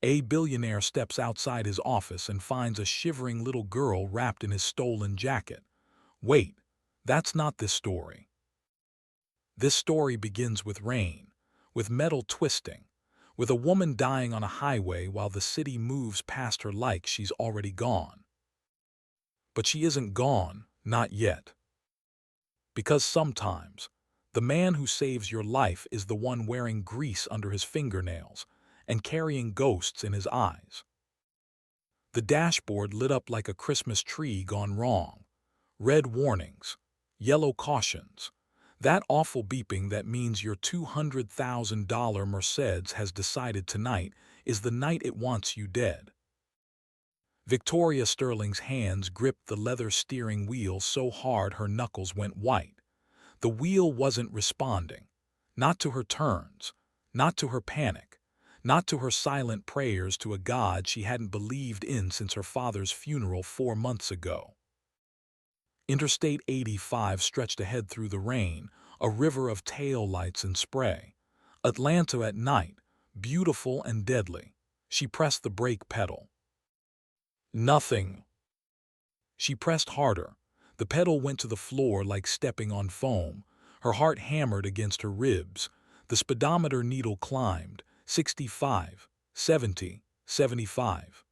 A billionaire steps outside his office and finds a shivering little girl wrapped in his stolen jacket. Wait, that's not this story. This story begins with rain, with metal twisting, with a woman dying on a highway while the city moves past her like she's already gone. But she isn't gone, not yet. Because sometimes, the man who saves your life is the one wearing grease under his fingernails and carrying ghosts in his eyes. The dashboard lit up like a Christmas tree gone wrong. Red warnings, yellow cautions. That awful beeping that means your $200,000 Mercedes has decided tonight is the night it wants you dead. Victoria Sterling's hands gripped the leather steering wheel so hard her knuckles went white. The wheel wasn't responding. Not to her turns, not to her panic, not to her silent prayers to a God she hadn't believed in since her father's funeral 4 months ago. Interstate 85 stretched ahead through the rain, a river of taillights and spray. Atlanta at night, beautiful and deadly. She pressed the brake pedal. Nothing. She pressed harder. The pedal went to the floor like stepping on foam. Her heart hammered against her ribs. The speedometer needle climbed. 65, 70, 75.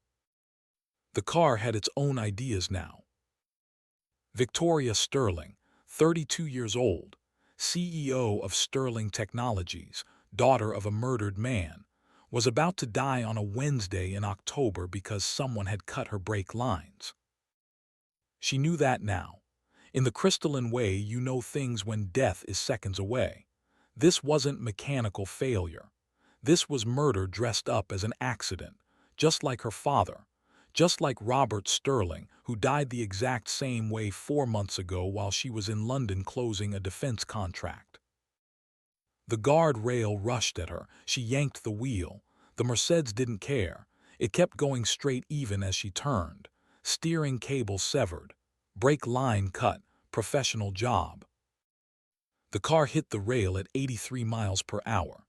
The car had its own ideas now. Victoria Sterling, 32 years old, CEO of Sterling Technologies, daughter of a murdered man, was about to die on a Wednesday in October because someone had cut her brake lines. She knew that now. In the crystalline way you know things when death is seconds away. This wasn't mechanical failure. This was murder dressed up as an accident, just like her father, just like Robert Sterling, who died the exact same way 4 months ago while she was in London closing a defense contract. The guardrail rushed at her. She yanked the wheel. The Mercedes didn't care. It kept going straight even as she turned. Steering cable severed. Brake line cut. Professional job. The car hit the rail at 83 miles per hour.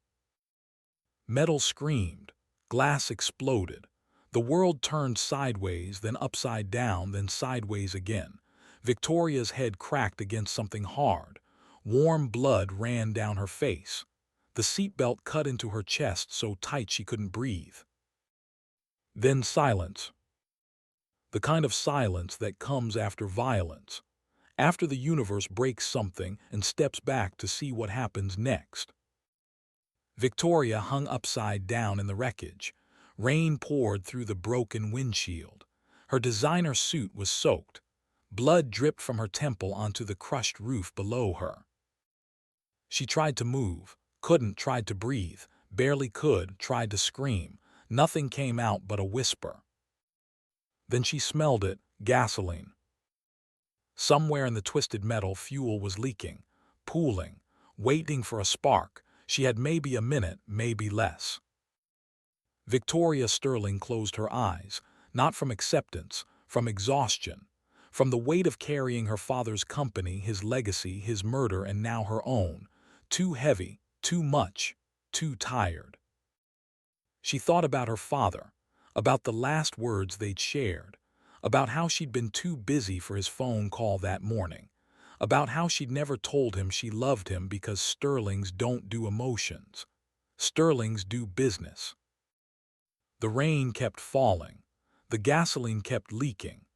Metal screamed. Glass exploded. The world turned sideways, then upside down, then sideways again. Victoria's head cracked against something hard. Warm blood ran down her face. The seatbelt cut into her chest so tight she couldn't breathe. Then silence. The kind of silence that comes after violence, after the universe breaks something and steps back to see what happens next. Victoria hung upside down in the wreckage. Rain poured through the broken windshield. Her designer suit was soaked. Blood dripped from her temple onto the crushed roof below her. She tried to move, couldn't, tried to breathe, barely could, tried to scream. Nothing came out but a whisper. Then she smelled it, gasoline. Somewhere in the twisted metal, fuel was leaking, pooling, waiting for a spark. She had maybe a minute, maybe less. Victoria Sterling closed her eyes, not from acceptance, from exhaustion, from the weight of carrying her father's company, his legacy, his murder, and now her own. Too heavy, too much, too tired. She thought about her father, about the last words they'd shared, about how she'd been too busy for his phone call that morning, about how she'd never told him she loved him because Sterlings don't do emotions. Sterlings do business. The rain kept falling. The gasoline kept leaking.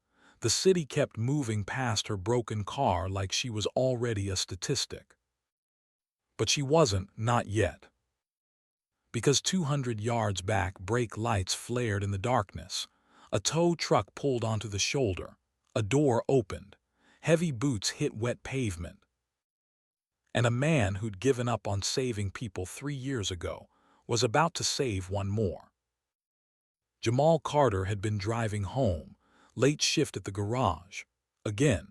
The city kept moving past her broken car like she was already a statistic. But she wasn't, not yet. Because 200 yards back, brake lights flared in the darkness. A tow truck pulled onto the shoulder. A door opened. Heavy boots hit wet pavement. And a man who'd given up on saving people 3 years ago was about to save one more. Jamal Carter had been driving home, late shift at the garage. Again.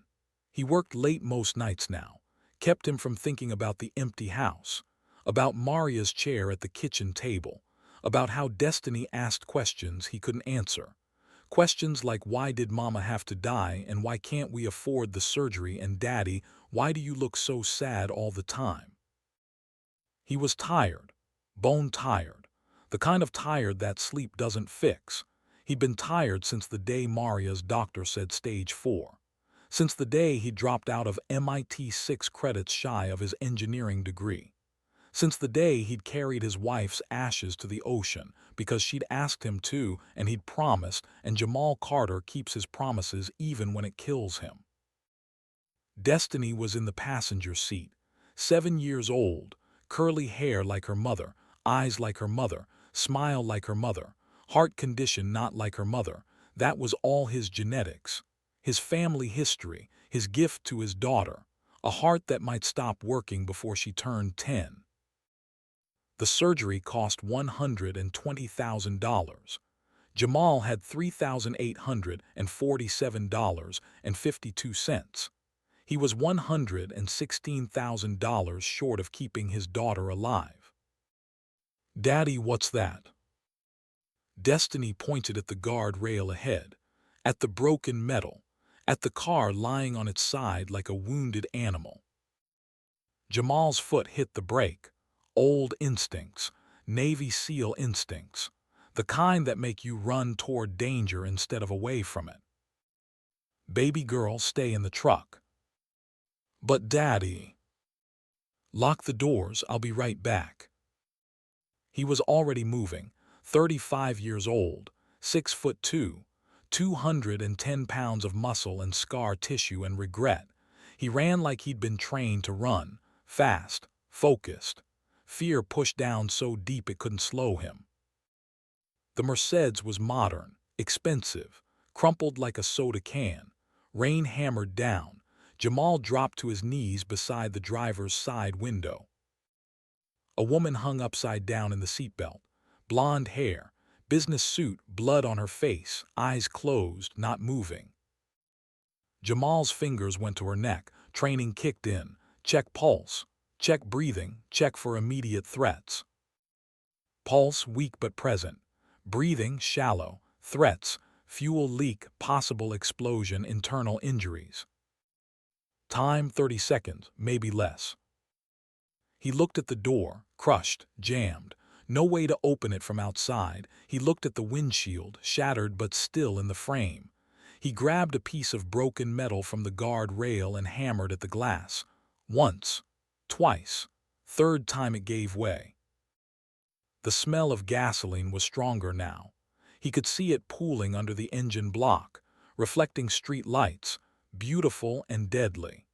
He worked late most nights now, kept him from thinking about the empty house, about Maria's chair at the kitchen table, about how destiny asked questions he couldn't answer. Questions like, why did Mama have to die, and why can't we afford the surgery, and Daddy, why do you look so sad all the time? He was tired, bone tired. The kind of tired that sleep doesn't fix. He'd been tired since the day Maria's doctor said stage 4. Since the day he dropped out of MIT 6 credits shy of his engineering degree. Since the day he'd carried his wife's ashes to the ocean because she'd asked him to and he'd promised, and Jamal Carter keeps his promises even when it kills him. Destiny was in the passenger seat, 7 years old, curly hair like her mother, eyes like her mother, smile like her mother, heart condition not like her mother. That was all his genetics, his family history, his gift to his daughter, a heart that might stop working before she turned 10. The surgery cost $120,000. Jamal had $3,847.52. He was $116,000 short of keeping his daughter alive. "Daddy, what's that?" Destiny pointed at the guardrail ahead, at the broken metal, at the car lying on its side like a wounded animal. Jamal's foot hit the brake. Old instincts, Navy SEAL instincts, the kind that make you run toward danger instead of away from it. "Baby girl, stay in the truck." "But Daddy." "Lock the doors, I'll be right back." He was already moving, 35 years old, 6'2", 210 pounds of muscle and scar tissue and regret. He ran like he'd been trained to run, fast, focused. Fear pushed down so deep it couldn't slow him. The Mercedes was modern, expensive, crumpled like a soda can. Rain hammered down. Jamal dropped to his knees beside the driver's side window. A woman hung upside down in the seatbelt. Blonde hair, business suit, blood on her face, eyes closed, not moving. Jamal's fingers went to her neck. Training kicked in. Check pulse. Check breathing. Check for immediate threats. Pulse weak but present. Breathing shallow. Threats: fuel leak, possible explosion, internal injuries. Time 30 seconds, maybe less. He looked at the door, crushed, jammed. No way to open it from outside. He looked at the windshield, shattered but still in the frame. He grabbed a piece of broken metal from the guard rail and hammered at the glass. Once, twice, third time it gave way. The smell of gasoline was stronger now. He could see it pooling under the engine block, reflecting street lights, beautiful and deadly.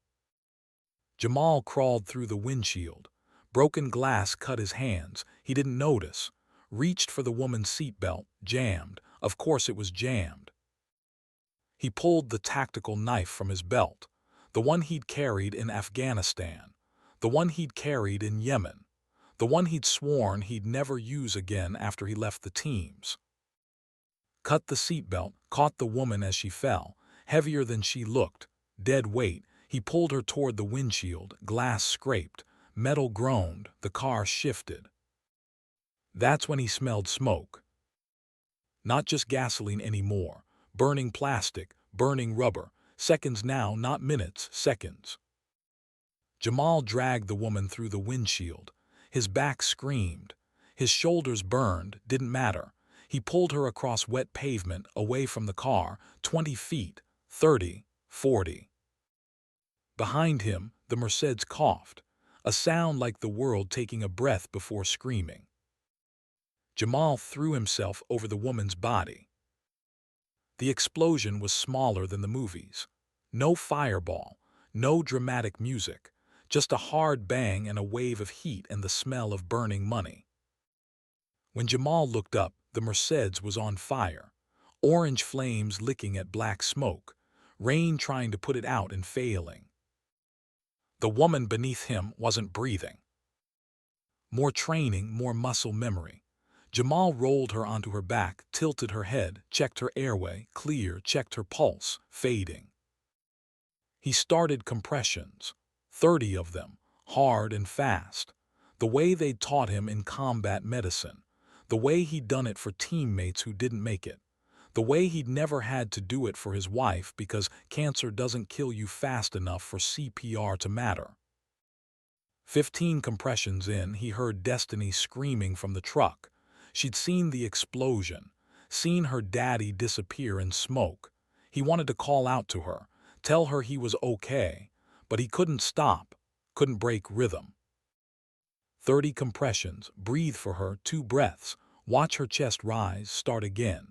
Jamal crawled through the windshield. Broken glass cut his hands. He didn't notice. Reached for the woman's seatbelt, jammed. Of course it was jammed. He pulled the tactical knife from his belt, the one he'd carried in Afghanistan, the one he'd carried in Yemen, the one he'd sworn he'd never use again after he left the teams. Cut the seatbelt, caught the woman as she fell, heavier than she looked, dead weight. He pulled her toward the windshield, glass scraped, metal groaned, the car shifted. That's when he smelled smoke. Not just gasoline anymore. Burning plastic, burning rubber, seconds now, not minutes, seconds. Jamal dragged the woman through the windshield. His back screamed. His shoulders burned, didn't matter. He pulled her across wet pavement, away from the car, 20 feet, 30, 40. Behind him, the Mercedes coughed, a sound like the world taking a breath before screaming. Jamal threw himself over the woman's body. The explosion was smaller than the movies. No fireball, no dramatic music, just a hard bang and a wave of heat and the smell of burning money. When Jamal looked up, the Mercedes was on fire, orange flames licking at black smoke, rain trying to put it out and failing. The woman beneath him wasn't breathing. More training, more muscle memory. Jamal rolled her onto her back, tilted her head, checked her airway, clear, checked her pulse, fading. He started compressions, 30 of them, hard and fast, the way they'd taught him in combat medicine, the way he'd done it for teammates who didn't make it, the way he'd never had to do it for his wife because cancer doesn't kill you fast enough for CPR to matter. 15 compressions in, he heard Destiny screaming from the truck. She'd seen the explosion, seen her daddy disappear in smoke. He wanted to call out to her, tell her he was okay, but he couldn't stop, couldn't break rhythm. 30 compressions, breathe for her, 2 breaths, watch her chest rise, start again.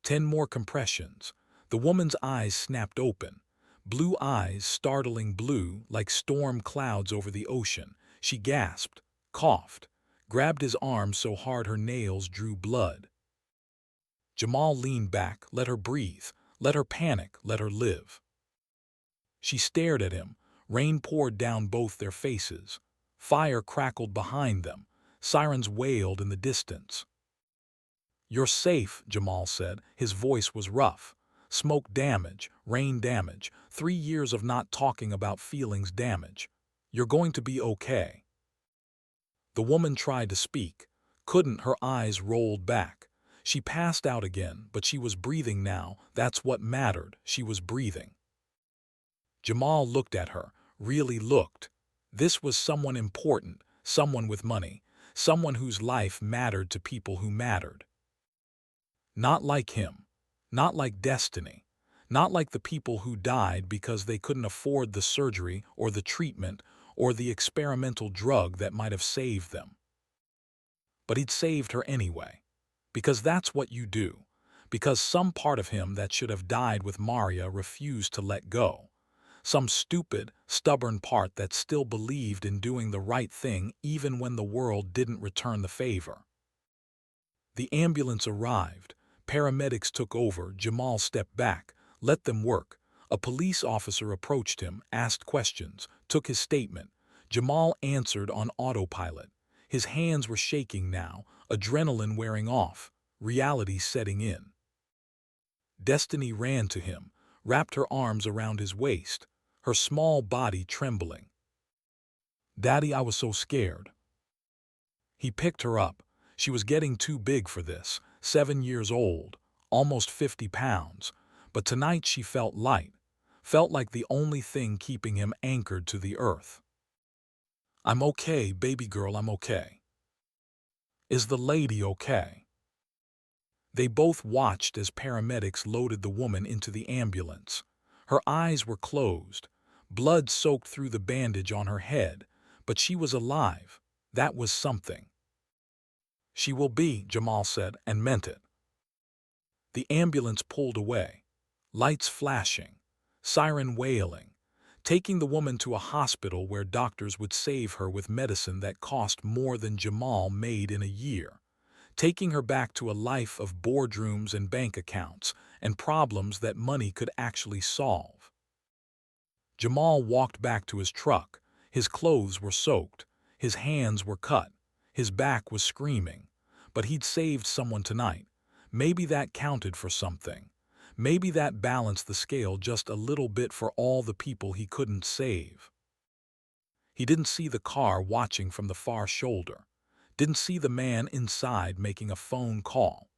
10 more compressions. The woman's eyes snapped open. Blue eyes, startling blue, like storm clouds over the ocean. She gasped, coughed, grabbed his arm so hard her nails drew blood. Jamal leaned back, let her breathe, let her panic, let her live. She stared at him. Rain poured down both their faces. Fire crackled behind them. Sirens wailed in the distance. "You're safe," Jamal said. His voice was rough. "Smoke damage, rain damage, 3 years of not talking about feelings damage. You're going to be okay." The woman tried to speak. Couldn't, her eyes rolled back. She passed out again, but she was breathing now. That's what mattered. She was breathing. Jamal looked at her, really looked. This was someone important, someone with money, someone whose life mattered to people who mattered. Not like him, not like Destiny, not like the people who died because they couldn't afford the surgery or the treatment or the experimental drug that might have saved them. But he'd saved her anyway, because that's what you do, because some part of him that should have died with Maria refused to let go. Some stupid, stubborn part that still believed in doing the right thing even when the world didn't return the favor. The ambulance arrived. Paramedics took over. Jamal stepped back, let them work. A police officer approached him, asked questions, took his statement. Jamal answered on autopilot. His hands were shaking now, adrenaline wearing off, reality setting in. Destiny ran to him, wrapped her arms around his waist, her small body trembling. "Daddy, I was so scared." He picked her up. She was getting too big for this, 7 years old, almost 50 pounds. But tonight she felt light, felt like the only thing keeping him anchored to the earth. "I'm okay, baby girl, I'm okay. Is the lady okay?" They both watched as paramedics loaded the woman into the ambulance. Her eyes were closed. Blood soaked through the bandage on her head, but she was alive. That was something. "She will be," Jamal said, and meant it. The ambulance pulled away. Lights flashing. Siren wailing. Taking the woman to a hospital where doctors would save her with medicine that cost more than Jamal made in a year. Taking her back to a life of boardrooms and bank accounts and problems that money could actually solve. Jamal walked back to his truck. His clothes were soaked. His hands were cut. His back was screaming. But he'd saved someone tonight. Maybe that counted for something. Maybe that balanced the scale just a little bit for all the people he couldn't save. He didn't see the car watching from the far shoulder. Didn't see the man inside making a phone call.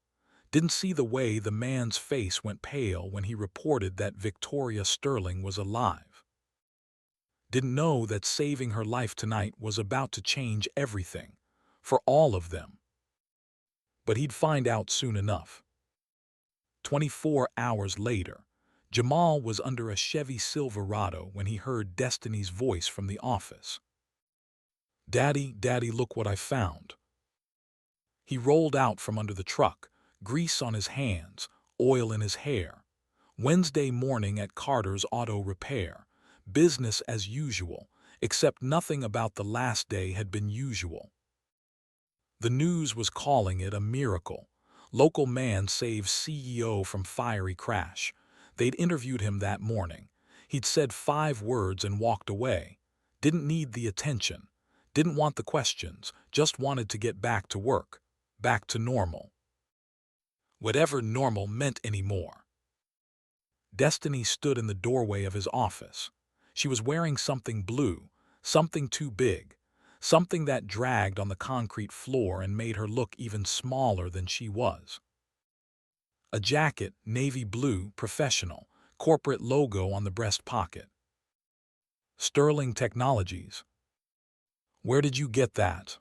Didn't see the way the man's face went pale when he reported that Victoria Sterling was alive. Didn't know that saving her life tonight was about to change everything, for all of them. But he'd find out soon enough. 24 hours later, Jamal was under a Chevy Silverado when he heard Destiny's voice from the office. "Daddy, Daddy, look what I found." He rolled out from under the truck, grease on his hands, oil in his hair. Wednesday morning at Carter's Auto Repair. Business as usual, except nothing about the last day had been usual. The news was calling it a miracle. Local man saves CEO from fiery crash. They'd interviewed him that morning. He'd said 5 words and walked away. Didn't need the attention. Didn't want the questions. Just wanted to get back to work. Back to normal. Whatever normal meant anymore. Destiny stood in the doorway of his office. She was wearing something blue, something too big, something that dragged on the concrete floor and made her look even smaller than she was. A jacket, navy blue, professional, corporate logo on the breast pocket. Sterling Technologies. "Where did you get that?"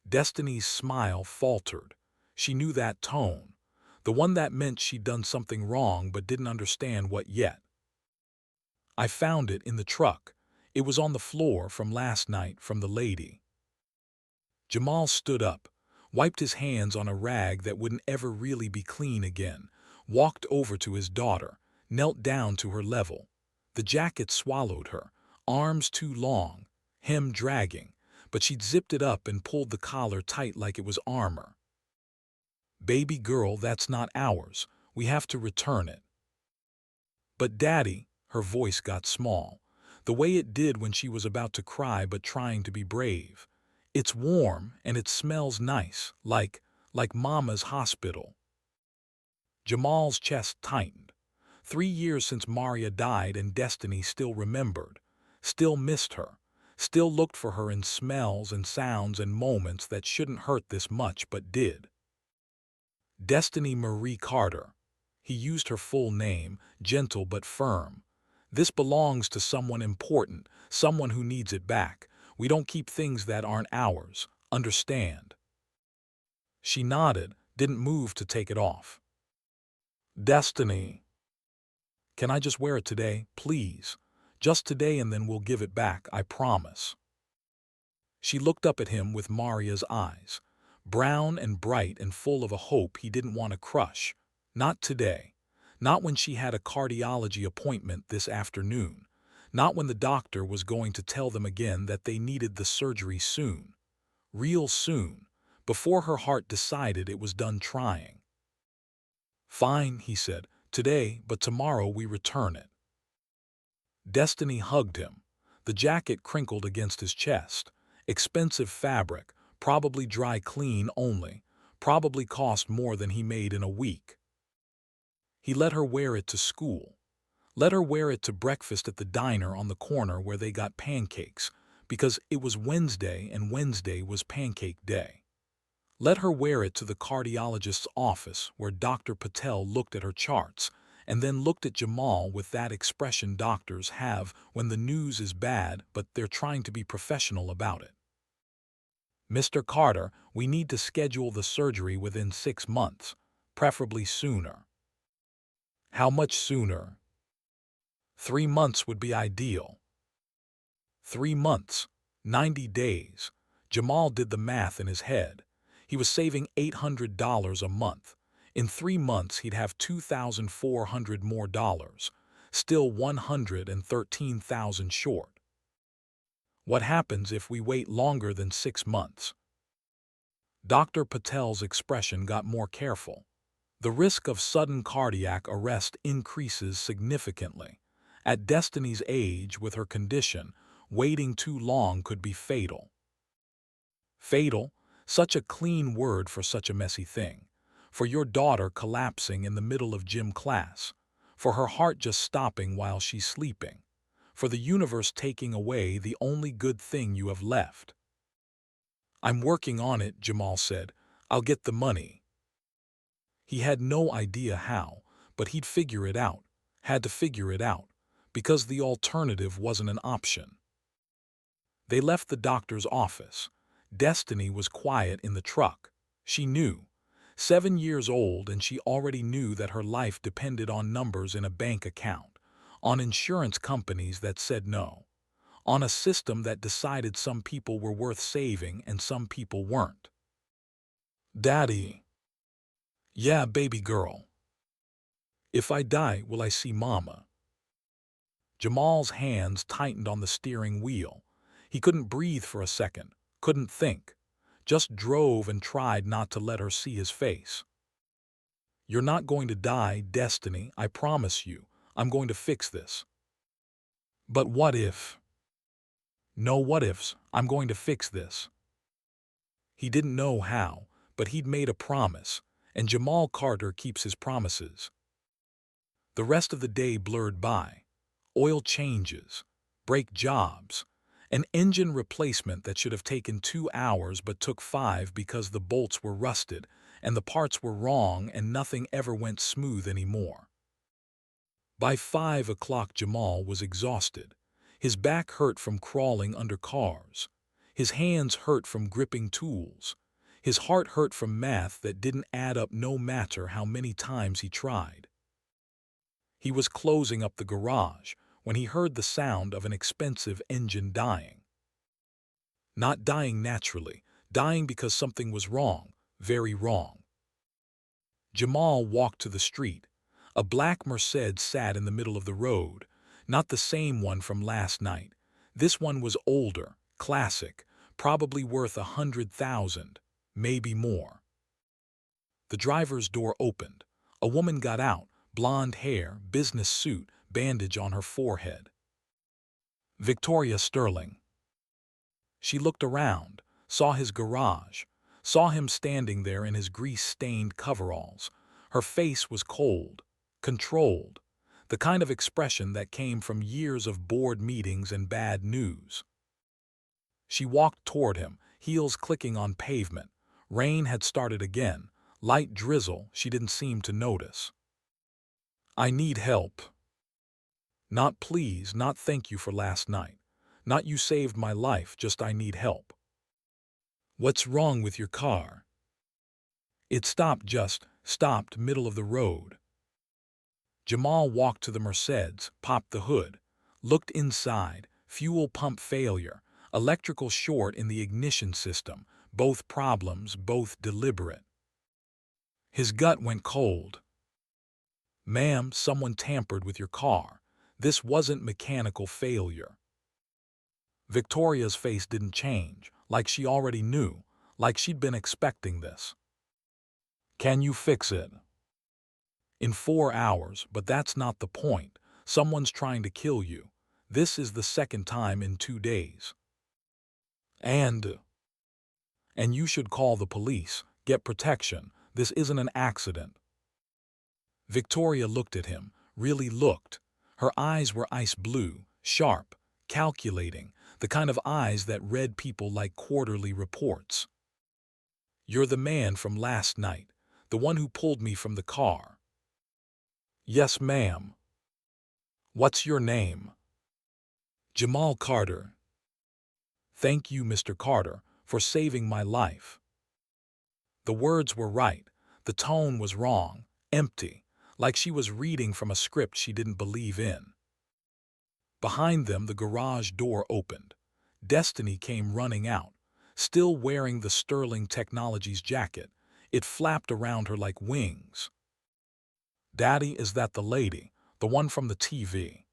Destiny's smile faltered. She knew that tone, the one that meant she'd done something wrong but didn't understand what yet. I found it in the truck. It was on the floor from last night from the lady. Jamal stood up, wiped his hands on a rag that wouldn't ever really be clean again, walked over to his daughter, knelt down to her level. The jacket swallowed her, arms too long, hem dragging, but she'd zipped it up and pulled the collar tight like it was armor. "Baby girl, that's not ours. We have to return it." "But Daddy," her voice got small, the way it did when she was about to cry but trying to be brave. "It's warm and it smells nice, like Mama's hospital." Jamal's chest tightened. 3 years since Maria died and Destiny still remembered, still missed her, still looked for her in smells and sounds and moments that shouldn't hurt this much but did. Destiny Marie Carter. He used her full name, gentle but firm. "This belongs to someone important, someone who needs it back. We don't keep things that aren't ours, understand?" She nodded, didn't move to take it off. "Destiny, can I just wear it today, please? Just today and then we'll give it back, I promise." She looked up at him with Maria's eyes, brown and bright and full of a hope he didn't want to crush. Not today. Not when she had a cardiology appointment this afternoon. Not when the doctor was going to tell them again that they needed the surgery soon. Real soon, before her heart decided it was done trying. "Fine," he said, "today, but tomorrow we return it." Destiny hugged him. The jacket crinkled against his chest. Expensive fabric, probably dry clean only, probably cost more than he made in a week. He let her wear it to school. Let her wear it to breakfast at the diner on the corner where they got pancakes, because it was Wednesday and Wednesday was pancake day. Let her wear it to the cardiologist's office where Dr. Patel looked at her charts and then looked at Jamal with that expression doctors have when the news is bad but they're trying to be professional about it. "Mr. Carter, we need to schedule the surgery within 6 months, preferably sooner." "How much sooner?" 3 months would be ideal." 3 months, 90 days. Jamal did the math in his head. He was saving $800 a month. In 3 months he'd have $2,400 more dollars, still $113,000 short. What happens if we wait longer than 6 months? Dr. Patel's expression got more careful. The risk of sudden cardiac arrest increases significantly. At Destiny's age, with her condition, waiting too long could be fatal. Fatal? Such a clean word for such a messy thing. For your daughter collapsing in the middle of gym class. For her heart just stopping while she's sleeping. For the universe taking away the only good thing you have left. "I'm working on it," Jamal said. "I'll get the money." He had no idea how, but he'd figure it out. Had to figure it out. Because the alternative wasn't an option. They left the doctor's office. Destiny was quiet in the truck. She knew. 7 years old, and she already knew that her life depended on numbers in a bank account, on insurance companies that said no, on a system that decided some people were worth saving and some people weren't. "Daddy." "Yeah, baby girl." "If I die, will I see Mama?" Jamal's hands tightened on the steering wheel. He couldn't breathe for a second, couldn't think. Just drove and tried not to let her see his face. "You're not going to die, Destiny, I promise you. I'm going to fix this." "But what if?" "No what ifs, I'm going to fix this." He didn't know how, but he'd made a promise, and Jamal Carter keeps his promises. The rest of the day blurred by. Oil changes, brake jobs, an engine replacement that should have taken 2 hours but took 5 because the bolts were rusted and the parts were wrong and nothing ever went smooth anymore. By 5 o'clock Jamal was exhausted. His back hurt from crawling under cars. His hands hurt from gripping tools. His heart hurt from math that didn't add up no matter how many times he tried. He was closing up the garage when he heard the sound of an expensive engine dying. Not dying naturally, dying because something was wrong, very wrong. Jamal walked to the street. A black Mercedes sat in the middle of the road, not the same one from last night. This one was older, classic, probably worth 100,000, maybe more. The driver's door opened. A woman got out, blonde hair, business suit, bandage on her forehead. Victoria Sterling. She looked around, saw his garage, saw him standing there in his grease-stained coveralls. Her face was cold, controlled, the kind of expression that came from years of board meetings and bad news. She walked toward him, heels clicking on pavement. Rain had started again, light drizzle she didn't seem to notice. "I need help." Not please, not thank you for last night. Not you saved my life, just I need help. "What's wrong with your car?" It stopped middle of the road. Jamal walked to the Mercedes, popped the hood, looked inside, fuel pump failure, electrical short in the ignition system, both problems, both deliberate. His gut went cold. "Ma'am, someone tampered with your car. This wasn't mechanical failure." Victoria's face didn't change, like she already knew, like she'd been expecting this. "Can you fix it?" "In 4 hours, but that's not the point. Someone's trying to kill you. This is the second time in 2 days. And you should call the police, get protection. This isn't an accident." Victoria looked at him, really looked. Her eyes were ice blue, sharp, calculating, the kind of eyes that read people like quarterly reports. "You're the man from last night, the one who pulled me from the car." "Yes, ma'am." "What's your name?" "Jamal Carter." "Thank you, Mr. Carter, for saving my life." The words were right. The tone was wrong, empty, like she was reading from a script she didn't believe in. Behind them, the garage door opened. Destiny came running out, still wearing the Sterling Technologies jacket. It flapped around her like wings. "Daddy, is that the lady, the one from the TV?"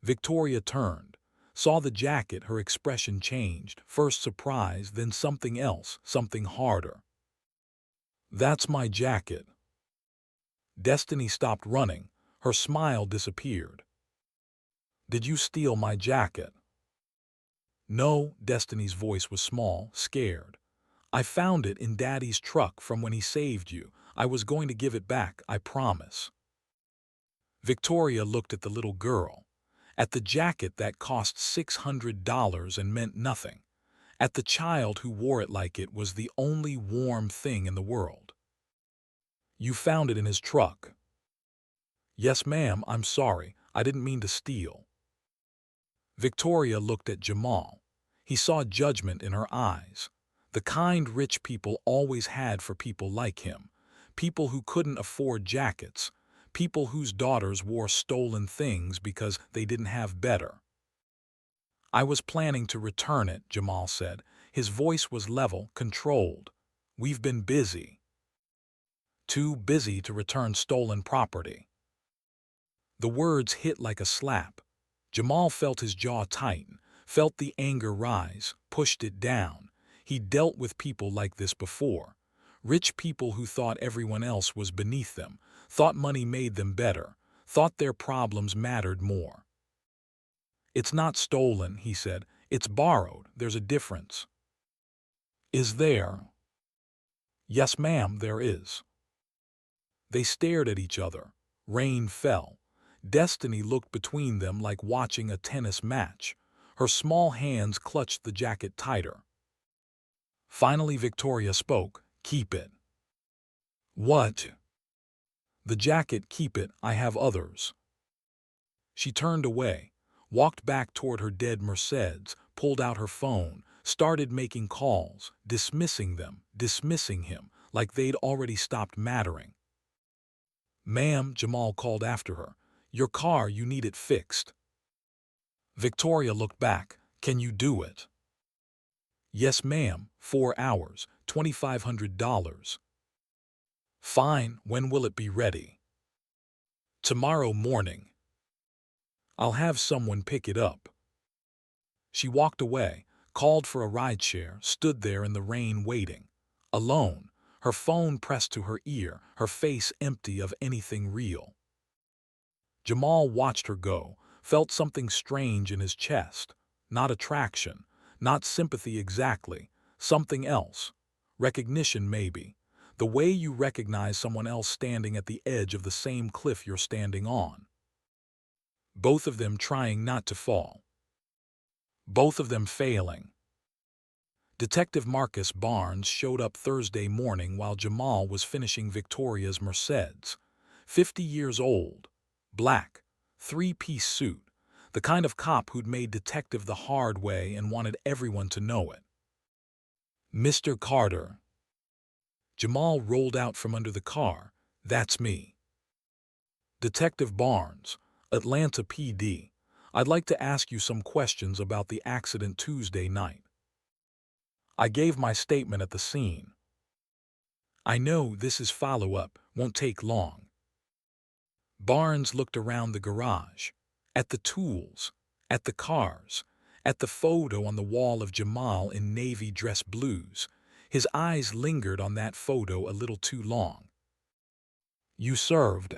Victoria turned, saw the jacket, her expression changed, first surprise, then something else, something harder. "That's my jacket." Destiny stopped running, her smile disappeared. "Did you steal my jacket?" "No," Destiny's voice was small, scared. "I found it in Daddy's truck from when he saved you. I was going to give it back, I promise." Victoria looked at the little girl, at the jacket that cost $600 and meant nothing, at the child who wore it like it was the only warm thing in the world. "You found it in his truck." "Yes, ma'am, I'm sorry, I didn't mean to steal." Victoria looked at Jamal. He saw judgment in her eyes, the kind rich people always had for people like him, people who couldn't afford jackets, people whose daughters wore stolen things because they didn't have better. "I was planning to return it," Jamal said. His voice was level, controlled. "We've been busy." "Too busy to return stolen property." The words hit like a slap. Jamal felt his jaw tighten, felt the anger rise, pushed it down. He'd dealt with people like this before. Rich people who thought everyone else was beneath them, thought money made them better, thought their problems mattered more. "It's not stolen," he said. "It's borrowed. There's a difference." "Is there?" "Yes, ma'am, there is." They stared at each other. Rain fell. Destiny looked between them like watching a tennis match. Her small hands clutched the jacket tighter. Finally Victoria spoke. "Keep it." "What?" "The jacket, keep it, I have others." She turned away, walked back toward her dead Mercedes, pulled out her phone, Started making calls, dismissing them, dismissing him, like they'd already stopped mattering. "Ma'am," Jamal called after her, "your car, you need it fixed." Victoria looked back. "Can you do it?" "Yes, ma'am, 4 hours, $2,500. "Fine, when will it be ready?" "Tomorrow morning. I'll have someone pick it up." She walked away, called for a rideshare, stood there in the rain waiting. Alone, her phone pressed to her ear, her face empty of anything real. Jamal watched her go, felt something strange in his chest. Not attraction, not sympathy exactly, something else. Recognition maybe. The way you recognize someone else standing at the edge of the same cliff you're standing on. Both of them trying not to fall. Both of them failing. Detective Marcus Barnes showed up Thursday morning while Jamal was finishing Victoria's Mercedes. 50 years old. Black. 3-piece suit. The kind of cop who'd made detective the hard way and wanted everyone to know it. "Mr. Carter." Jamal rolled out from under the car. "That's me." "Detective Barnes, Atlanta PD. I'd like to ask you some questions about the accident Tuesday night. I gave my statement at the scene. I know this is follow-up, won't take long." Barnes looked around the garage, at the tools, at the cars, at the photo on the wall of Jamal in navy dress blues. His eyes lingered on that photo a little too long. "You served?"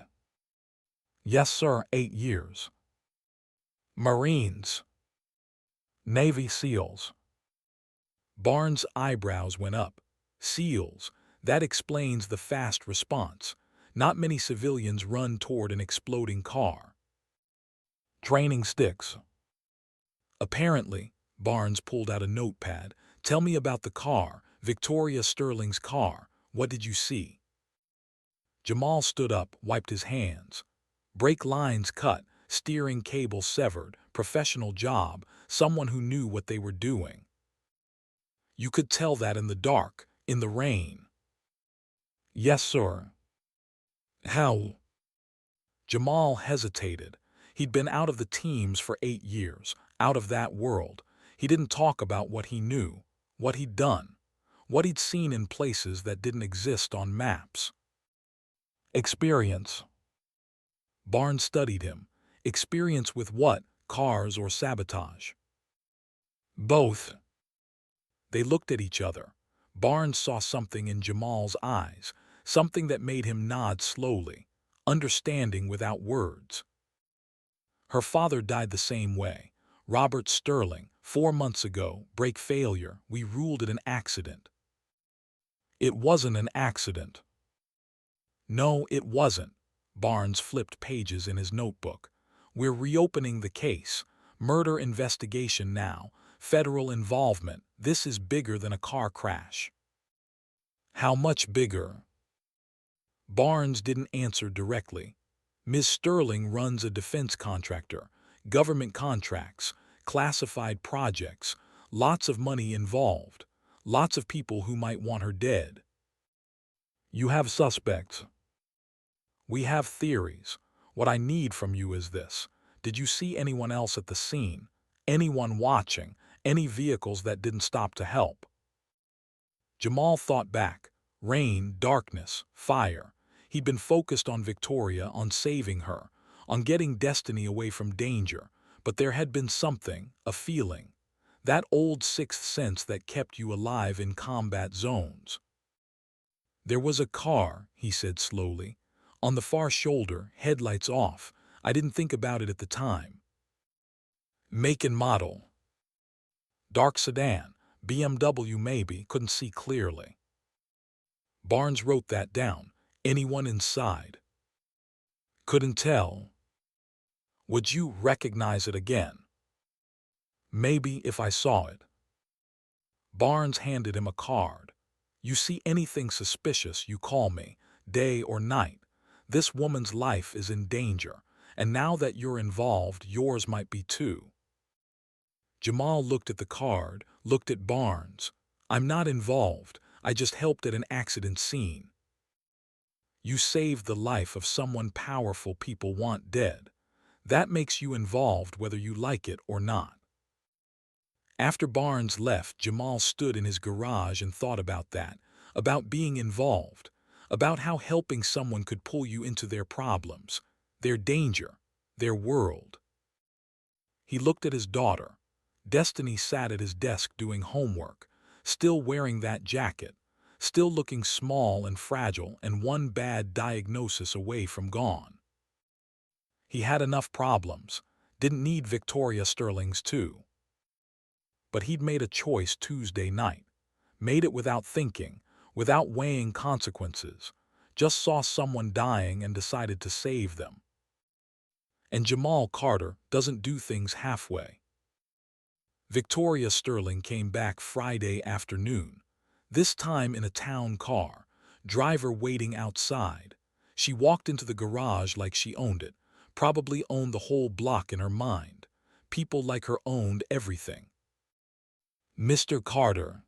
"Yes, sir, 8 years. Marines. Navy SEALs." Barnes' eyebrows went up. "SEALs. That explains the fast response. Not many civilians run toward an exploding car." "Training sticks." "Apparently." Barnes pulled out a notepad. "Tell me about the car, Victoria Sterling's car. What did you see?" Jamal stood up, wiped his hands. Brake lines cut, steering cable severed, professional job, someone who knew what they were doing. "You could tell that in the dark, in the rain." "Yes, sir." "How?" Jamal hesitated. He'd been out of the teams for 8 years, out of that world. He didn't talk about what he knew, what he'd done, what he'd seen in places that didn't exist on maps. "Experience." Barnes studied him. "Experience with what, cars or sabotage?" "Both." They looked at each other. Barnes saw something in Jamal's eyes, something that made him nod slowly, understanding without words. "Her father died the same way. Robert Sterling, 4 months ago, brake failure. We ruled it an accident." "It wasn't an accident." "No, it wasn't." Barnes flipped pages in his notebook. "We're reopening the case. Murder investigation now. Federal involvement. This is bigger than a car crash." "How much bigger?" Barnes didn't answer directly. "Ms. Sterling runs a defense contractor, government contracts, classified projects, lots of money involved, lots of people who might want her dead." "You have suspects?" "We have theories. What I need from you is this. Did you see anyone else at the scene? Anyone watching? Any vehicles that didn't stop to help?" Jamal thought back. Rain, darkness, fire. He'd been focused on Victoria, on saving her, on getting Destiny away from danger, but there had been something, a feeling. That old sixth sense that kept you alive in combat zones. "There was a car," he said slowly. "On the far shoulder, headlights off. I didn't think about it at the time." "Make and model?" "Dark sedan. BMW maybe, couldn't see clearly." Barnes wrote that down. "Anyone inside?" "Couldn't tell." "Would you recognize it again?" "Maybe if I saw it." Barnes handed him a card. "You see anything suspicious, you call me, day or night. This woman's life is in danger, and now that you're involved, yours might be too." Jamal looked at the card, looked at Barnes. I'm not involved. I just helped at an accident scene. You saved the life of someone powerful people want dead. That makes you involved whether you like it or not. After Barnes left, Jamal stood in his garage and thought about that, about being involved, about how helping someone could pull you into their problems, their danger, their world. He looked at his daughter. Destiny sat at his desk doing homework, still wearing that jacket, still looking small and fragile and one bad diagnosis away from gone. He had enough problems, didn't need Victoria Sterling's too. But he'd made a choice Tuesday night, made it without thinking, without weighing consequences, just saw someone dying and decided to save them. And Jamal Carter doesn't do things halfway. Victoria Sterling came back Friday afternoon, this time in a town car, driver waiting outside. She walked into the garage like she owned it, probably owned the whole block in her mind. People like her owned everything. Mr. Carter.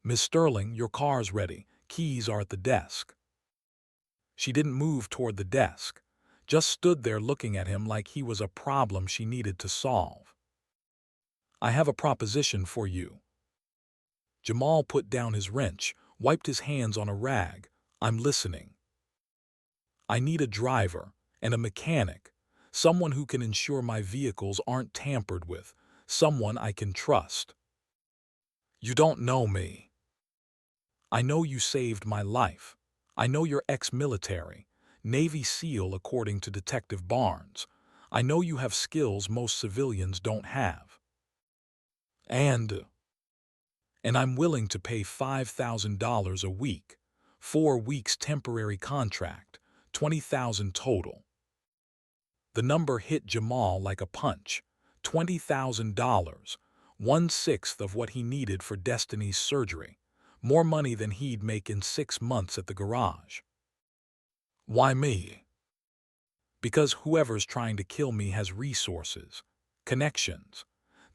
Miss Sterling, your car's ready. Keys are at the desk. She didn't move toward the desk, just stood there looking at him like he was a problem she needed to solve. I have a proposition for you. Jamal put down his wrench, wiped his hands on a rag. I'm listening. I need a driver and a mechanic, someone who can ensure my vehicles aren't tampered with, someone I can trust. You don't know me. I know you saved my life. I know you're ex-military, Navy SEAL according to Detective Barnes. I know you have skills most civilians don't have. And I'm willing to pay $5,000 a week, 4 weeks temporary contract, $20,000 total. The number hit Jamal like a punch. $20,000, 1/6 of what he needed for Destiny's surgery, more money than he'd make in 6 months at the garage. Why me? Because whoever's trying to kill me has resources, connections.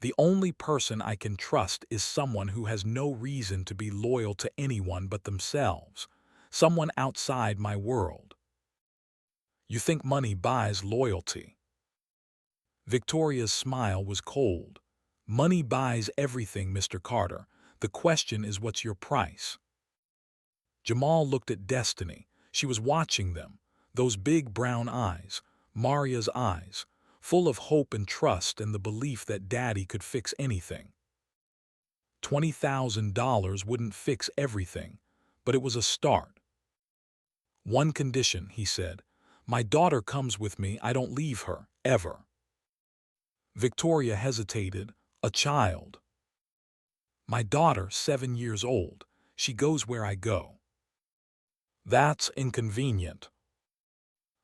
The only person I can trust is someone who has no reason to be loyal to anyone but themselves, someone outside my world. You think money buys loyalty? Victoria's smile was cold. Money buys everything, Mr. Carter. The question is, what's your price? Jamal looked at Destiny. She was watching them, those big brown eyes, Maria's eyes, full of hope and trust and the belief that Daddy could fix anything. $20,000 wouldn't fix everything, but it was a start. One condition, he said. My daughter comes with me. I don't leave her, ever. Victoria hesitated. A child. My daughter, 7 years old. She goes where I go. That's inconvenient.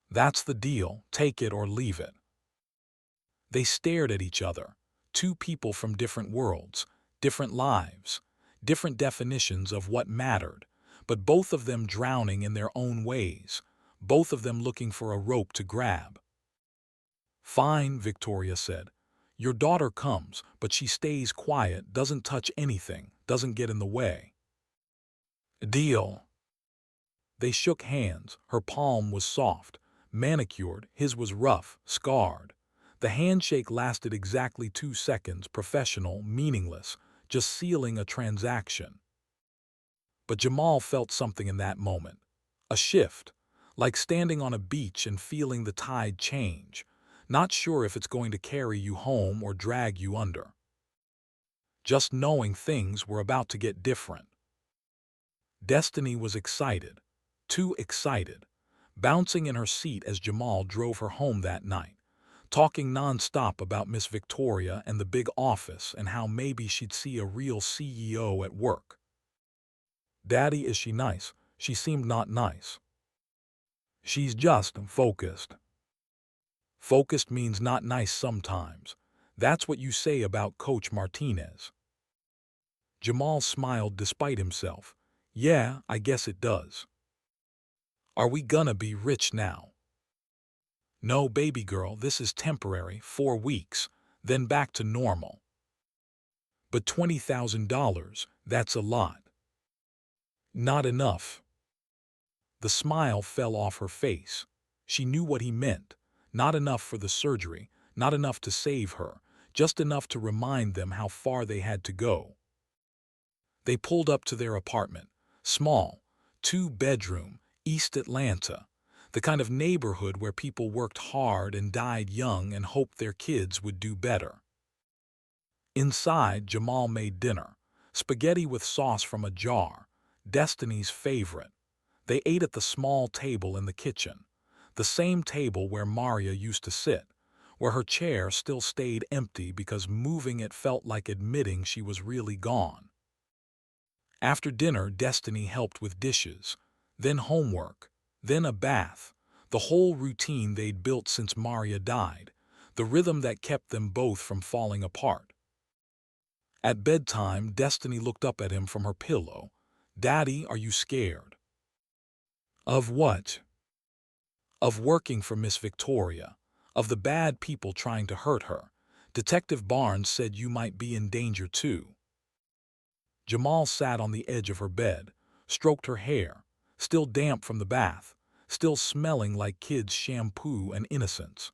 That's the deal. Take it or leave it. They stared at each other. Two people from different worlds, different lives, different definitions of what mattered, but both of them drowning in their own ways, both of them looking for a rope to grab. Fine, Victoria said. Your daughter comes, but she stays quiet, doesn't touch anything, doesn't get in the way. Deal. They shook hands. Her palm was soft, manicured, his was rough, scarred. The handshake lasted exactly 2 seconds, professional, meaningless, just sealing a transaction. But Jamal felt something in that moment. A shift, like standing on a beach and feeling the tide change, not sure if it's going to carry you home or drag you under. Just knowing things were about to get different. Destiny was excited, too excited, bouncing in her seat as Jamal drove her home that night, talking nonstop about Miss Victoria and the big office and how maybe she'd see a real CEO at work. Daddy, is she nice? She seemed not nice. She's just focused. Focused means not nice sometimes. That's what you say about Coach Martinez. Jamal smiled despite himself. Yeah, I guess it does. Are we gonna be rich now? No, baby girl, this is temporary, 4 weeks, then back to normal. But $20,000, that's a lot. Not enough. The smile fell off her face. She knew what he meant. Not enough for the surgery, not enough to save her, just enough to remind them how far they had to go. They pulled up to their apartment. Small, two-bedroom, East Atlanta. The kind of neighborhood where people worked hard and died young and hoped their kids would do better. Inside, Jamal made dinner. Spaghetti with sauce from a jar. Destiny's favorite. They ate at the small table in the kitchen. The same table where Maria used to sit, where her chair still stayed empty because moving it felt like admitting she was really gone. After dinner, Destiny helped with dishes, then homework, then a bath, the whole routine they'd built since Maria died, the rhythm that kept them both from falling apart. At bedtime, Destiny looked up at him from her pillow. "Daddy, are you scared?" "Of what?" "Of working for Miss Victoria, of the bad people trying to hurt her. Detective Barnes said you might be in danger too." Jamal sat on the edge of her bed, stroked her hair, still damp from the bath, still smelling like kids' shampoo and innocence.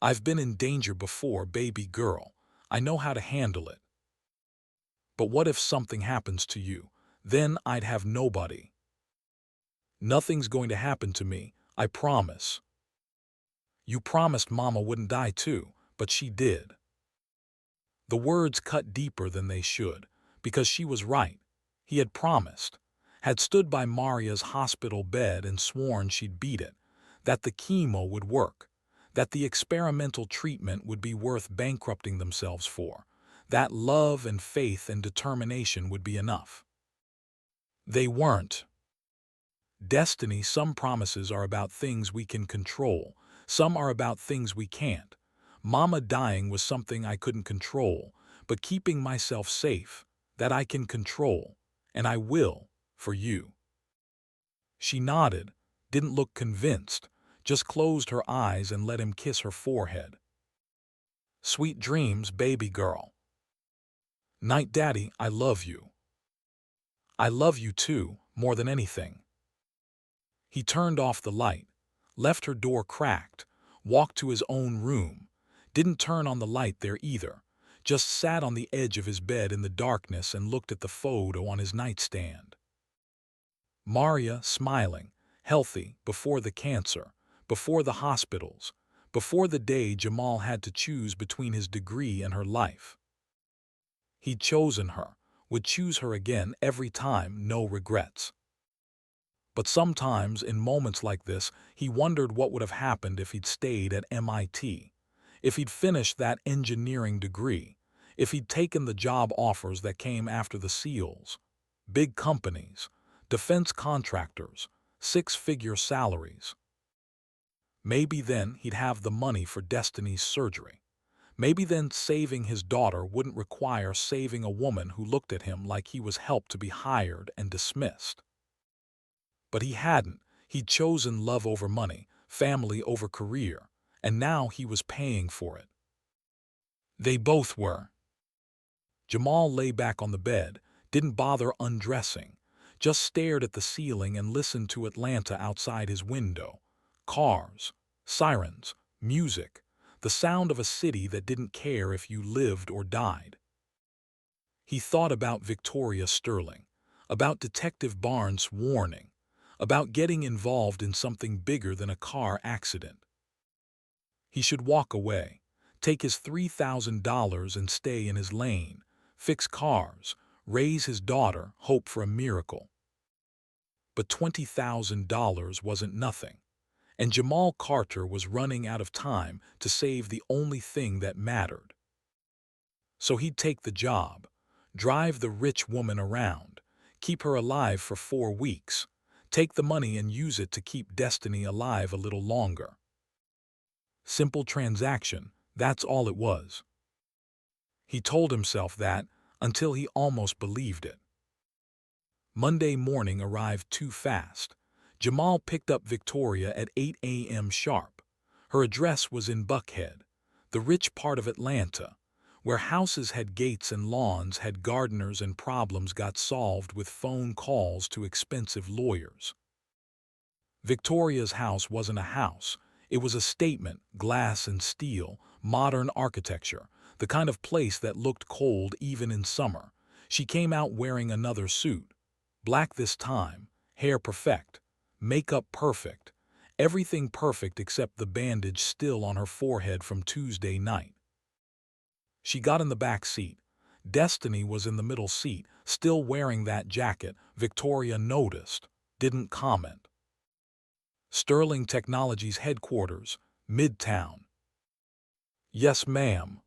"I've been in danger before, baby girl. I know how to handle it. But what if something happens to you? Then I'd have nobody." "Nothing's going to happen to me, I promise." "You promised Mama wouldn't die too, but she did." The words cut deeper than they should, because she was right. He had promised, had stood by Maria's hospital bed and sworn she'd beat it, that the chemo would work, that the experimental treatment would be worth bankrupting themselves for, that love and faith and determination would be enough. They weren't. Destiny, some promises are about things we can control, some are about things we can't. Mama dying was something I couldn't control, but keeping myself safe, that I can control, and I will, for you. She nodded, didn't look convinced, just closed her eyes and let him kiss her forehead. "Sweet dreams, baby girl." "Night, Daddy, I love you." "I love you too, more than anything." He turned off the light, left her door cracked, walked to his own room, didn't turn on the light there either, just sat on the edge of his bed in the darkness and looked at the photo on his nightstand. Maria, smiling, healthy, before the cancer, before the hospitals, before the day Jamal had to choose between his degree and her life. He'd chosen her, would choose her again every time, no regrets. But sometimes, in moments like this, he wondered what would have happened if he'd stayed at MIT, if he'd finished that engineering degree, if he'd taken the job offers that came after the SEALs, big companies, defense contractors, six-figure salaries. Maybe then he'd have the money for Destiny's surgery. Maybe then saving his daughter wouldn't require saving a woman who looked at him like he was help to be hired and dismissed. But he hadn't. He'd chosen love over money, family over career, and now he was paying for it. They both were. Jamal lay back on the bed, didn't bother undressing, just stared at the ceiling and listened to Atlanta outside his window. Cars, sirens, music, the sound of a city that didn't care if you lived or died. He thought about Victoria Sterling, about Detective Barnes' warning, about getting involved in something bigger than a car accident. He should walk away, take his $3,000 and stay in his lane, fix cars, raise his daughter, hope for a miracle. But $20,000 wasn't nothing, and Jamal Carter was running out of time to save the only thing that mattered. So he'd take the job, drive the rich woman around, keep her alive for 4 weeks, take the money and use it to keep Destiny alive a little longer. Simple transaction, that's all it was. He told himself that until he almost believed it. Monday morning arrived too fast. Jamal picked up Victoria at 8 a.m. sharp. Her address was in Buckhead, the rich part of Atlanta, Where houses had gates and lawns had gardeners and problems got solved with phone calls to expensive lawyers. Victoria's house wasn't a house. It was a statement, glass and steel, modern architecture, the kind of place that looked cold even in summer. She came out wearing another suit. Black this time, hair perfect, makeup perfect, everything perfect except the bandage still on her forehead from Tuesday night. She got in the back seat. Destiny was in the middle seat, still wearing that jacket. Victoria noticed, didn't comment. Sterling Technologies headquarters, Midtown. Yes, ma'am.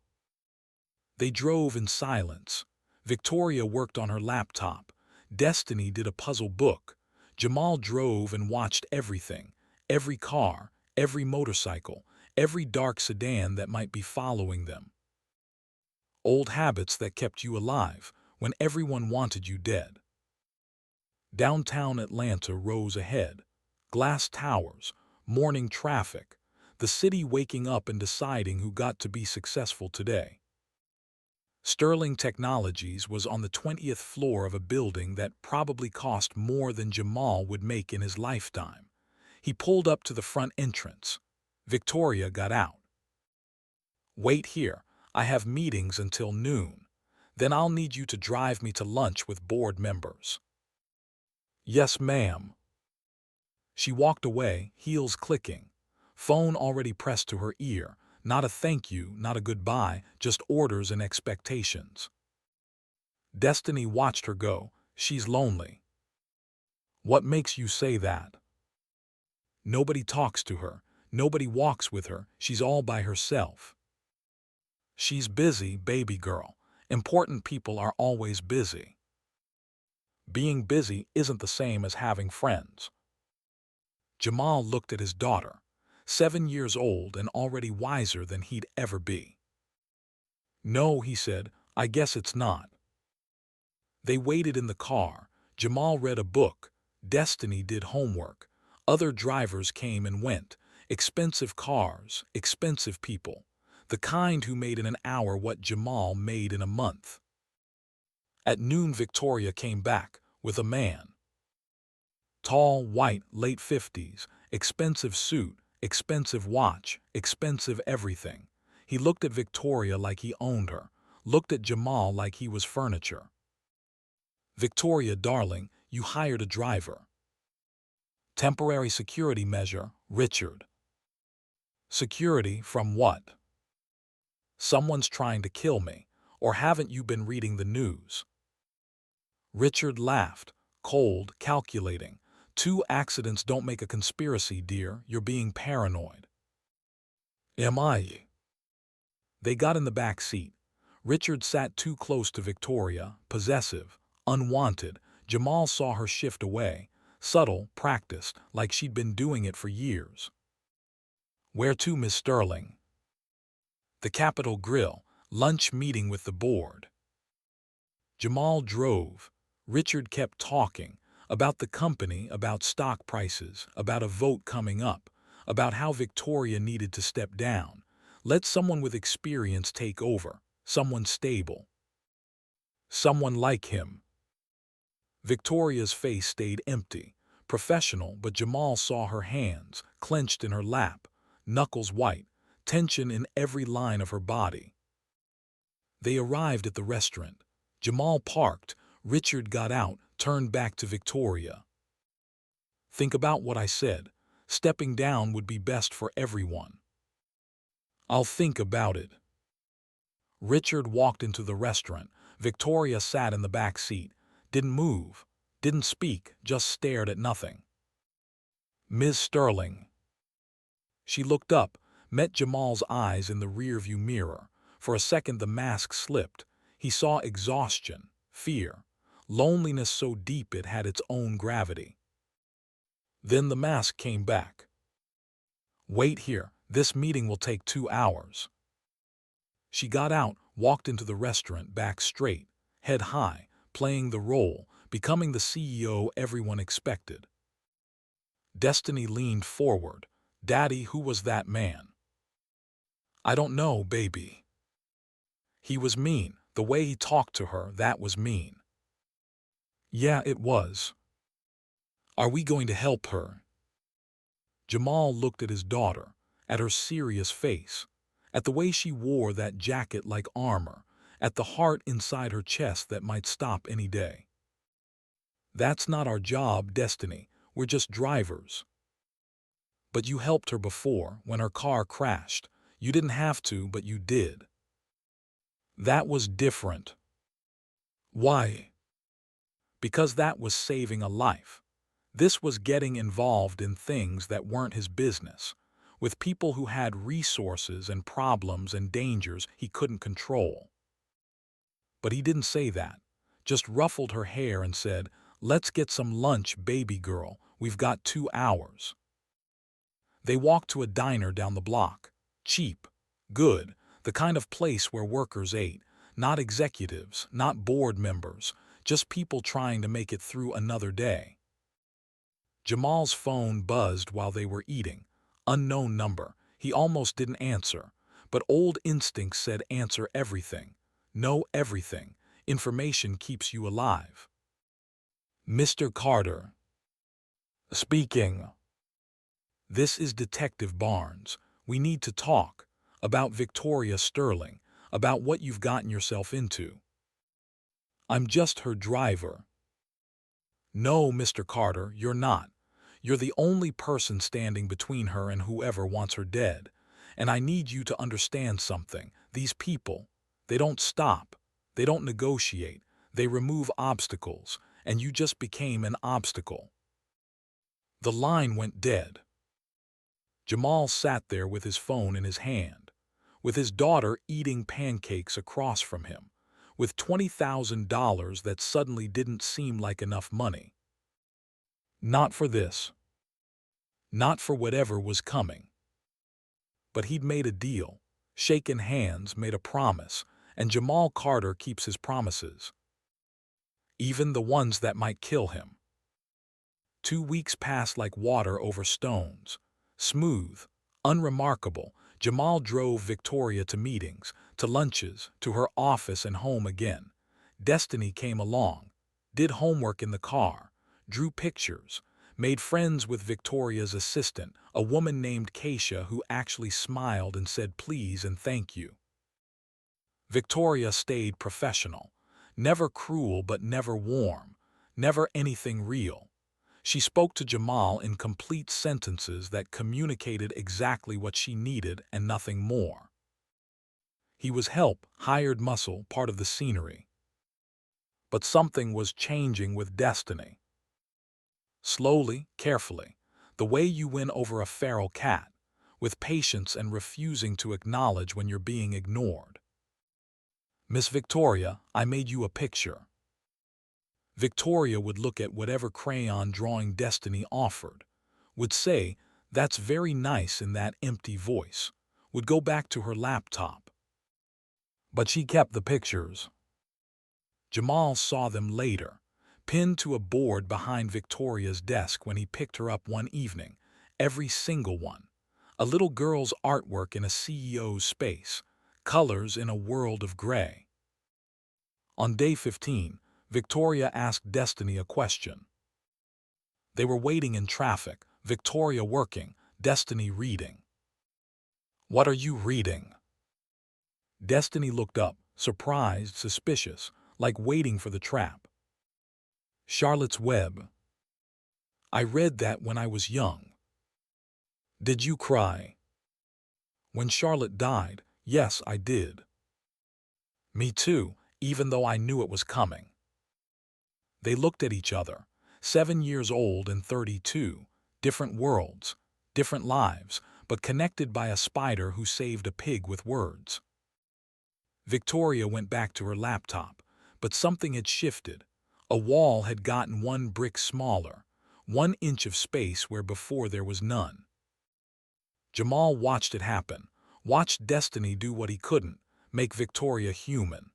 They drove in silence. Victoria worked on her laptop. Destiny did a puzzle book. Jamal drove and watched everything, every car, every motorcycle, every dark sedan that might be following them. Old habits that kept you alive when everyone wanted you dead. Downtown Atlanta rose ahead. Glass towers, morning traffic, the city waking up and deciding who got to be successful today. Sterling Technologies was on the 20th floor of a building that probably cost more than Jamal would make in his lifetime. He pulled up to the front entrance. Victoria got out. Wait here, I have meetings until noon. Then I'll need you to drive me to lunch with board members. Yes, ma'am. She walked away, heels clicking. Phone already pressed to her ear. Not a thank you, not a goodbye, just orders and expectations. Destiny watched her go. She's lonely. What makes you say that? Nobody talks to her. Nobody walks with her. She's all by herself. She's busy, baby girl. Important people are always busy. Being busy isn't the same as having friends. Jamal looked at his daughter, 7 years old and already wiser than he'd ever be. No, he said, I guess it's not. They waited in the car. Jamal read a book. Destiny did homework. Other drivers came and went. Expensive cars, expensive people. The kind who made in an hour what Jamal made in a month. At noon, Victoria came back with a man. Tall, white, late 50s, expensive suit, expensive watch, expensive everything. He looked at Victoria like he owned her, looked at Jamal like he was furniture. Victoria, darling, you hired a driver. Temporary security measure, Richard. Security from what? Someone's trying to kill me, or haven't you been reading the news? Richard laughed, cold, calculating. 2 accidents don't make a conspiracy, dear. You're being paranoid. Am I? They got in the back seat. Richard sat too close to Victoria, possessive, unwanted. Jamal saw her shift away, subtle, practiced, like she'd been doing it for years. Where to, Miss Sterling? The Capitol Grill, lunch meeting with the board. Jamal drove. Richard kept talking about the company, about stock prices, about a vote coming up, about how Victoria needed to step down. Let someone with experience take over, someone stable. Someone like him. Victoria's face stayed empty, professional, but Jamal saw her hands, clenched in her lap, knuckles white, tension in every line of her body. They arrived at the restaurant. Jamal parked. Richard got out, turned back to Victoria. Think about what I said. Stepping down would be best for everyone. I'll think about it. Richard walked into the restaurant. Victoria sat in the back seat. Didn't move, didn't speak, just stared at nothing. Ms. Sterling. She looked up, met Jamal's eyes in the rearview mirror. For a second the mask slipped. He saw exhaustion, fear, loneliness so deep it had its own gravity. Then the mask came back. Wait here, this meeting will take 2 hours. She got out, walked into the restaurant, back straight, head high, playing the role, becoming the CEO everyone expected. Destiny leaned forward. Daddy, who was that man? I don't know, baby. He was mean. The way he talked to her, that was mean. Yeah, it was. Are we going to help her? Jamal looked at his daughter, at her serious face, at the way she wore that jacket like armor, at the heart inside her chest that might stop any day. That's not our job, Destiny. We're just drivers. But you helped her before, when her car crashed. You didn't have to, but you did. That was different. Why? Because that was saving a life. This was getting involved in things that weren't his business, with people who had resources and problems and dangers he couldn't control. But he didn't say that, just ruffled her hair and said, "Let's get some lunch, baby girl. We've got 2 hours." They walked to a diner down the block. Cheap, good, the kind of place where workers ate, not executives, not board members, just people trying to make it through another day. Jamal's phone buzzed while they were eating. Unknown number. He almost didn't answer, but old instincts said answer everything. Know everything. Information keeps you alive. Mr. Carter. Speaking. This is Detective Barnes. We need to talk. About Victoria Sterling. About what you've gotten yourself into. I'm just her driver. No, Mr. Carter, you're not. You're the only person standing between her and whoever wants her dead. And I need you to understand something. These people, they don't stop. They don't negotiate. They remove obstacles. And you just became an obstacle. The line went dead. Jamal sat there with his phone in his hand, with his daughter eating pancakes across from him, with $20,000 that suddenly didn't seem like enough money. Not for this. Not for whatever was coming. But he'd made a deal, shaken hands, made a promise, and Jamal Carter keeps his promises. Even the ones that might kill him. 2 weeks passed like water over stones. Smooth, unremarkable, Jamal drove Victoria to meetings, to lunches, to her office and home again. Destiny came along, did homework in the car, drew pictures, made friends with Victoria's assistant, a woman named Keisha who actually smiled and said please and thank you. Victoria stayed professional, never cruel but never warm, never anything real. She spoke to Jamal in complete sentences that communicated exactly what she needed and nothing more. He was help, hired muscle, part of the scenery. But something was changing with Destiny. Slowly, carefully, the way you win over a feral cat, with patience and refusing to acknowledge when you're being ignored. Miss Victoria, I made you a picture. Victoria would look at whatever crayon drawing Destiny offered, would say, "That's very nice," in that empty voice, would go back to her laptop. But she kept the pictures. Jamal saw them later, pinned to a board behind Victoria's desk when he picked her up one evening, every single one. A little girl's artwork in a CEO's space, colors in a world of gray. On day 15, Victoria asked Destiny a question. They were waiting in traffic, Victoria working, Destiny reading. "What are you reading?" Destiny looked up, surprised, suspicious, like waiting for the trap. "Charlotte's Web. I read that when I was young." "Did you cry?" "When Charlotte died, yes, I did." "Me too, even though I knew it was coming." They looked at each other, 7 years old and 32, different worlds, different lives, but connected by a spider who saved a pig with words. Victoria went back to her laptop, but something had shifted. A wall had gotten 1 brick smaller, 1 inch of space where before there was none. Jamal watched it happen, watched Destiny do what he couldn't, make Victoria human.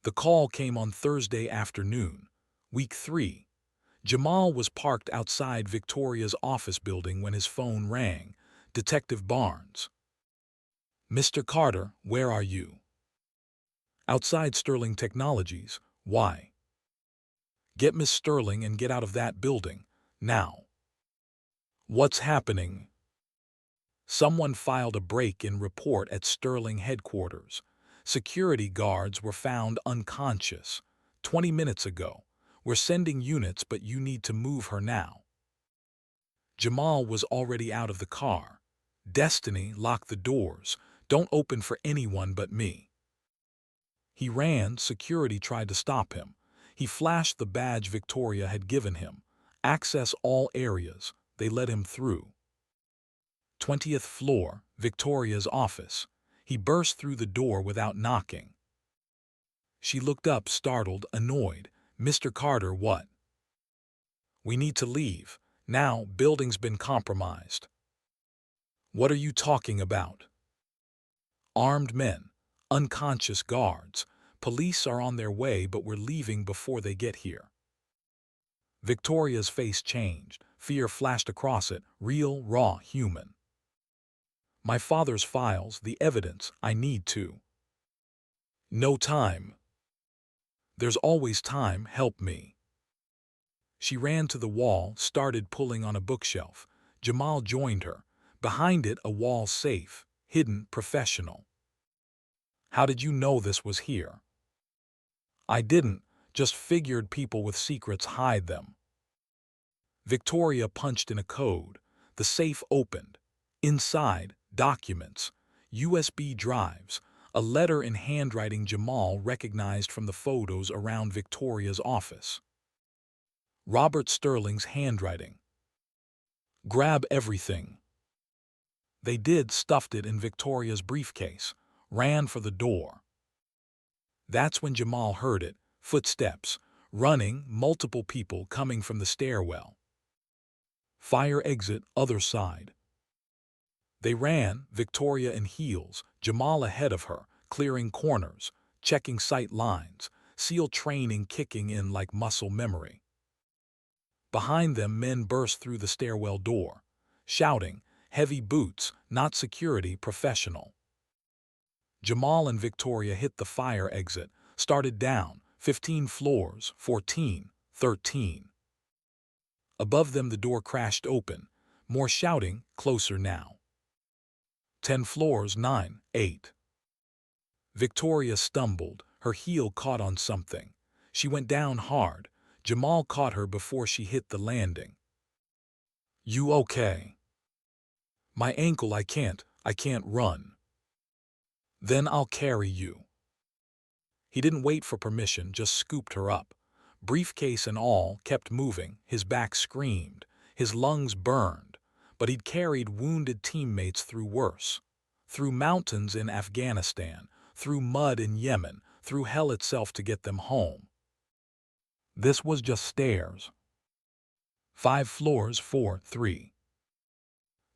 The call came on Thursday afternoon, week 3. Jamal was parked outside Victoria's office building when his phone rang. Detective Barnes. "Mr. Carter, where are you?" Outside Sterling Technologies. Why? Get Miss Sterling and get out of that building, now. What's happening? Someone filed a break-in report at Sterling headquarters. Security guards were found unconscious 20 minutes ago. We're sending units, but you need to move her now. Jamal was already out of the car. Destiny, lock the doors. Don't open for anyone but me. He ran. Security tried to stop him. He flashed the badge Victoria had given him. Access all areas. They let him through. 20th floor, Victoria's office. He burst through the door without knocking. She looked up, startled, annoyed. Mr. Carter, what? We need to leave. Now, building's been compromised. What are you talking about? Armed men, unconscious guards. Police are on their way, but we're leaving before they get here. Victoria's face changed. Fear flashed across it, real, raw, human. My father's files, the evidence, I need to. No time. There's always time, help me. She ran to the wall, started pulling on a bookshelf. Jamal joined her. Behind it, a wall safe, hidden, professional. How did you know this was here? I didn't, just figured people with secrets hide them. Victoria punched in a code. The safe opened. Inside, documents, USB drives, a letter in handwriting Jamal recognized from the photos around Victoria's office. Robert Sterling's handwriting. Grab everything. They did, stuffed it in Victoria's briefcase, ran for the door. That's when Jamal heard it, footsteps, running, multiple people coming from the stairwell. Fire exit, other side. They ran, Victoria in heels, Jamal ahead of her, clearing corners, checking sight lines, SEAL training kicking in like muscle memory. Behind them, men burst through the stairwell door, shouting, heavy boots, not security, professional. Jamal and Victoria hit the fire exit, started down, 15 floors, 14, 13. Above them the door crashed open, more shouting, closer now. 10 floors, 9, 8. Victoria stumbled, her heel caught on something. She went down hard. Jamal caught her before she hit the landing. You okay? My ankle, I can't run. Then I'll carry you. He didn't wait for permission, just scooped her up. Briefcase and all, kept moving, his back screamed, his lungs burned, but he'd carried wounded teammates through worse. Through mountains in Afghanistan, through mud in Yemen, through hell itself to get them home. This was just stairs. 5 floors, 4, 3.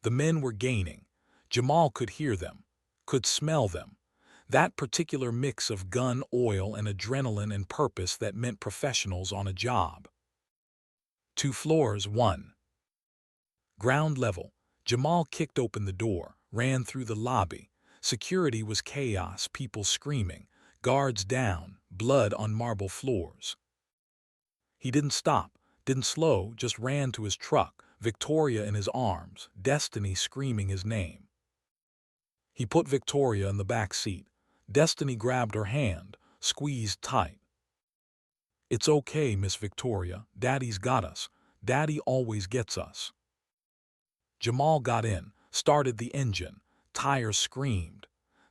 The men were gaining. Jamal could hear them, could smell them. That particular mix of gun, oil, and adrenaline and purpose that meant professionals on a job. 2 floors, 1. Ground level. Jamal kicked open the door, ran through the lobby. Security was chaos, people screaming, guards down, blood on marble floors. He didn't stop, didn't slow, just ran to his truck, Victoria in his arms, Destiny screaming his name. He put Victoria in the back seat. Destiny grabbed her hand, squeezed tight. It's okay, Miss Victoria. Daddy's got us. Daddy always gets us. Jamal got in, started the engine. Tires screamed.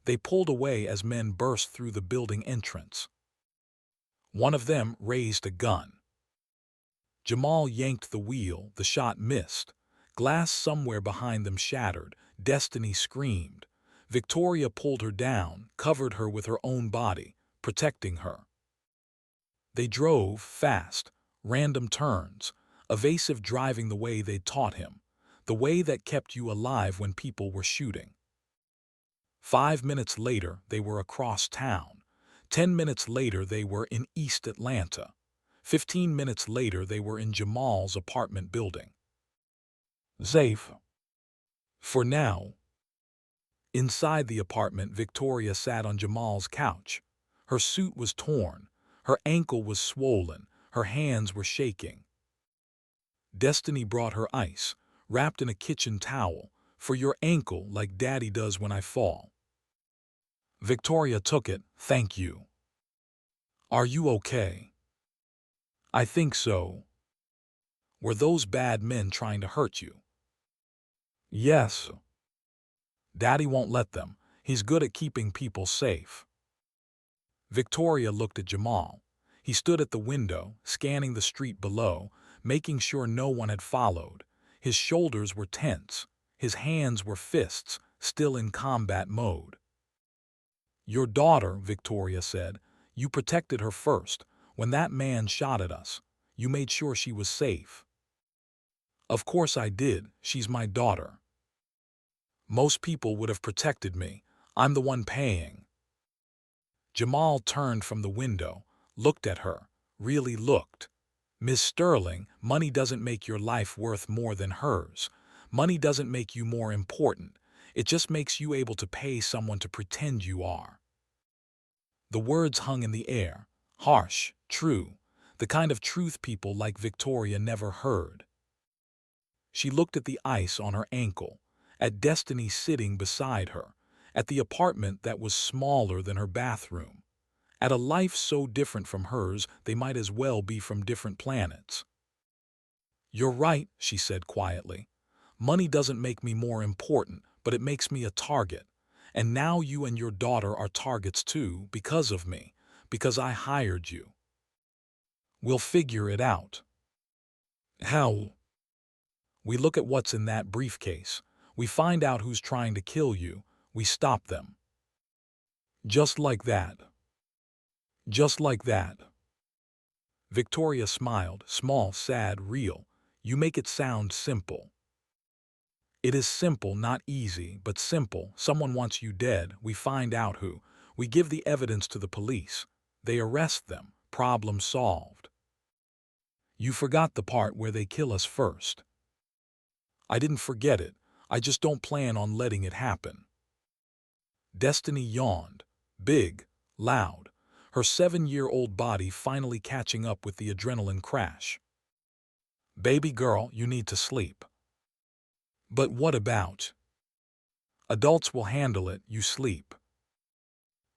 They pulled away as men burst through the building entrance. One of them raised a gun. Jamal yanked the wheel, the shot missed. Glass somewhere behind them shattered. Destiny screamed. Victoria pulled her down, covered her with her own body, protecting her. They drove fast, random turns, evasive driving the way they'd taught him, the way that kept you alive when people were shooting. 5 minutes later, they were across town. 10 minutes later, they were in East Atlanta. 15 minutes later, they were in Jamal's apartment building. Safe. For now. Inside the apartment, Victoria sat on Jamal's couch. Her suit was torn. Her ankle was swollen. Her hands were shaking. Destiny brought her ice, wrapped in a kitchen towel, for your ankle like Daddy does when I fall. Victoria took it. Thank you. Are you okay? I think so. Were those bad men trying to hurt you? Yes. Daddy won't let them. He's good at keeping people safe. Victoria looked at Jamal. He stood at the window, scanning the street below, making sure no one had followed. His shoulders were tense. His hands were fists, still in combat mode. Your daughter, Victoria said. You protected her first. When that man shot at us, you made sure she was safe. Of course I did. She's my daughter. Most people would have protected me. I'm the one paying. Jamal turned from the window, looked at her, really looked. Miss Sterling, money doesn't make your life worth more than hers. Money doesn't make you more important. It just makes you able to pay someone to pretend you are. The words hung in the air, harsh, true, the kind of truth people like Victoria never heard. She looked at the ice on her ankle, at Destiny sitting beside her, at the apartment that was smaller than her bathroom, at a life so different from hers they might as well be from different planets. You're right, she said quietly. Money doesn't make me more important, but it makes me a target. And now you and your daughter are targets too, because of me, because I hired you. We'll figure it out. How? We look at what's in that briefcase. We find out who's trying to kill you. We stop them. Just like that. Just like that. Victoria smiled, small, sad, real. You make it sound simple. It is simple, not easy, but simple. Someone wants you dead. We find out who. We give the evidence to the police. They arrest them. Problem solved. You forgot the part where they kill us first. I didn't forget it. I just don't plan on letting it happen. Destiny yawned. Big, loud. Her 7-year-old body finally catching up with the adrenaline crash. Baby girl, you need to sleep. But what about? Adults will handle it, you sleep.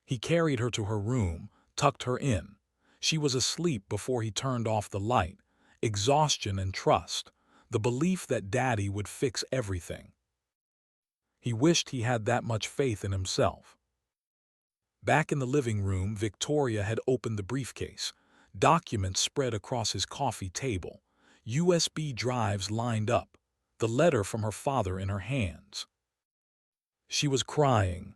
He carried her to her room, tucked her in. She was asleep before he turned off the light. Exhaustion and trust. The belief that Daddy would fix everything. He wished he had that much faith in himself. Back in the living room, Victoria had opened the briefcase. Documents spread across his coffee table. USB drives lined up. The letter from her father in her hands. She was crying.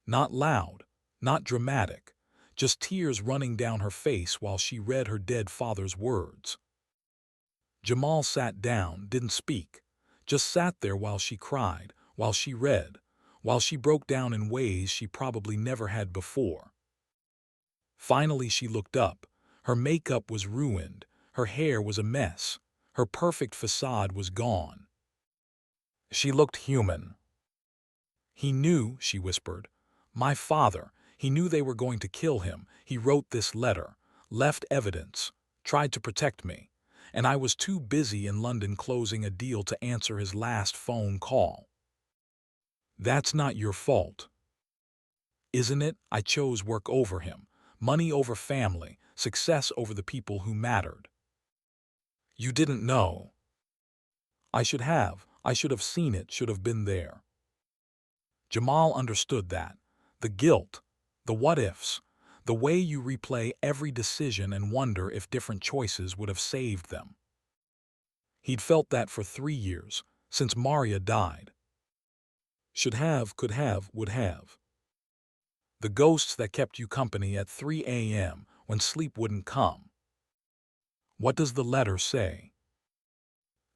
Not loud, not dramatic, just tears running down her face while she read her dead father's words. Jamal sat down, didn't speak, just sat there while she cried, while she read, while she broke down in ways she probably never had before. Finally she looked up. Her makeup was ruined, her hair was a mess, her perfect facade was gone. She looked human. He knew, she whispered. My father, he knew they were going to kill him. He wrote this letter, left evidence, tried to protect me. And I was too busy in London closing a deal to answer his last phone call. That's not your fault. Isn't it? I chose work over him, money over family, success over the people who mattered. You didn't know. I should have seen it, should have been there. Jamal understood that. The guilt, the what-ifs, the way you replay every decision and wonder if different choices would have saved them. He'd felt that for 3 years, since Maria died. Should have, could have, would have. The ghosts that kept you company at 3 a.m. when sleep wouldn't come. What does the letter say?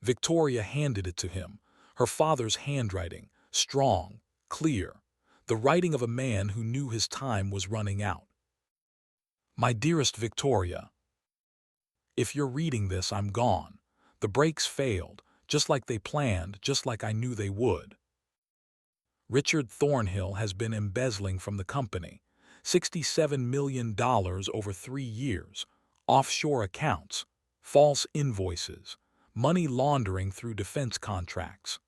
Victoria handed it to him, her father's handwriting, strong, clear, the writing of a man who knew his time was running out. My dearest Victoria, if you're reading this, I'm gone. The brakes failed, just like they planned, just like I knew they would. Richard Thornhill has been embezzling from the company, $67 million over 3 years, offshore accounts, false invoices, money laundering through defense contracts.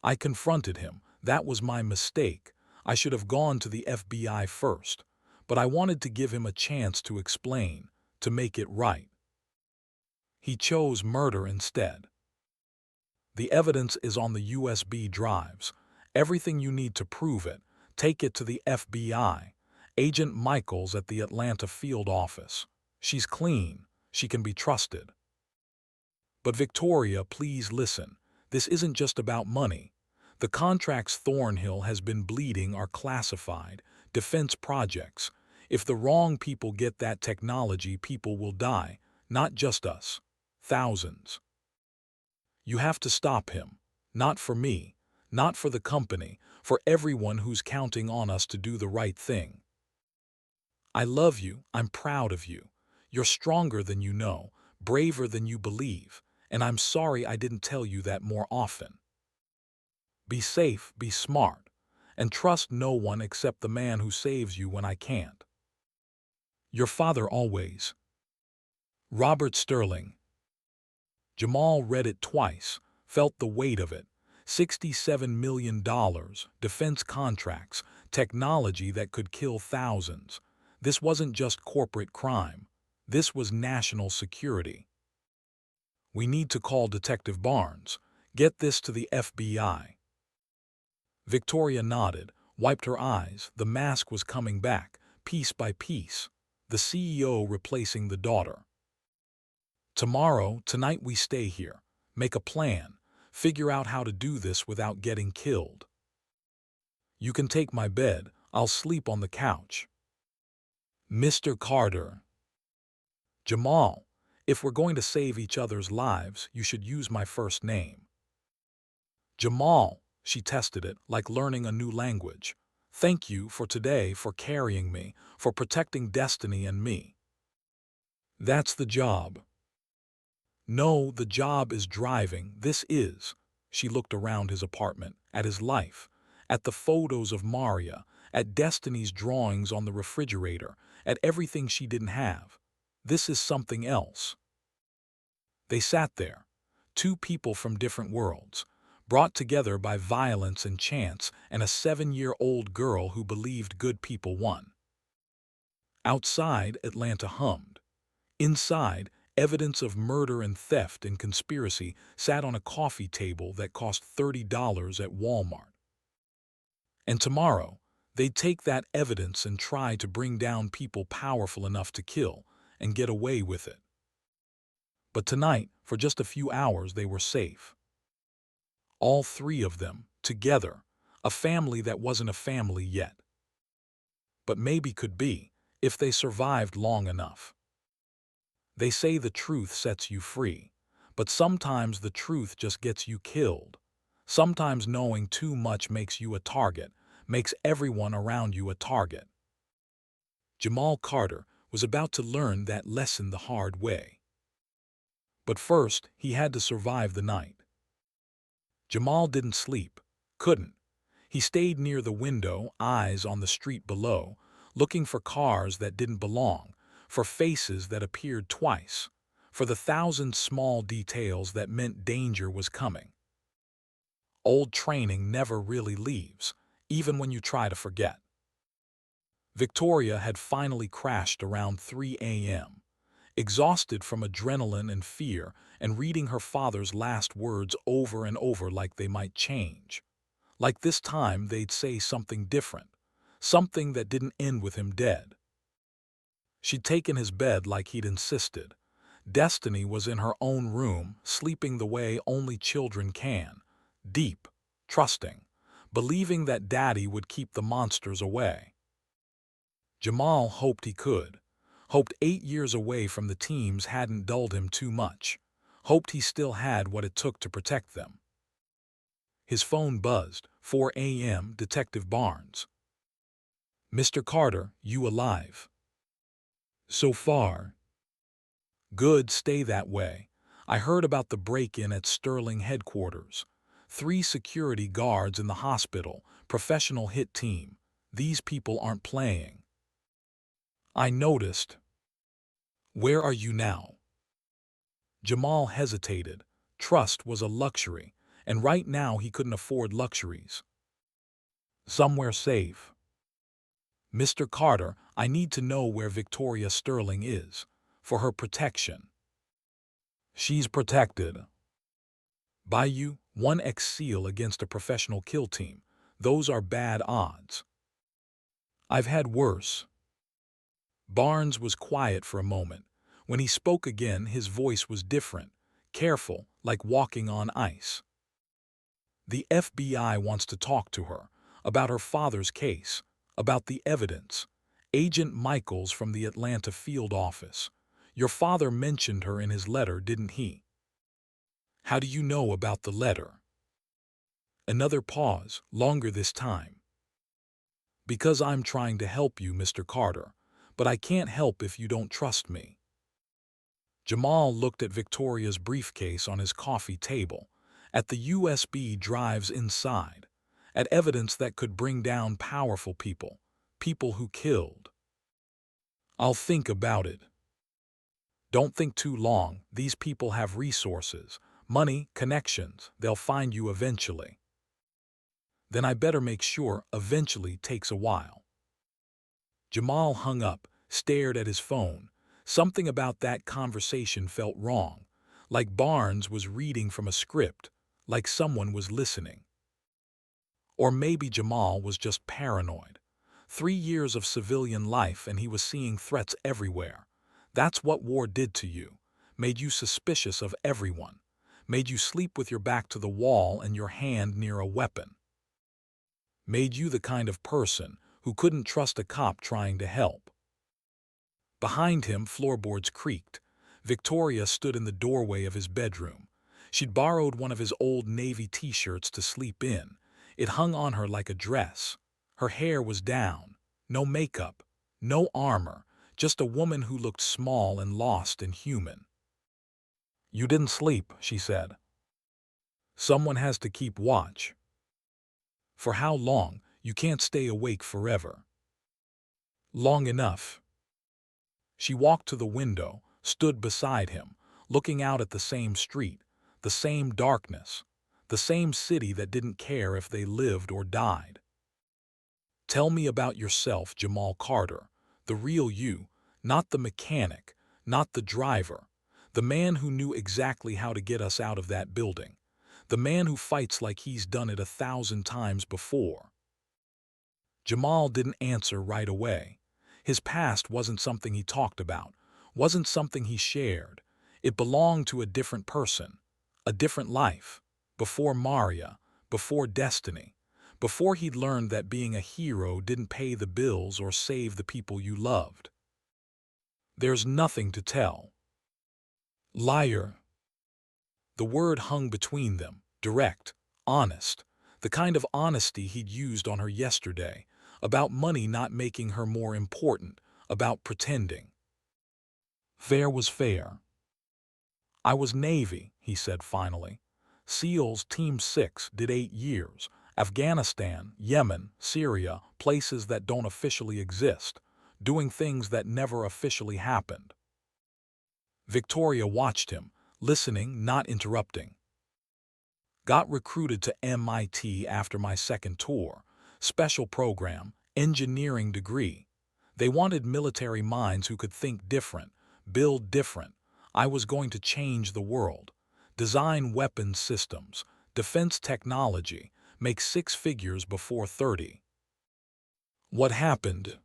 I confronted him. That was my mistake. I should have gone to the FBI first, but I wanted to give him a chance to explain, to make it right. He chose murder instead. The evidence is on the USB drives. Everything you need to prove it. Take it to the FBI. Agent Michaels at the Atlanta field office. She's clean. She can be trusted. But Victoria, please listen. This isn't just about money. The contracts Thornhill has been bleeding are classified, defense projects. If the wrong people get that technology, people will die, not just us. Thousands. You have to stop him. Not for me, not for the company, for everyone who's counting on us to do the right thing. I love you. I'm proud of you. You're stronger than you know, braver than you believe, and I'm sorry I didn't tell you that more often. Be safe, be smart, and trust no one except the man who saves you when I can't. Your father always. Robert Sterling. Jamal read it twice, felt the weight of it. $67 million, defense contracts, technology that could kill thousands. This wasn't just corporate crime. This was national security. We need to call Detective Barnes. Get this to the FBI. Victoria nodded, wiped her eyes. The mask was coming back, piece by piece. The CEO replacing the daughter. Tonight we stay here. Make a plan. Figure out how to do this without getting killed. You can take my bed. I'll sleep on the couch. Mr. Carter. Jamal, if we're going to save each other's lives, you should use my first name. Jamal, she tested it, like learning a new language. Thank you for today, for carrying me, for protecting Destiny and me. That's the job. No, the job is driving. This is. She looked around his apartment, at his life, at the photos of Maria, at Destiny's drawings on the refrigerator, at everything she didn't have. This is something else. They sat there, two people from different worlds, brought together by violence and chance, and a 7-year-old girl who believed good people won. Outside, Atlanta hummed. Inside, evidence of murder and theft and conspiracy sat on a coffee table that cost $30 at Walmart. And tomorrow, they'd take that evidence and try to bring down people powerful enough to kill and get away with it. But tonight, for just a few hours, they were safe. All three of them, together, a family that wasn't a family yet. But maybe could be, if they survived long enough. They say the truth sets you free, but sometimes the truth just gets you killed. Sometimes knowing too much makes you a target, makes everyone around you a target. Jamal Carter was about to learn that lesson the hard way. But first, he had to survive the night. Jamal didn't sleep, couldn't. He stayed near the window, eyes on the street below, looking for cars that didn't belong, for faces that appeared twice, for the thousand small details that meant danger was coming. Old training never really leaves, even when you try to forget. Victoria had finally crashed around 3 a.m., exhausted from adrenaline and fear and reading her father's last words over and over like they might change. Like this time they'd say something different, something that didn't end with him dead. She'd taken his bed like he'd insisted. Destiny was in her own room, sleeping the way only children can, deep, trusting, believing that Daddy would keep the monsters away. Jamal hoped he could. Hoped 8 years away from the teams hadn't dulled him too much. Hoped he still had what it took to protect them. His phone buzzed. 4 a.m. Detective Barnes. Mr. Carter, you alive? So far. Good, stay that way. I heard about the break-in at Sterling headquarters. 3 security guards in the hospital, professional hit team. These people aren't playing. I noticed. Where are you now? Jamal hesitated. Trust was a luxury, and right now he couldn't afford luxuries. Somewhere safe. Mr. Carter, I need to know where Victoria Sterling is, for her protection. She's protected. By you, one ex-SEAL against a professional kill team. Those are bad odds. I've had worse. Barnes was quiet for a moment. When he spoke again, his voice was different, careful, like walking on ice. The FBI wants to talk to her, about her father's case, about the evidence. Agent Michaels from the Atlanta field office. Your father mentioned her in his letter, didn't he? How do you know about the letter? Another pause, longer this time. Because I'm trying to help you, Mr. Carter, but I can't help if you don't trust me. Jamal looked at Victoria's briefcase on his coffee table, at the USB drives inside, at evidence that could bring down powerful people, people who killed. I'll think about it. Don't think too long. These people have resources, money, connections. They'll find you eventually. Then I better make sure eventually takes a while. Jamal hung up, stared at his phone. Something about that conversation felt wrong, like Barnes was reading from a script, like someone was listening. Or maybe Jamal was just paranoid. 3 years of civilian life and he was seeing threats everywhere. That's what war did to you. Made you suspicious of everyone. Made you sleep with your back to the wall and your hand near a weapon. Made you the kind of person who couldn't trust a cop trying to help. Behind him, floorboards creaked. Victoria stood in the doorway of his bedroom. She'd borrowed one of his old Navy t-shirts to sleep in. It hung on her like a dress. Her hair was down. No makeup. No armor. Just a woman who looked small and lost and human. You didn't sleep, she said. Someone has to keep watch. For how long? You can't stay awake forever. Long enough. She walked to the window, stood beside him, looking out at the same street, the same darkness, the same city that didn't care if they lived or died. Tell me about yourself, Jamal Carter, the real you, not the mechanic, not the driver, the man who knew exactly how to get us out of that building, the man who fights like he's done it 1,000 times before. Jamal didn't answer right away. His past wasn't something he talked about, wasn't something he shared. It belonged to a different person, a different life, before Maria, before destiny, before he'd learned that being a hero didn't pay the bills or save the people you loved. There's nothing to tell. Liar. The word hung between them, direct, honest, the kind of honesty he'd used on her yesterday, about money not making her more important, about pretending. Fair was fair. I was Navy, he said finally. SEALs Team 6 did 8 years. Afghanistan, Yemen, Syria, places that don't officially exist, doing things that never officially happened. Victoria watched him, listening, not interrupting. Got recruited to MIT after my second tour. Special program, engineering degree. They wanted military minds who could think different, build different. I was going to change the world. Design weapons systems, defense technology, make 6 figures before 30. What happened?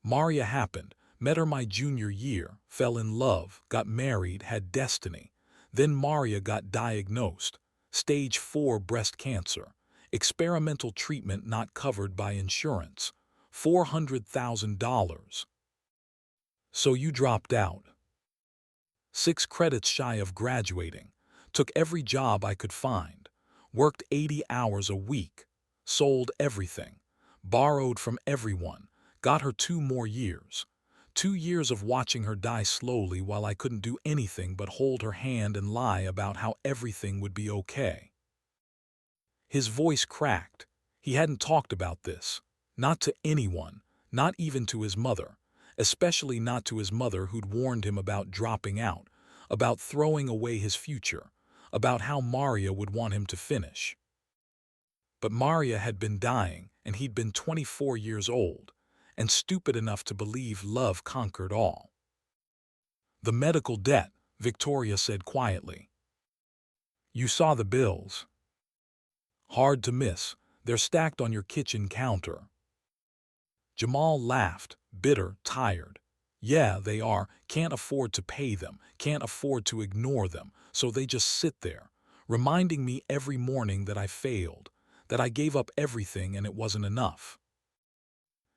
Maria happened. Met her my junior year, fell in love, got married, had destiny. Then Maria got diagnosed. Stage 4 breast cancer. Experimental treatment not covered by insurance. $400,000. So you dropped out. 6 credits shy of graduating. Took every job I could find. Worked 80 hours a week. Sold everything. Borrowed from everyone. Got her 2 more years. 2 years of watching her die slowly while I couldn't do anything but hold her hand and lie about how everything would be okay. His voice cracked. He hadn't talked about this. Not to anyone, not even to his mother, especially not to his mother who'd warned him about dropping out, about throwing away his future, about how Maria would want him to finish. But Maria had been dying, and he'd been 24 years old, and stupid enough to believe love conquered all. The medical debt, Victoria said quietly. You saw the bills. Hard to miss, they're stacked on your kitchen counter. Jamal laughed, bitter, tired. Yeah, they are, can't afford to pay them, can't afford to ignore them, so they just sit there, reminding me every morning that I failed, that I gave up everything and it wasn't enough.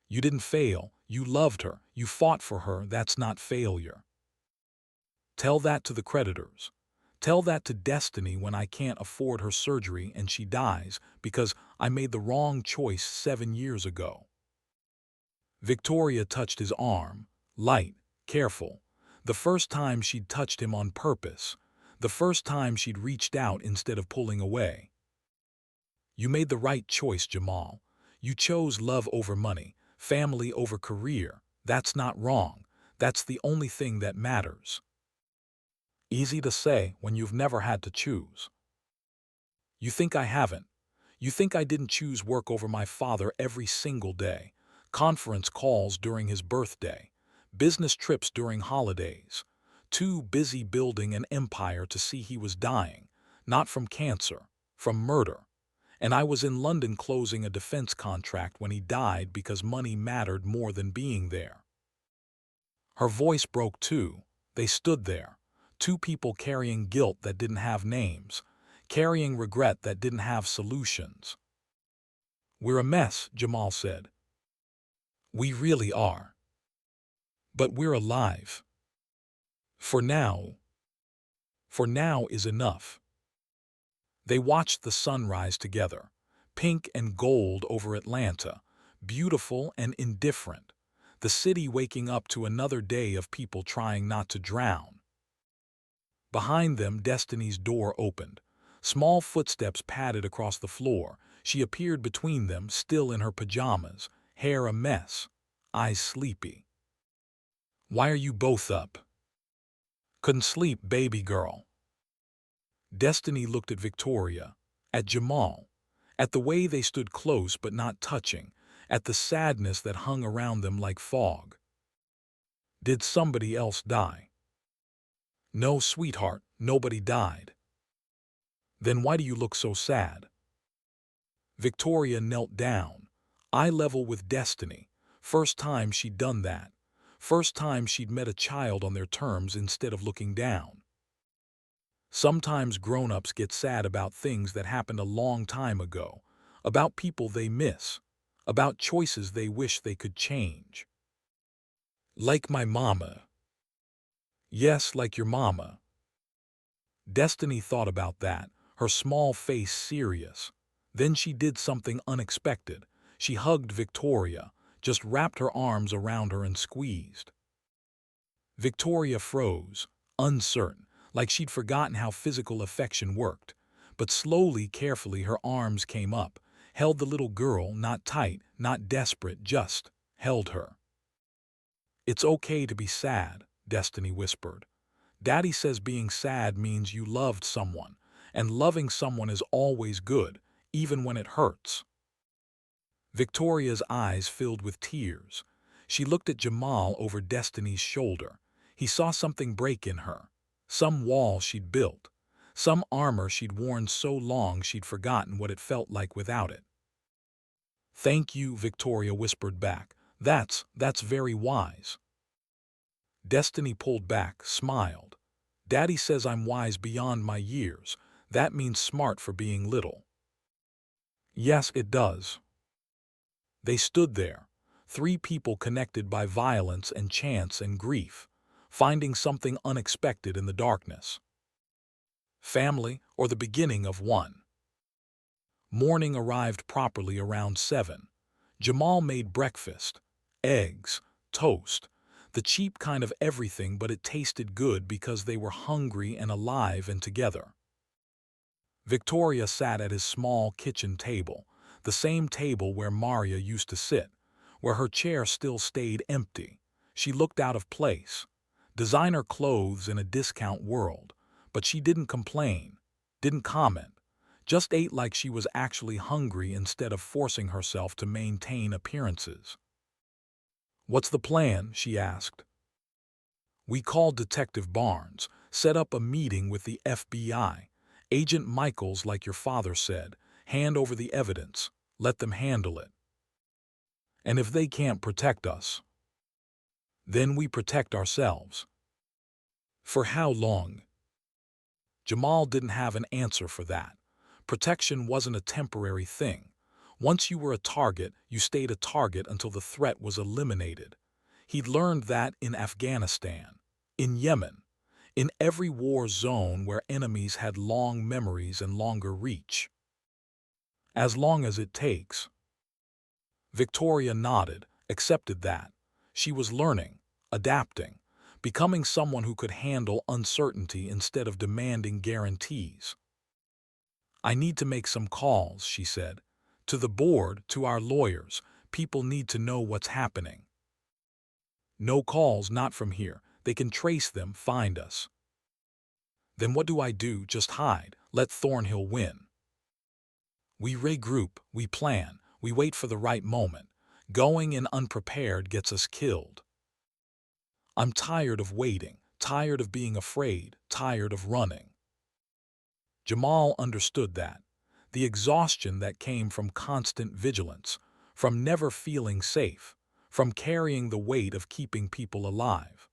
You didn't fail, you loved her, you fought for her, that's not failure. Tell that to the creditors. Tell that to Destiny when I can't afford her surgery and she dies because I made the wrong choice 7 years ago. Victoria touched his arm, light, careful. The first time she'd touched him on purpose. The first time she'd reached out instead of pulling away. You made the right choice, Jamal. You chose love over money, family over career. That's not wrong. That's the only thing that matters. Easy to say when you've never had to choose. You think I haven't. You think I didn't choose work over my father every single day, conference calls during his birthday, business trips during holidays, too busy building an empire to see he was dying, not from cancer, from murder. And I was in London closing a defense contract when he died because money mattered more than being there. Her voice broke too. They stood there, two people carrying guilt that didn't have names, carrying regret that didn't have solutions. We're a mess, Jamal said. We really are. But we're alive. For now. For now is enough. They watched the sun rise together, pink and gold over Atlanta, beautiful and indifferent, the city waking up to another day of people trying not to drown. Behind them, Destiny's door opened. Small footsteps padded across the floor. She appeared between them, still in her pajamas, hair a mess, eyes sleepy. Why are you both up? Couldn't sleep, baby girl. Destiny looked at Victoria, at Jamal, at the way they stood close but not touching, at the sadness that hung around them like fog. Did somebody else die? No, sweetheart, nobody died. Then why do you look so sad? Victoria knelt down, eye level with Destiny. First time she'd done that. First time she'd met a child on their terms instead of looking down. Sometimes grown-ups get sad about things that happened a long time ago, about people they miss, about choices they wish they could change. Like my mama. Yes, like your mama. Destiny thought about that, her small face serious. Then she did something unexpected. She hugged Victoria, just wrapped her arms around her and squeezed. Victoria froze, uncertain, like she'd forgotten how physical affection worked. But slowly, carefully, her arms came up, held the little girl, not tight, not desperate, just held her. It's okay to be sad, Destiny whispered. Daddy says being sad means you loved someone, and loving someone is always good, even when it hurts. Victoria's eyes filled with tears. She looked at Jamal over Destiny's shoulder. He saw something break in her, some wall she'd built, some armor she'd worn so long she'd forgotten what it felt like without it. Thank you, Victoria whispered back. That's very wise. Destiny pulled back, smiled. Daddy says I'm wise beyond my years. That means smart for being little. Yes, it does. They stood there, three people connected by violence and chance and grief, finding something unexpected in the darkness. Family, or the beginning of one. Morning arrived properly around 7. Jamal made breakfast, eggs, toast, the cheap kind of everything, but it tasted good because they were hungry and alive and together. Victoria sat at his small kitchen table, the same table where Maria used to sit, where her chair still stayed empty. She looked out of place. Designer clothes in a discount world, but she didn't complain, didn't comment, just ate like she was actually hungry instead of forcing herself to maintain appearances. "What's the plan?" she asked. "We called Detective Barnes, set up a meeting with the FBI. Agent Michaels, like your father said, hand over the evidence, let them handle it. And if they can't protect us, then we protect ourselves." For how long? Jamal didn't have an answer for that. Protection wasn't a temporary thing. Once you were a target, you stayed a target until the threat was eliminated. He'd learned that in Afghanistan, in Yemen, in every war zone where enemies had long memories and longer reach. As long as it takes. Victoria nodded, accepted that. She was learning, adapting, becoming someone who could handle uncertainty instead of demanding guarantees. "I need to make some calls," she said. "To the board, to our lawyers. People need to know what's happening." "No calls, not from here. They can trace them, find us." "Then what do I do? Just hide, let Thornhill win." "We regroup, we plan, we wait for the right moment. Going in unprepared gets us killed." "I'm tired of waiting, tired of being afraid, tired of running." Jamal understood that. The exhaustion that came from constant vigilance, from never feeling safe, from carrying the weight of keeping people alive.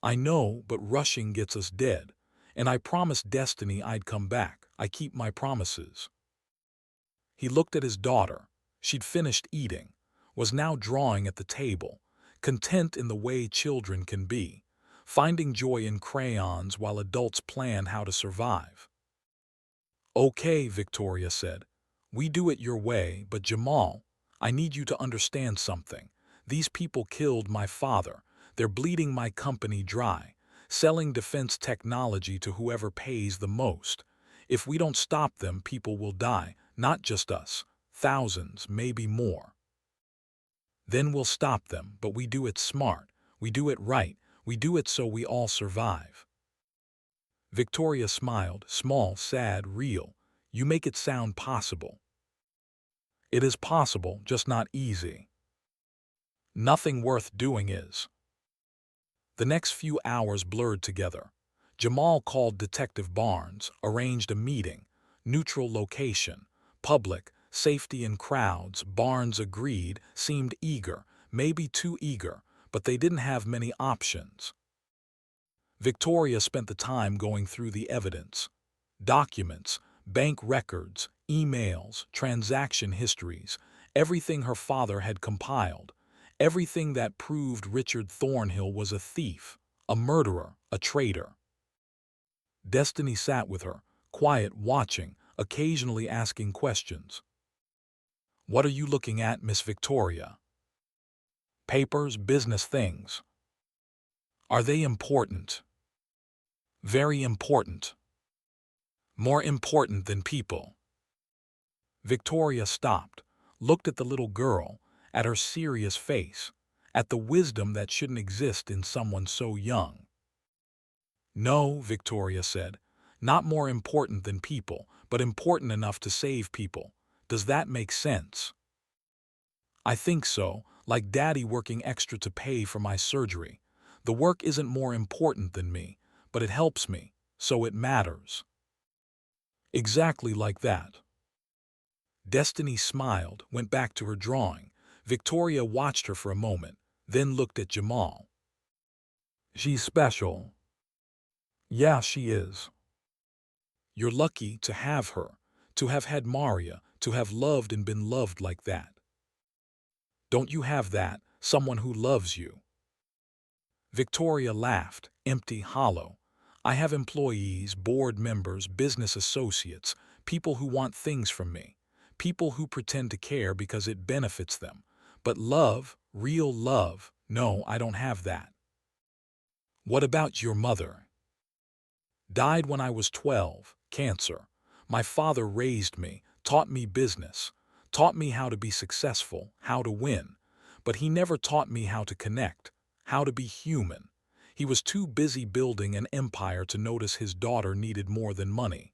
"I know, but rushing gets us dead. And I promised Destiny I'd come back. I keep my promises." He looked at his daughter. She'd finished eating, was now drawing at the table, content in the way children can be, finding joy in crayons while adults plan how to survive. "Okay," Victoria said. "We do it your way, but Jamal, I need you to understand something. These people killed my father. They're bleeding my company dry, selling defense technology to whoever pays the most. If we don't stop them, people will die, not just us, thousands, maybe more. Then we'll stop them, but we do it smart, we do it right, we do it so we all survive." Victoria smiled, small, sad, real. "You make it sound possible." "It is possible, just not easy. Nothing worth doing is." The next few hours blurred together. Jamal called Detective Barnes, arranged a meeting, neutral location, public, safety in crowds. Barnes agreed, seemed eager, maybe too eager, but they didn't have many options. Victoria spent the time going through the evidence. Documents, bank records, emails, transaction histories, everything her father had compiled, everything that proved Richard Thornhill was a thief, a murderer, a traitor. Destiny sat with her, quiet, watching, occasionally asking questions. "What are you looking at, Miss Victoria?" "Papers, business things." "Are they important?" "Very important." "More important than people." Victoria stopped, looked at the little girl, at her serious face, at the wisdom that shouldn't exist in someone so young. "No," Victoria said, "not more important than people, but important enough to save people. Does that make sense?" "I think so, like Daddy working extra to pay for my surgery. The work isn't more important than me, but it helps me, so it matters." "Exactly like that." Destiny smiled, went back to her drawing. Victoria watched her for a moment, then looked at Jamal. "She's special." "Yeah, she is." "You're lucky to have her, to have had Maria, to have loved and been loved like that. Don't you have that, someone who loves you?" Victoria laughed, empty, hollow. "I have employees, board members, business associates, people who want things from me, people who pretend to care because it benefits them. But love, real love, no, I don't have that." "What about your mother?" "Died when I was 12, cancer. My father raised me, taught me business. taught me how to be successful, how to win. But he never taught me how to connect, how to be human. He was too busy building an empire to notice his daughter needed more than money.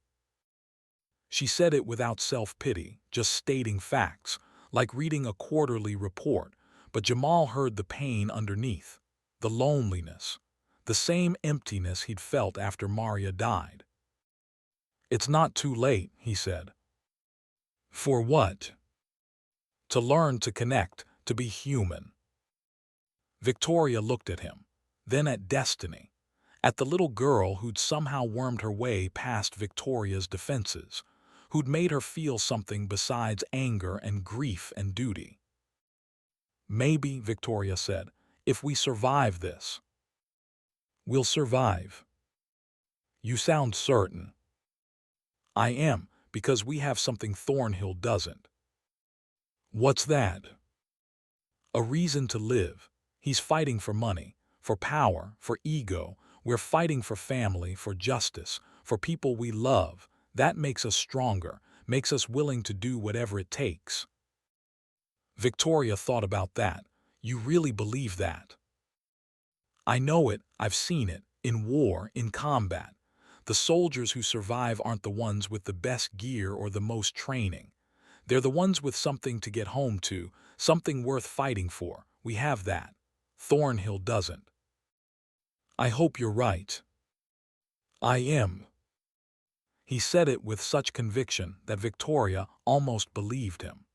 She said it without self-pity, just stating facts, like reading a quarterly report, but Jamal heard the pain underneath, the loneliness, the same emptiness he'd felt after Maria died. "It's not too late," he said. "For what?" "To learn to connect, to be human." Victoria looked at him, then at Destiny, at the little girl who'd somehow wormed her way past Victoria's defenses, who'd made her feel something besides anger and grief and duty. "Maybe," Victoria said, "if we survive this." "We'll survive." "You sound certain." "I am, because we have something Thornhill doesn't." "What's that?" "A reason to live. He's fighting for money, for power, for ego. We're fighting for family, for justice, for people we love. That makes us stronger, makes us willing to do whatever it takes." Victoria thought about that. "You really believe that?" "I know it, I've seen it, in war, in combat. The soldiers who survive aren't the ones with the best gear or the most training. They're the ones with something to get home to, something worth fighting for. We have that. Thornhill doesn't." "I hope you're right." "I am." He said it with such conviction that Victoria almost believed him.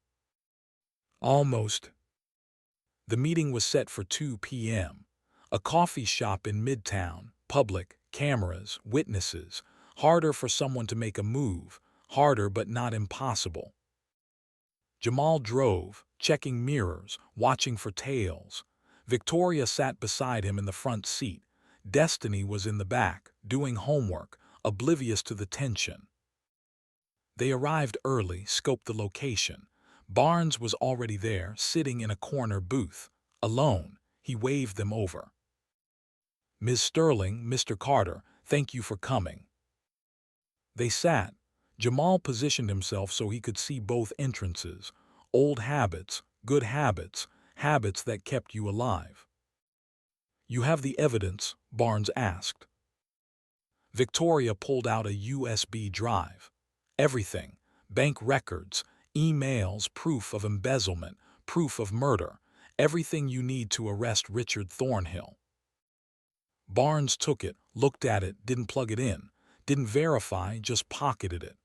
Almost. The meeting was set for 2 p.m. A coffee shop in Midtown, public, cameras, witnesses. Harder for someone to make a move, harder but not impossible. Jamal drove, checking mirrors, watching for tails. Victoria sat beside him in the front seat. Destiny was in the back, doing homework, oblivious to the tension. They arrived early, scoped the location. Barnes was already there, sitting in a corner booth. Alone, he waved them over. "Ms. Sterling, Mr. Carter, thank you for coming." They sat. Jamal positioned himself so he could see both entrances. Old habits, good habits, habits that kept you alive. "You have the evidence?" Barnes asked. Victoria pulled out a USB drive. "Everything. Bank records, emails, proof of embezzlement, proof of murder. Everything you need to arrest Richard Thornhill." Barnes took it, looked at it, didn't plug it in, didn't verify, just pocketed it.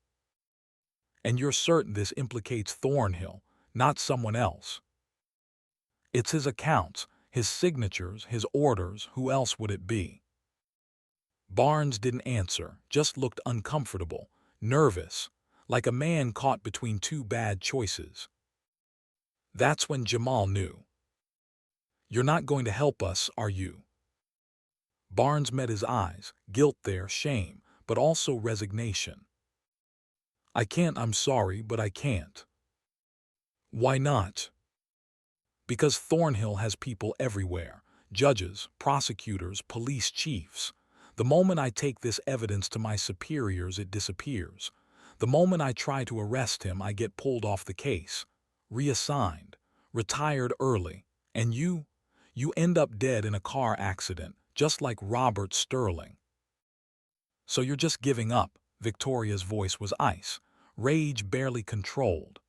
"And you're certain this implicates Thornhill, not someone else?" "It's his accounts, his signatures, his orders. Who else would it be?" Barnes didn't answer, just looked uncomfortable, nervous, like a man caught between two bad choices. That's when Jamal knew. "You're not going to help us, are you?" Barnes met his eyes, guilt there, shame, but also resignation. "I can't, I'm sorry, but I can't." "Why not?" "Because Thornhill has people everywhere, judges, prosecutors, police chiefs. The moment I take this evidence to my superiors, it disappears. The moment I try to arrest him, I get pulled off the case, reassigned, retired early, and you end up dead in a car accident, just like Robert Sterling." "So you're just giving up?" Victoria's voice was ice, rage barely controlled.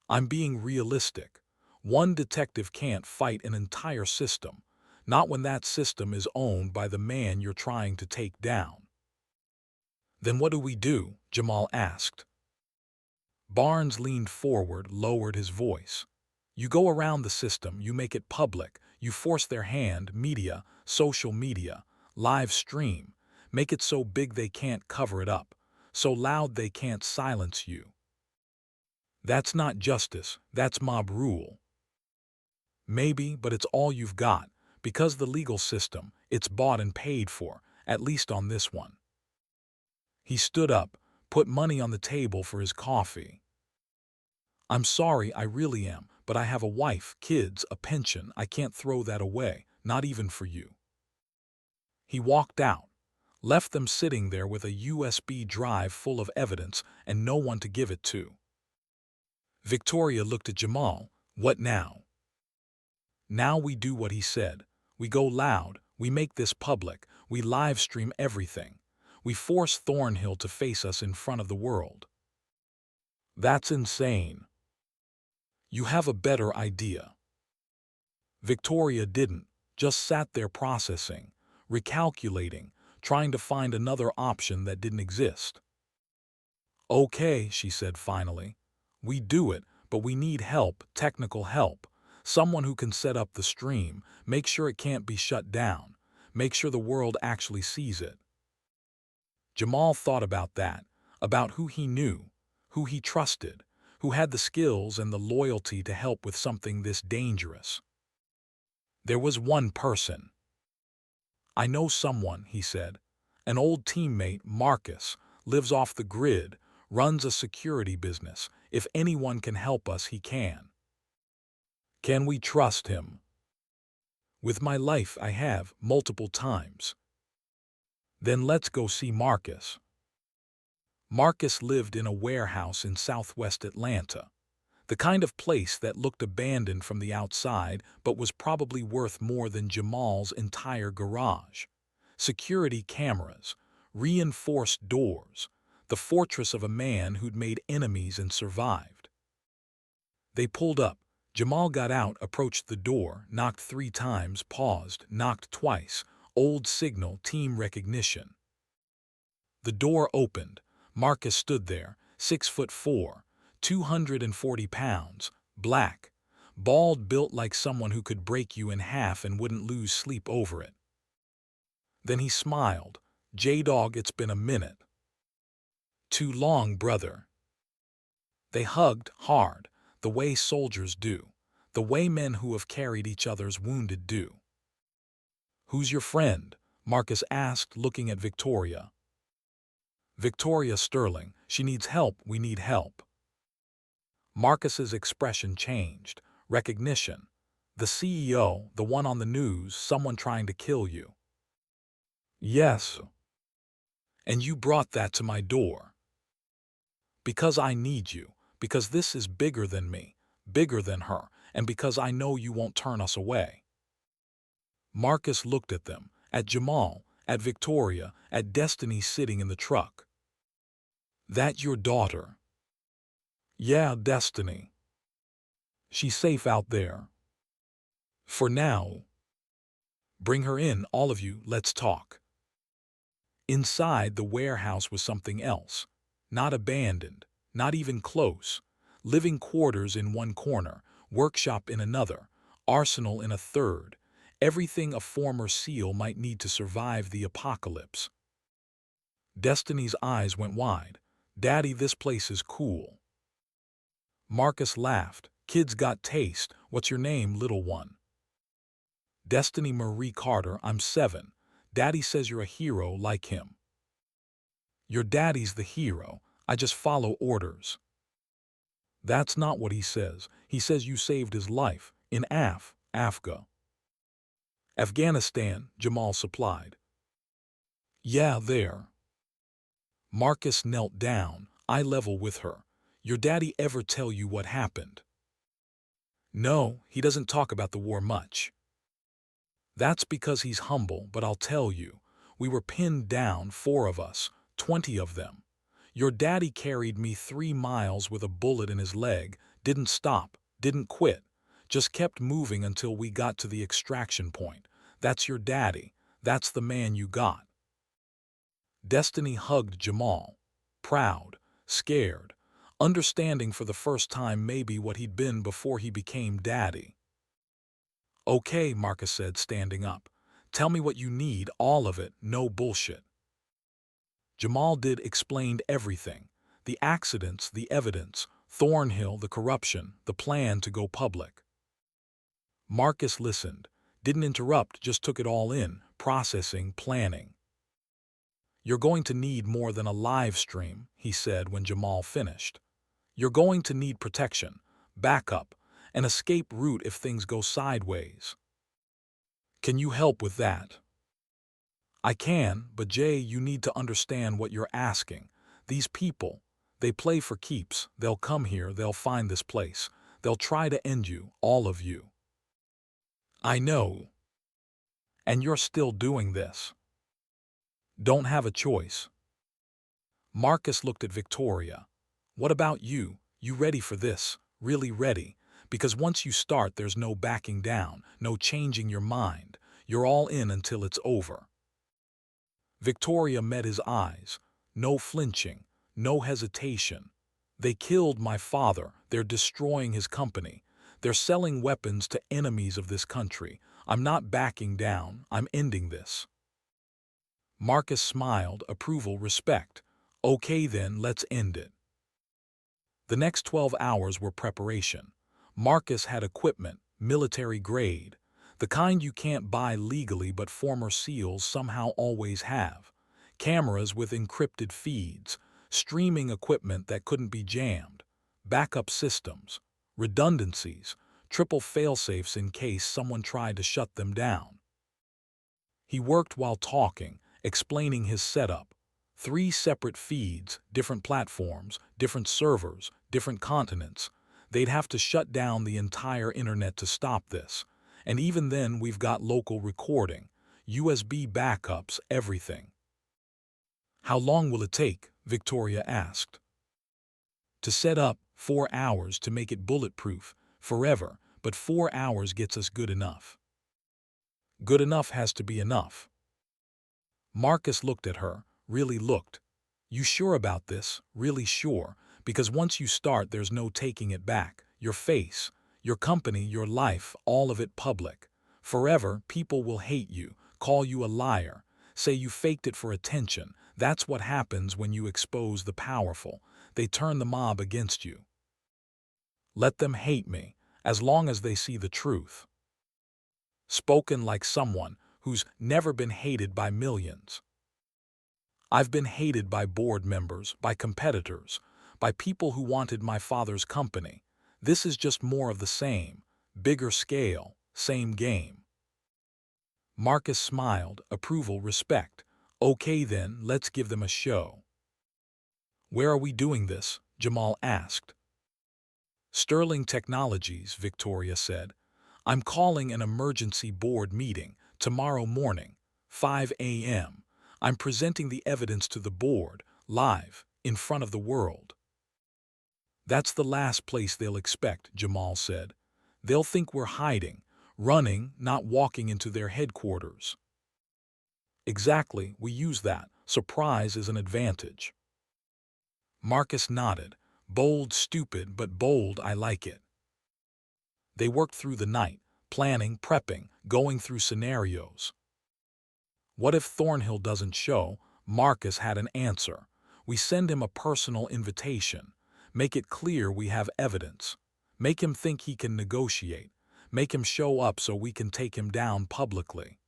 "I'm being realistic. One detective can't fight an entire system, not when that system is owned by the man you're trying to take down." "Then what do we do?" Jamal asked. Barnes leaned forward, lowered his voice. "You go around the system, you make it public, you force their hand, media, social media, live stream, make it so big they can't cover it up, so loud they can't silence you." "That's not justice, that's mob rule." "Maybe, but it's all you've got, because the legal system, it's bought and paid for, at least on this one." He stood up, put money on the table for his coffee. "I'm sorry, I really am, but I have a wife, kids, a pension. I can't throw that away, not even for you." He walked out, left them sitting there with a USB drive full of evidence and no one to give it to. Victoria looked at Jamal. What now? Now we do what he said. We go loud, we make this public, we live stream everything. We force Thornhill to face us in front of the world. That's insane. You have a better idea. Victoria didn't, just sat there processing, recalculating, trying to find another option that didn't exist. Okay, she said finally. We do it, but we need help, technical help. Someone who can set up the stream, make sure it can't be shut down, make sure the world actually sees it. Jamal thought about that, about who he knew, who he trusted, who had the skills and the loyalty to help with something this dangerous. There was one person. I know someone, he said. An old teammate, Marcus, lives off the grid, runs a security business. If anyone can help us, he can. Can we trust him? With my life, I have, multiple times. Then let's go see Marcus. Marcus lived in a warehouse in southwest Atlanta, the kind of place that looked abandoned from the outside but was probably worth more than Jamal's entire garage. Security cameras, reinforced doors, the fortress of a man who'd made enemies and survived. They pulled up. Jamal got out, approached the door, knocked 3 times, paused, knocked twice. Old signal, team recognition. The door opened. Marcus stood there, 6'4", 240 pounds, black, bald, built like someone who could break you in half and wouldn't lose sleep over it. Then he smiled. J-Dog, it's been a minute. Too long, brother. They hugged hard, the way soldiers do, the way men who have carried each other's wounded do. Who's your friend? Marcus asked, looking at Victoria. Victoria Sterling. She needs help, we need help. Marcus's expression changed. Recognition. The CEO, the one on the news, someone trying to kill you. Yes. And you brought that to my door. Because I need you, because this is bigger than me, bigger than her, and because I know you won't turn us away. Marcus looked at them, at Jamal, at Victoria, at Destiny sitting in the truck. That your daughter? Yeah, Destiny. She's safe out there. For now. Bring her in, all of you, let's talk. Inside the warehouse was something else. Not abandoned, not even close. Living quarters in one corner, workshop in another, arsenal in a third. Everything a former SEAL might need to survive the apocalypse. Destiny's eyes went wide. Daddy, this place is cool. Marcus laughed. Kids got taste. What's your name, little one? Destiny Marie Carter, I'm 7. Daddy says you're a hero like him. Your daddy's the hero. I just follow orders. That's not what he says. He says you saved his life. In Afghanistan, Jamal supplied. Yeah, there. Marcus knelt down, eye level with her. Your daddy ever tell you what happened? No, he doesn't talk about the war much. That's because he's humble, but I'll tell you. We were pinned down, 4 of us, 20 of them. Your daddy carried me 3 miles with a bullet in his leg, didn't stop, didn't quit, just kept moving until we got to the extraction point. That's your daddy. That's the man you got. Destiny hugged Jamal, proud, scared, understanding for the first time maybe what he'd been before he became daddy. Okay, Marcus said, standing up. Tell me what you need, all of it, no bullshit. Jamal explained everything. The accidents, the evidence, Thornhill, the corruption, the plan to go public. Marcus listened, didn't interrupt, just took it all in, processing, planning. You're going to need more than a live stream, he said when Jamal finished. You're going to need protection, backup, an escape route if things go sideways. Can you help with that? I can, but Jay, you need to understand what you're asking. These people, They play for keeps. They'll come here, they'll find this place. They'll try to end you, all of you. I know. And you're still doing this. Don't have a choice. Marcus looked at Victoria. What about you? You ready for this? Really ready? Because once you start, there's no backing down, no changing your mind. You're all in until it's over. Victoria met his eyes. No flinching, no hesitation. They killed my father. They're destroying his company. They're selling weapons to enemies of this country. I'm not backing down. I'm ending this. Marcus smiled, approval, respect. Okay then, let's end it. The next 12 hours were preparation. Marcus had equipment, military grade, the kind you can't buy legally but former SEALs somehow always have. Cameras with encrypted feeds, streaming equipment that couldn't be jammed, backup systems, redundancies, triple failsafes in case someone tried to shut them down. He worked while talking, explaining his setup. 3 separate feeds, different platforms, different servers, different continents. They'd have to shut down the entire internet to stop this. And even then, we've got local recording, USB backups, everything. How long will it take? Victoria asked. To set up, 4 hours to make it bulletproof, forever, but 4 hours gets us good enough. Good enough has to be enough. Marcus looked at her, really looked. You sure about this? Really sure? Because once you start, there's no taking it back. Your face, your company, your life, all of it public. Forever, people will hate you, call you a liar, say you faked it for attention. That's what happens when you expose the powerful. They turn the mob against you. Let them hate me, as long as they see the truth. Spoken like someone who's never been hated by millions. I've been hated by board members, by competitors, by people who wanted my father's company. This is just more of the same, bigger scale, same game. Marcus smiled, approval, respect. Okay then, let's give them a show. Where are we doing this? Jamal asked. Sterling Technologies, Victoria said. I'm calling an emergency board meeting tomorrow morning, 5 a.m. I'm presenting the evidence to the board, live, in front of the world. That's the last place they'll expect, Jamal said. They'll think we're hiding, running, not walking into their headquarters. Exactly, we use that. Surprise is an advantage. Marcus nodded. Bold, stupid, but bold, I like it. They worked through the night, planning, prepping, going through scenarios. What if Thornhill doesn't show? Marcus had an answer. We send him a personal invitation. Make it clear we have evidence. Make him think he can negotiate. Make him show up so we can take him down publicly.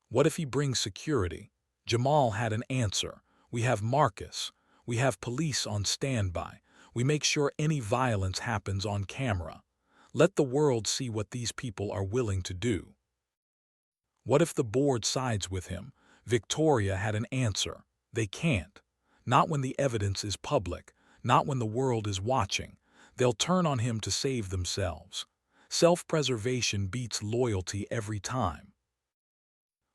What if he brings security? Jamal had an answer. We have Marcus. We have police on standby. We make sure any violence happens on camera. Let the world see what these people are willing to do. What if the board sides with him? Victoria had an answer. They can't. Not when the evidence is public. Not when the world is watching. They'll turn on him to save themselves. Self-preservation beats loyalty every time.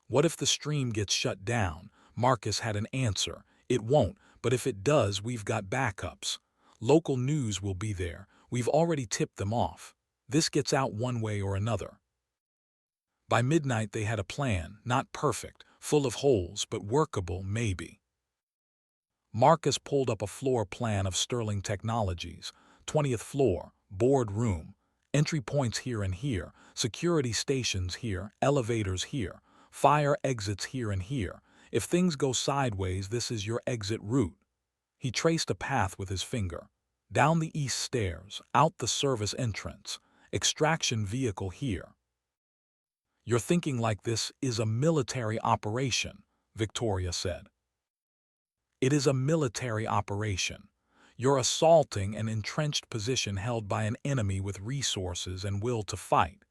What if the stream gets shut down? Marcus had an answer. It won't, but if it does, we've got backups. Local news will be there. We've already tipped them off. This gets out one way or another. By midnight they had a plan, not perfect, full of holes, but workable, maybe. Marcus pulled up a floor plan of Sterling Technologies, 20th floor, board room, entry points here and here, security stations here, elevators here, fire exits here and here. If things go sideways, this is your exit route. He traced a path with his finger. Down the east stairs, out the service entrance, extraction vehicle here. You're thinking like this is a military operation, Victoria said. It is a military operation. You're assaulting an entrenched position held by an enemy with resources and will to fight.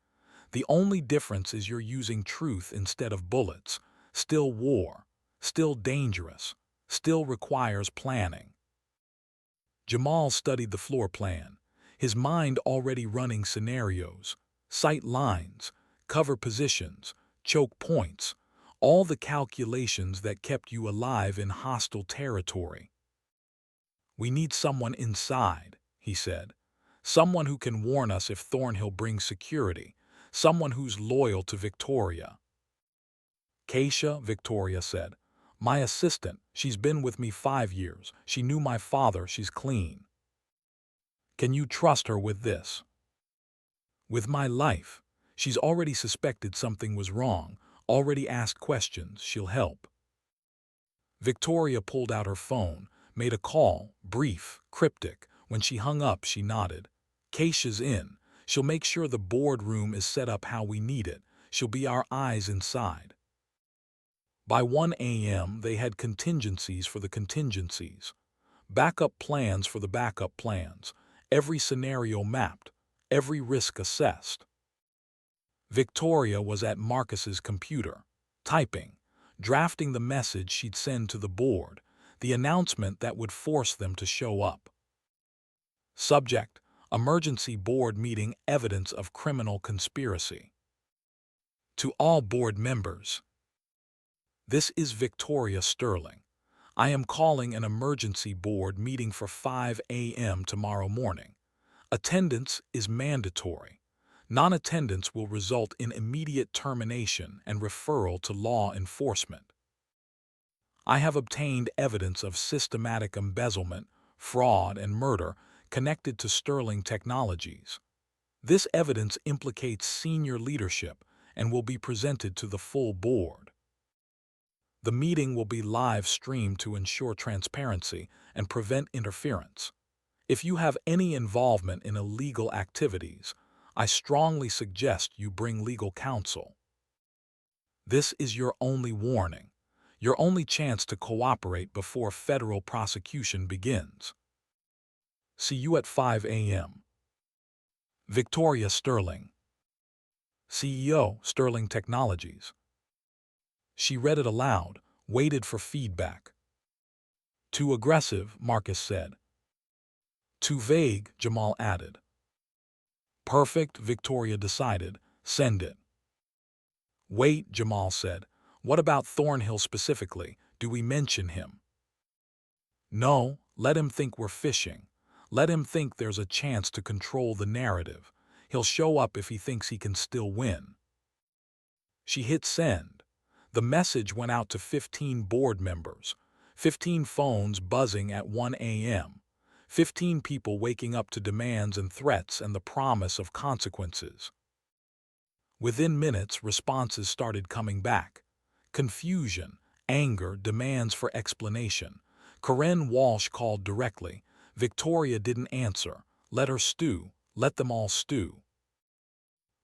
The only difference is you're using truth instead of bullets. Still war, still dangerous, still requires planning. Jamal studied the floor plan, his mind already running scenarios, sight lines, cover positions, choke points, all the calculations that kept you alive in hostile territory. "We need someone inside," he said. "Someone who can warn us if Thornhill brings security, someone who's loyal to Victoria." "Keisha," Victoria said. "My assistant, she's been with me 5 years. She knew my father, she's clean." "Can you trust her with this?" "With my life. She's already suspected something was wrong, already asked questions, she'll help." Victoria pulled out her phone, made a call, brief, cryptic. When she hung up, she nodded. "Keisha's in. She'll make sure the boardroom is set up how we need it. She'll be our eyes inside." By 1 a.m., they had contingencies for the contingencies, backup plans for the backup plans, every scenario mapped, every risk assessed. Victoria was at Marcus's computer, typing, drafting the message she'd send to the board, the announcement that would force them to show up. Subject: Emergency Board Meeting, Evidence of Criminal Conspiracy. To all board members. This is Victoria Sterling. I am calling an emergency board meeting for 5 a.m. tomorrow morning. Attendance is mandatory. Non-attendance will result in immediate termination and referral to law enforcement. I have obtained evidence of systematic embezzlement, fraud, and murder connected to Sterling Technologies. This evidence implicates senior leadership and will be presented to the full board. The meeting will be live streamed to ensure transparency and prevent interference. If you have any involvement in illegal activities, I strongly suggest you bring legal counsel. This is your only warning, your only chance to cooperate before federal prosecution begins. See you at 5 a.m. Victoria Sterling, CEO, Sterling Technologies. She read it aloud, waited for feedback. "Too aggressive," Marcus said. "Too vague," Jamal added. "Perfect," Victoria decided. "Send it." "Wait," Jamal said. "What about Thornhill specifically? Do we mention him?" "No, let him think we're fishing. Let him think there's a chance to control the narrative. He'll show up if he thinks he can still win." She hit send. The message went out to 15 board members, 15 phones buzzing at 1 a.m., 15 people waking up to demands and threats and the promise of consequences. Within minutes, responses started coming back. Confusion, anger, demands for explanation. Corinne Walsh called directly. Victoria didn't answer. Let her stew. Let them all stew.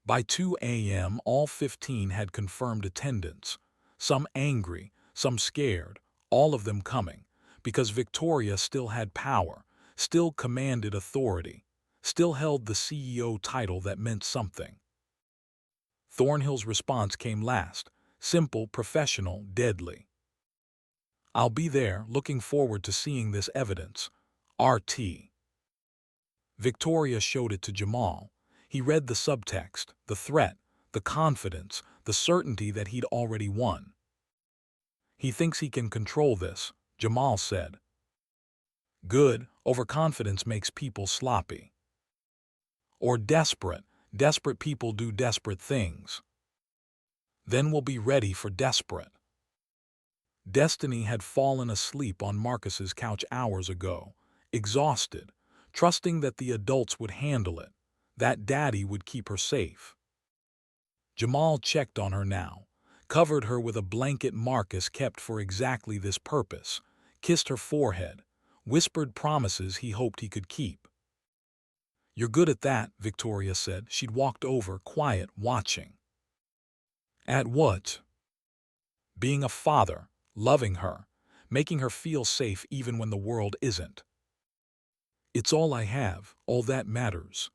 By 2 a.m., all 15 had confirmed attendance. Some angry, some scared, all of them coming, because Victoria still had power, still commanded authority, still held the CEO title that meant something. Thornhill's response came last, simple, professional, deadly. "I'll be there, looking forward to seeing this evidence. RT." Victoria showed it to Jamal. He read the subtext, the threat, the confidence, the certainty that he'd already won. "He thinks he can control this," Jamal said. "Good, overconfidence makes people sloppy. Or desperate. Desperate people do desperate things. Then we'll be ready for desperate." Destiny had fallen asleep on Marcus's couch hours ago, exhausted, trusting that the adults would handle it, that daddy would keep her safe. Jamal checked on her now, covered her with a blanket Marcus kept for exactly this purpose, kissed her forehead, whispered promises he hoped he could keep. "You're good at that," Victoria said. She'd walked over, quiet, watching. "At what?" "Being a father, loving her, making her feel safe even when the world isn't. It's all I have, all that matters."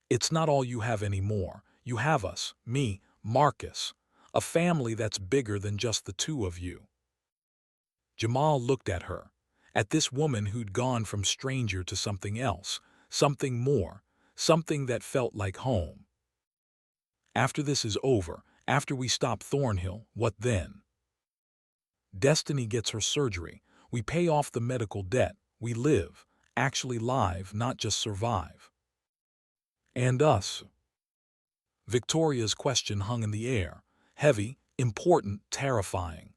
"It's not all you have anymore. You have us, me, Marcus, a family that's bigger than just the two of you." Jamal looked at her, at this woman who'd gone from stranger to something else, something more, something that felt like home. After this is over, after we stop Thornhill, what then? Destiny gets her surgery. We pay off the medical debt. We live, actually live, not just survive. And us? Victoria's question hung in the air, heavy, important, terrifying.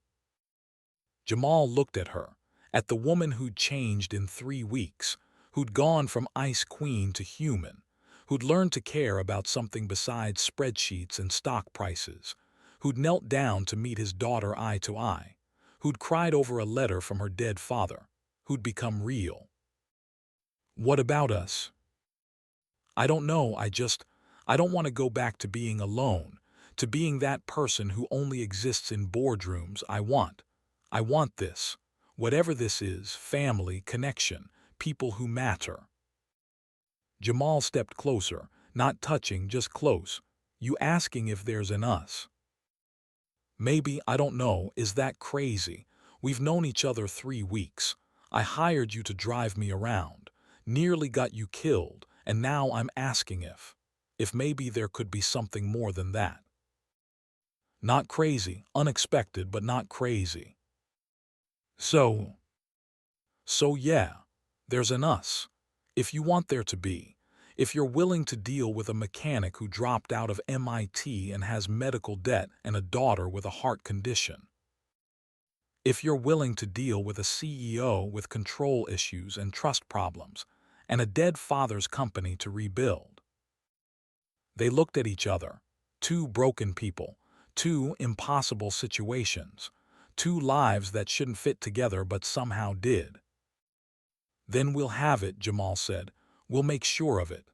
Jamal looked at her, at the woman who'd changed in 3 weeks, who'd gone from ice queen to human, who'd learned to care about something besides spreadsheets and stock prices, who'd knelt down to meet his daughter eye to eye, who'd cried over a letter from her dead father, who'd become real. What about us? I don't know, I don't want to go back to being alone, to being that person who only exists in boardrooms. I want this, whatever this is, family, connection, people who matter. Jamal stepped closer, not touching, just close. You asking if there's an us? Maybe, I don't know, is that crazy? We've known each other 3 weeks. I hired you to drive me around, nearly got you killed, and now I'm asking if maybe there could be something more than that. Not crazy, unexpected, but not crazy. So yeah, there's an us. If you want there to be, if you're willing to deal with a mechanic who dropped out of MIT and has medical debt and a daughter with a heart condition. If you're willing to deal with a CEO with control issues and trust problems, and a dead father's company to rebuild. They looked at each other, 2 broken people, 2 impossible situations, 2 lives that shouldn't fit together but somehow did. Then we'll have it, Jamal said. We'll make sure of it.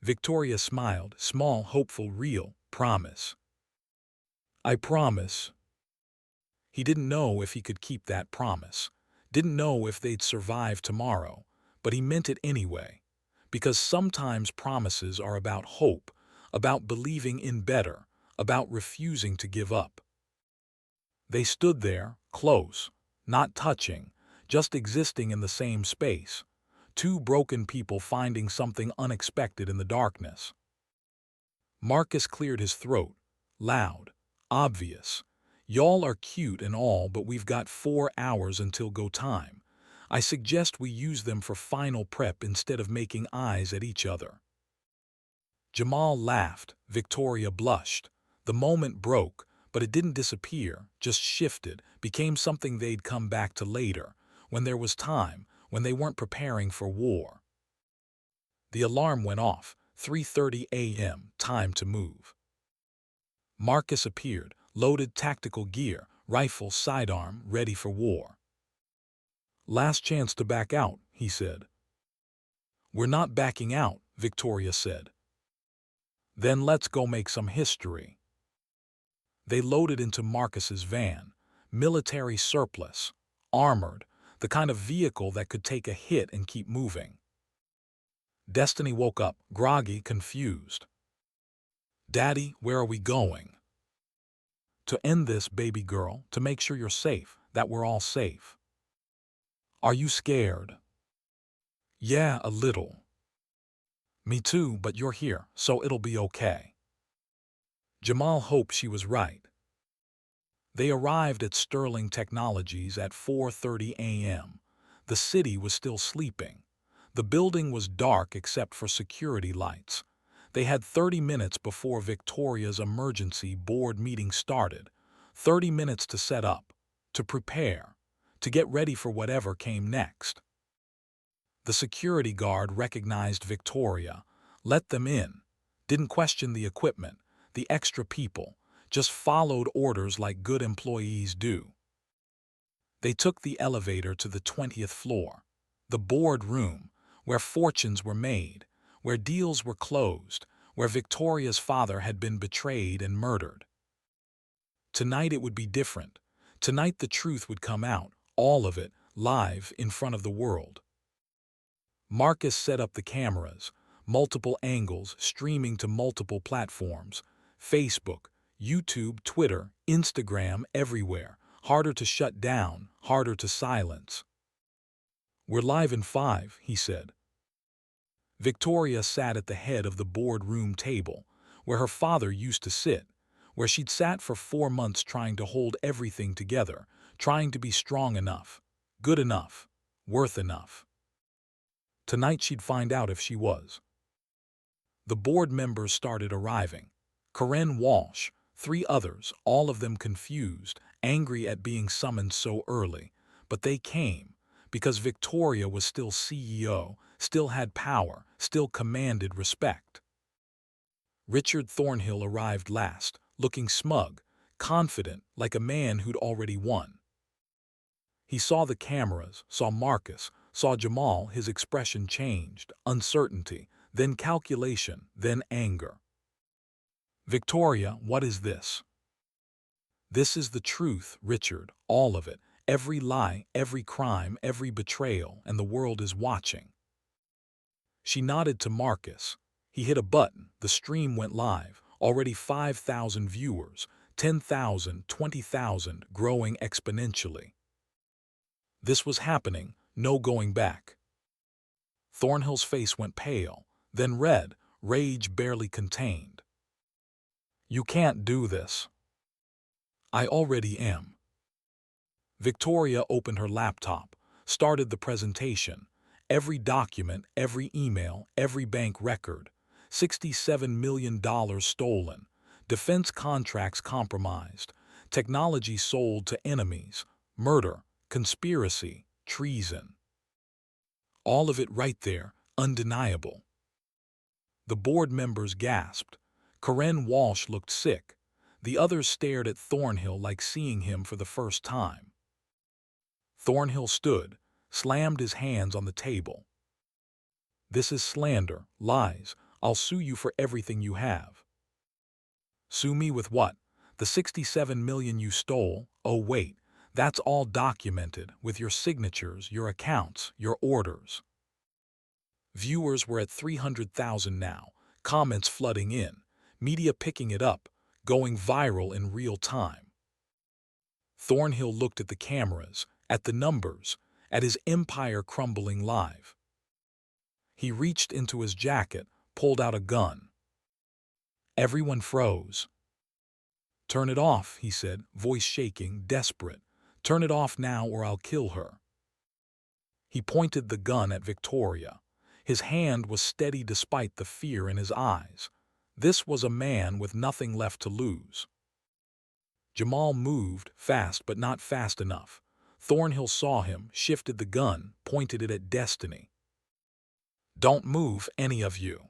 Victoria smiled, small, hopeful, real, promise. I promise. He didn't know if he could keep that promise, didn't know if they'd survive tomorrow, but he meant it anyway, because sometimes promises are about hope, about believing in better, about refusing to give up. They stood there, close, not touching, just existing in the same space, 2 broken people finding something unexpected in the darkness. Marcus cleared his throat, loud, obvious. Y'all are cute and all, but we've got 4 hours until go time. I suggest we use them for final prep instead of making eyes at each other. Jamal laughed, Victoria blushed. The moment broke, but it didn't disappear, just shifted, became something they'd come back to later, when there was time, when they weren't preparing for war. The alarm went off, 3:30 a.m., time to move. Marcus appeared, loaded tactical gear, rifle, sidearm, ready for war. Last chance to back out, he said. We're not backing out, Victoria said. Then let's go make some history. They loaded into Marcus's van, military surplus, armored, the kind of vehicle that could take a hit and keep moving. Destiny woke up, groggy, confused. Daddy, where are we going? To end this, baby girl, to make sure you're safe, that we're all safe. Are you scared? Yeah, a little. Me too, but you're here, so it'll be okay. Jamal hoped she was right. They arrived at Sterling Technologies at 4:30 a.m. The city was still sleeping. The building was dark except for security lights. They had 30 minutes before Victoria's emergency board meeting started. 30 minutes to set up, to prepare, to get ready for whatever came next. The security guard recognized Victoria, let them in, didn't question the equipment, the extra people, just followed orders like good employees do. They took the elevator to the 20th floor, the board room, where fortunes were made, where deals were closed, where Victoria's father had been betrayed and murdered. Tonight it would be different. Tonight the truth would come out, all of it, live in front of the world. Marcus set up the cameras, multiple angles streaming to multiple platforms, Facebook, YouTube, Twitter, Instagram, everywhere, harder to shut down, harder to silence. "We're live in 5, he said. Victoria sat at the head of the boardroom table, where her father used to sit, where she'd sat for 4 months trying to hold everything together, trying to be strong enough, good enough, worth enough. Tonight she'd find out if she was. The board members started arriving. Corinne Walsh, 3 others, all of them confused, angry at being summoned so early. But they came, because Victoria was still CEO, still had power, still commanded respect. Richard Thornhill arrived last, looking smug, confident, like a man who'd already won. He saw the cameras, saw Marcus, saw Jamal. His expression changed, uncertainty, then calculation, then anger. "Victoria, what is this?" "This is the truth, Richard, all of it, every lie, every crime, every betrayal, and the world is watching." She nodded to Marcus. He hit a button, the stream went live, already 5,000 viewers, 10,000, 20,000, growing exponentially. This was happening, no going back. Thornhill's face went pale, then red, rage barely contained. "You can't do this." "I already am." Victoria opened her laptop, started the presentation. Every document, every email, every bank record. $67 million stolen. Defense contracts compromised. Technology sold to enemies. Murder, conspiracy, treason. All of it right there, undeniable. The board members gasped. Corinne Walsh looked sick. The others stared at Thornhill like seeing him for the first time. Thornhill stood, slammed his hands on the table. "This is slander, lies. I'll sue you for everything you have." "Sue me with what? The 67 million you stole? Oh wait, that's all documented, with your signatures, your accounts, your orders." Viewers were at 300,000 now, comments flooding in, media picking it up, going viral in real time. Thornhill looked at the cameras, at the numbers, at his empire crumbling live. He reached into his jacket, pulled out a gun. Everyone froze. "Turn it off," he said, voice shaking, desperate. "Turn it off now or I'll kill her." He pointed the gun at Victoria. His hand was steady despite the fear in his eyes. This was a man with nothing left to lose. Jamal moved, fast but not fast enough. Thornhill saw him, shifted the gun, pointed it at Destiny. "Don't move, any of you."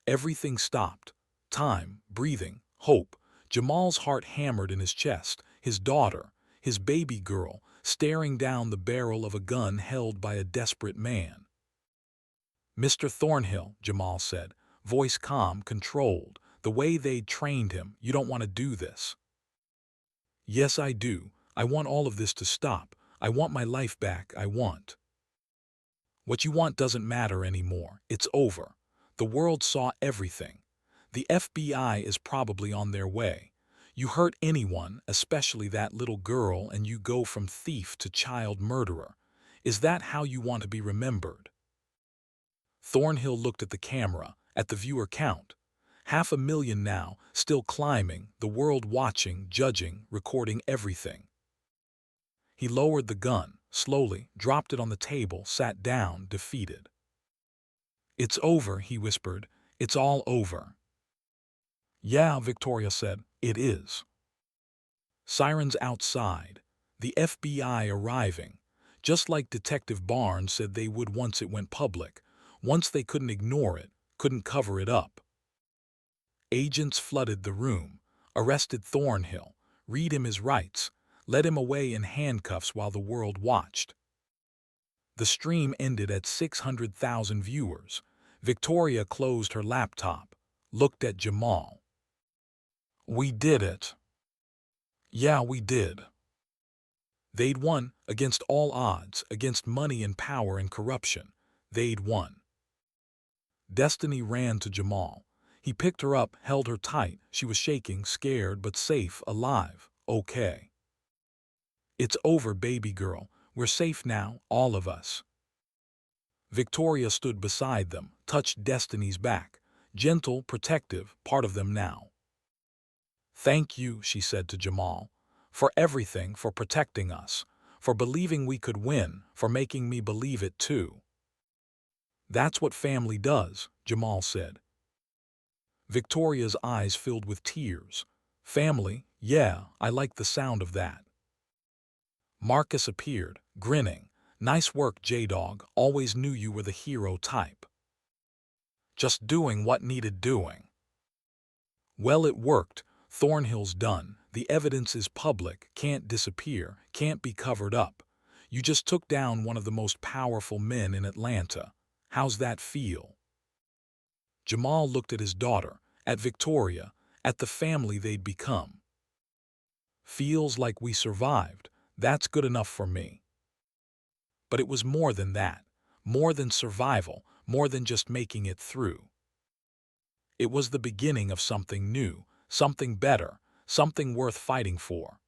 Everything stopped. Time, breathing, hope. Jamal's heart hammered in his chest. His daughter, his baby girl, staring down the barrel of a gun held by a desperate man. "Mr. Thornhill," Jamal said, voice calm, controlled, the way they'd trained him, "you don't want to do this." "Yes, I do. I want all of this to stop. I want my life back. I want." "What you want doesn't matter anymore. It's over. The world saw everything. The FBI is probably on their way. You hurt anyone, especially that little girl, and you go from thief to child murderer. Is that how you want to be remembered?" Thornhill looked at the camera, at the viewer count. 500,000 now, still climbing, the world watching, judging, recording everything. He lowered the gun, slowly, dropped it on the table, sat down, defeated. "It's over," he whispered. "It's all over." "Yeah," Victoria said, "it is." Sirens outside. The FBI arriving. Just like Detective Barnes said they would once it went public. Once they couldn't ignore it, couldn't cover it up. Agents flooded the room, arrested Thornhill, read him his rights, led him away in handcuffs while the world watched. The stream ended at 600,000 viewers. Victoria closed her laptop, looked at Jamal. "We did it." "Yeah, we did." They'd won, against all odds, against money and power and corruption. They'd won. Destiny ran to Jamal. He picked her up, held her tight. She was shaking, scared but safe, alive, okay. "It's over, baby girl. We're safe now, all of us." Victoria stood beside them, touched Destiny's back. Gentle, protective, part of them now. "Thank you," she said to Jamal, "for everything, for protecting us, for believing we could win, for making me believe it too." "That's what family does," Jamal said. Victoria's eyes filled with tears. "Family, yeah, I like the sound of that." Marcus appeared, grinning. "Nice work, J-Dog. Always knew you were the hero type. Just doing what needed doing." "Well, it worked. Thornhill's done. The evidence is public, can't disappear, can't be covered up. You just took down one of the most powerful men in Atlanta. How's that feel?" Jamal looked at his daughter, at Victoria, at the family they'd become. "Feels like we survived. That's good enough for me." But it was more than that, more than survival, more than just making it through. It was the beginning of something new, something better, something worth fighting for.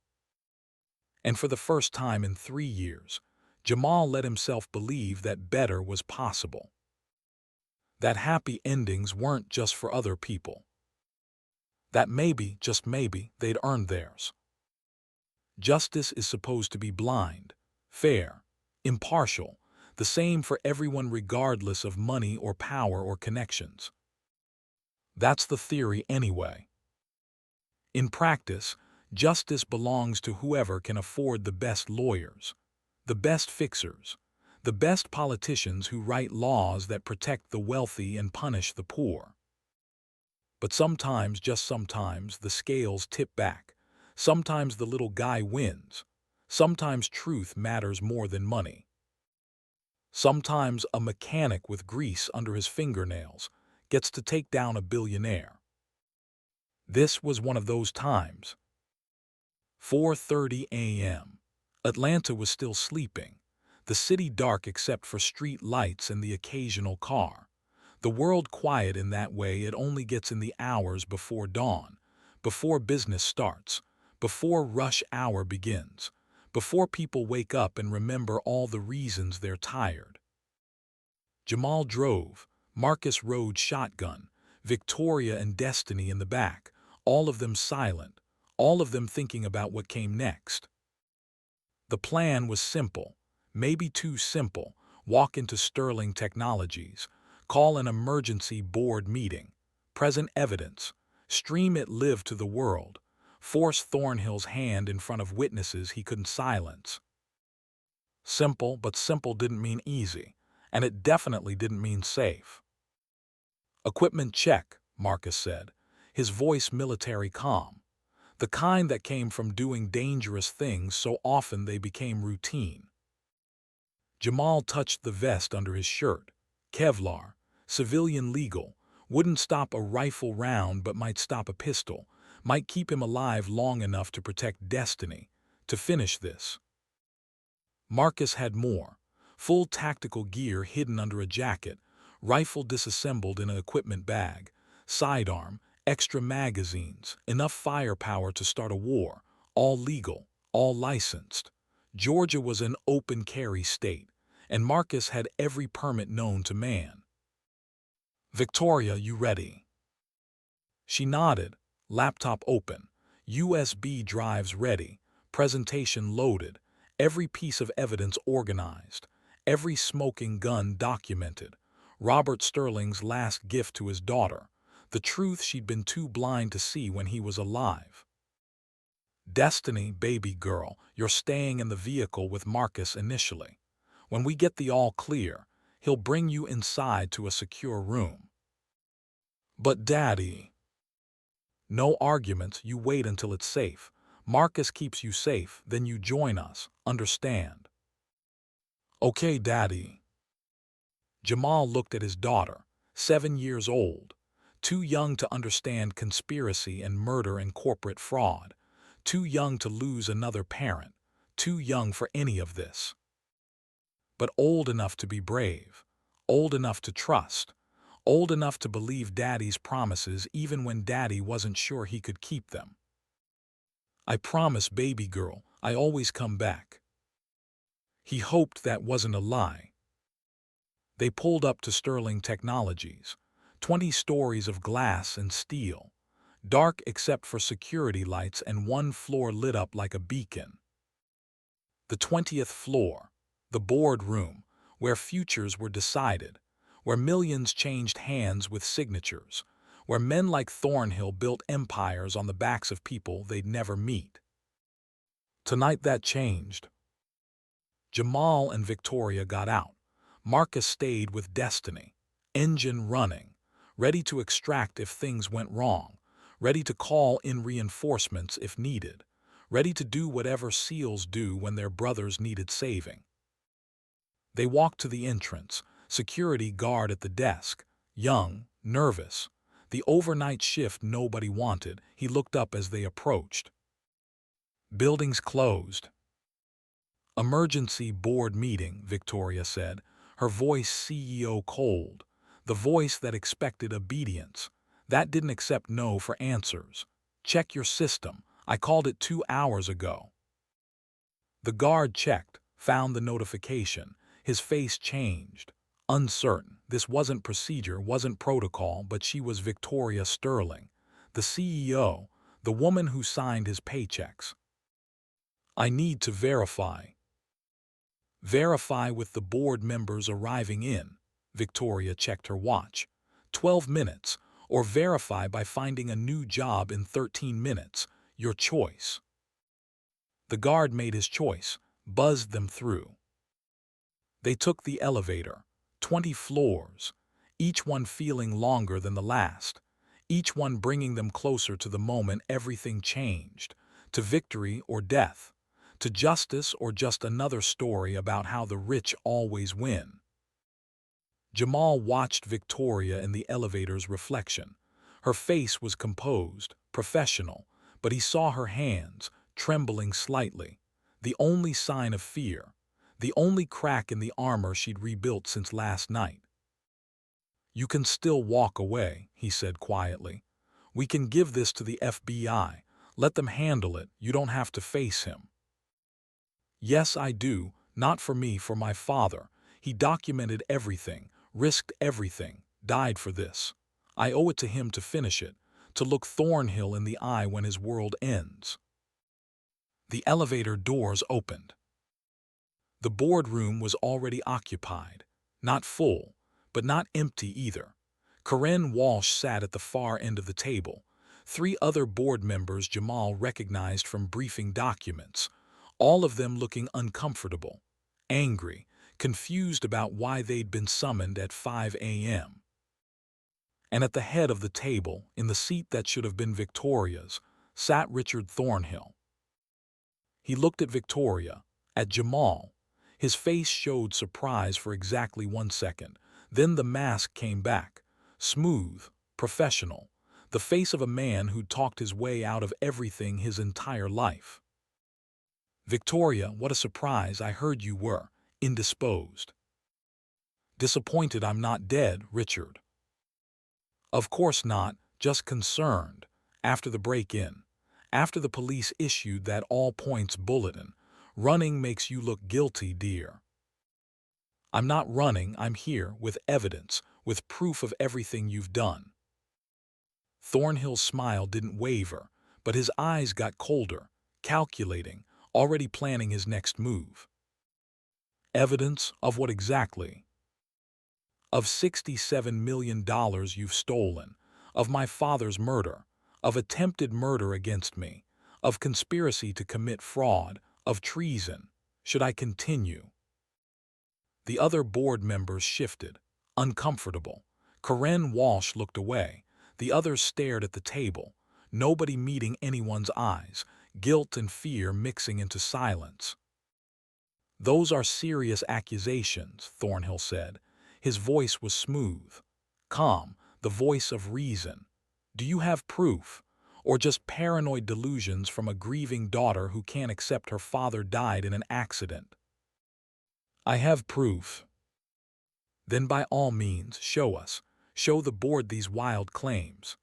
And for the first time in 3 years, Jamal let himself believe that better was possible. That happy endings weren't just for other people. That maybe, just maybe, they'd earned theirs. Justice is supposed to be blind, fair, impartial, the same for everyone regardless of money or power or connections. That's the theory anyway. In practice, justice belongs to whoever can afford the best lawyers, the best fixers, the best politicians who write laws that protect the wealthy and punish the poor. But sometimes, just sometimes, the scales tip back. Sometimes the little guy wins. Sometimes truth matters more than money. Sometimes a mechanic with grease under his fingernails gets to take down a billionaire. This was one of those times. 4:30 a.m. Atlanta was still sleeping, the city dark except for street lights and the occasional car. The world quiet in that way it only gets in the hours before dawn, before business starts, before rush hour begins, before people wake up and remember all the reasons they're tired. Jamal drove, Marcus rode shotgun, Victoria and Destiny in the back, all of them silent, all of them thinking about what came next. The plan was simple, maybe too simple. Walk into Sterling Technologies, call an emergency board meeting, present evidence, stream it live to the world, force Thornhill's hand in front of witnesses he couldn't silence. Simple, but simple didn't mean easy, and it definitely didn't mean safe. "Equipment check," Marcus said, his voice military calm, the kind that came from doing dangerous things so often they became routine. Jamal touched the vest under his shirt. Kevlar, civilian legal, wouldn't stop a rifle round but might stop a pistol, might keep him alive long enough to protect Destiny, to finish this. Marcus had more. Full tactical gear hidden under a jacket, rifle disassembled in an equipment bag, sidearm, extra magazines, enough firepower to start a war, all legal, all licensed. Georgia was an open carry state, and Marcus had every permit known to man. "Victoria, you ready?" She nodded, laptop open, USB drives ready, presentation loaded, every piece of evidence organized, every smoking gun documented, Robert Sterling's last gift to his daughter, the truth she'd been too blind to see when he was alive. "Destiny, baby girl, you're staying in the vehicle with Marcus initially. When we get the all clear, he'll bring you inside to a secure room." "But Daddy..." "No arguments, you wait until it's safe. Marcus keeps you safe, then you join us, understand?" "Okay, Daddy." Jamal looked at his daughter, 7 years old, too young to understand conspiracy and murder and corporate fraud, too young to lose another parent, too young for any of this. But old enough to be brave, old enough to trust, old enough to believe Daddy's promises even when Daddy wasn't sure he could keep them. "I promise, baby girl, I always come back." He hoped that wasn't a lie. They pulled up to Sterling Technologies. 20 stories of glass and steel, dark except for security lights and one floor lit up like a beacon. The 20th floor, the board room, where futures were decided, where millions changed hands with signatures, where men like Thornhill built empires on the backs of people they'd never meet. Tonight that changed. Jamal and Victoria got out. Marcus stayed with Destiny, engine running, ready to extract if things went wrong, ready to call in reinforcements if needed, ready to do whatever SEALs do when their brothers needed saving. They walked to the entrance, security guard at the desk, young, nervous. The overnight shift nobody wanted. He looked up as they approached. Buildings closed. Emergency board meeting, Victoria said, her voice CEO cold, the voice that expected obedience, that didn't accept no for answers. Check your system. I called it 2 hours ago. The guard checked, found the notification. His face changed. Uncertain. This wasn't procedure, wasn't protocol, but she was Victoria Sterling, the CEO, the woman who signed his paychecks. I need to verify. Verify with the board members arriving in. Victoria checked her watch. 12 minutes, or verify by finding a new job in 13 minutes. Your choice. The guard made his choice, buzzed them through. They took the elevator, 20 floors, each one feeling longer than the last, each one bringing them closer to the moment everything changed, to victory or death, to justice or just another story about how the rich always win. Jamal watched Victoria in the elevator's reflection. Her face was composed, professional, but he saw her hands, trembling slightly, the only sign of fear, the only crack in the armor she'd rebuilt since last night. You can still walk away, he said quietly. We can give this to the FBI. Let them handle it. You don't have to face him. Yes, I do. Not for me, for my father. He documented everything, risked everything, died for this. I owe it to him to finish it, to look Thornhill in the eye when his world ends. The elevator doors opened. The boardroom was already occupied, not full, but not empty either. Corinne Walsh sat at the far end of the table. 3 other board members Jamal recognized from briefing documents, all of them looking uncomfortable, angry, confused about why they'd been summoned at 5 a.m. And at the head of the table, in the seat that should have been Victoria's, sat Richard Thornhill. He looked at Victoria, at Jamal. His face showed surprise for exactly 1 second. Then the mask came back, smooth, professional, the face of a man who'd talked his way out of everything his entire life. Victoria, what a surprise. I heard you were indisposed. Disappointed I'm not dead, Richard. Of course not, just concerned. After the break-in, after the police issued that all-points bulletin, running makes you look guilty, dear. I'm not running, I'm here, with evidence, with proof of everything you've done. Thornhill's smile didn't waver, but his eyes got colder, calculating, already planning his next move. Evidence of what exactly? Of $67 million you've stolen, of my father's murder, of attempted murder against me, of conspiracy to commit fraud, of treason. Should I continue? The other board members shifted, uncomfortable. Corinne Walsh looked away. The others stared at the table, nobody meeting anyone's eyes, guilt and fear mixing into silence. Those are serious accusations, Thornhill said. His voice was smooth, calm, the voice of reason. Do you have proof? Or just paranoid delusions from a grieving daughter who can't accept her father died in an accident? I have proof. Then by all means, show us. Show the board these wild claims.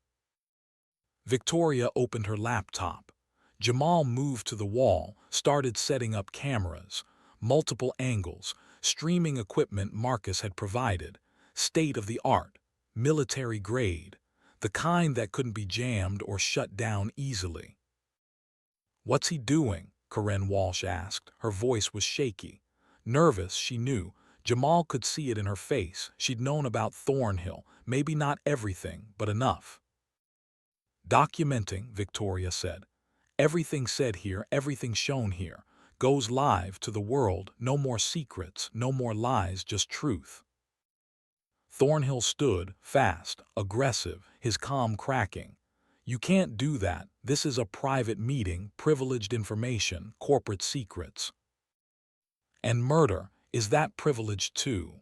Victoria opened her laptop. Jamal moved to the wall, started setting up cameras. multiple angles, streaming equipment Marcus had provided, state-of-the-art, military grade, the kind that couldn't be jammed or shut down easily. "What's he doing?" Karen Walsh asked. Her voice was shaky. Nervous, she knew. Jamal could see it in her face. She'd known about Thornhill, maybe not everything, but enough. "Documenting," Victoria said. "Everything said here, everything shown here, goes live to the world, no more secrets, no more lies, just truth." Thornhill stood, fast, aggressive, his calm cracking. "You can't do that. This is a private meeting, privileged information, corporate secrets." "And murder, is that privileged too?"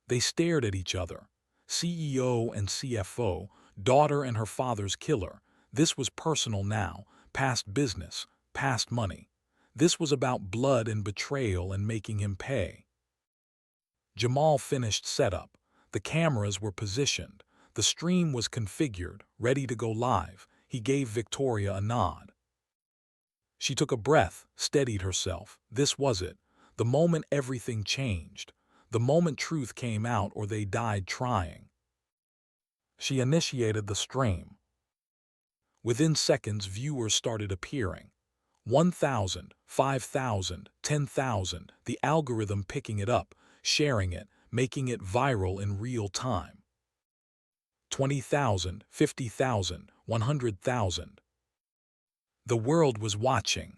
They stared at each other. CEO and CFO, daughter and her father's killer. This was personal now, past business, past money. This was about blood and betrayal and making him pay. Jamal finished setup. The cameras were positioned. The stream was configured, ready to go live. He gave Victoria a nod. She took a breath, steadied herself. This was it. The moment everything changed. The moment truth came out or they died trying. She initiated the stream. Within seconds, viewers started appearing. 1,000, 5,000, 10,000, the algorithm picking it up, sharing it, making it viral in real time. 20,000, 50,000, 100,000. The world was watching.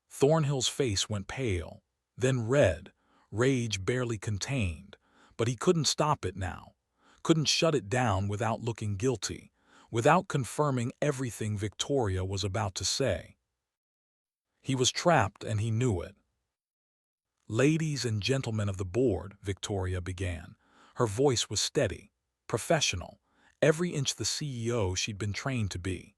Thornhill's face went pale, then red, rage barely contained, but he couldn't stop it now, couldn't shut it down without looking guilty, without confirming everything Victoria was about to say. He was trapped and he knew it. "Ladies and gentlemen of the board," Victoria began. Her voice was steady, professional, every inch the CEO she'd been trained to be.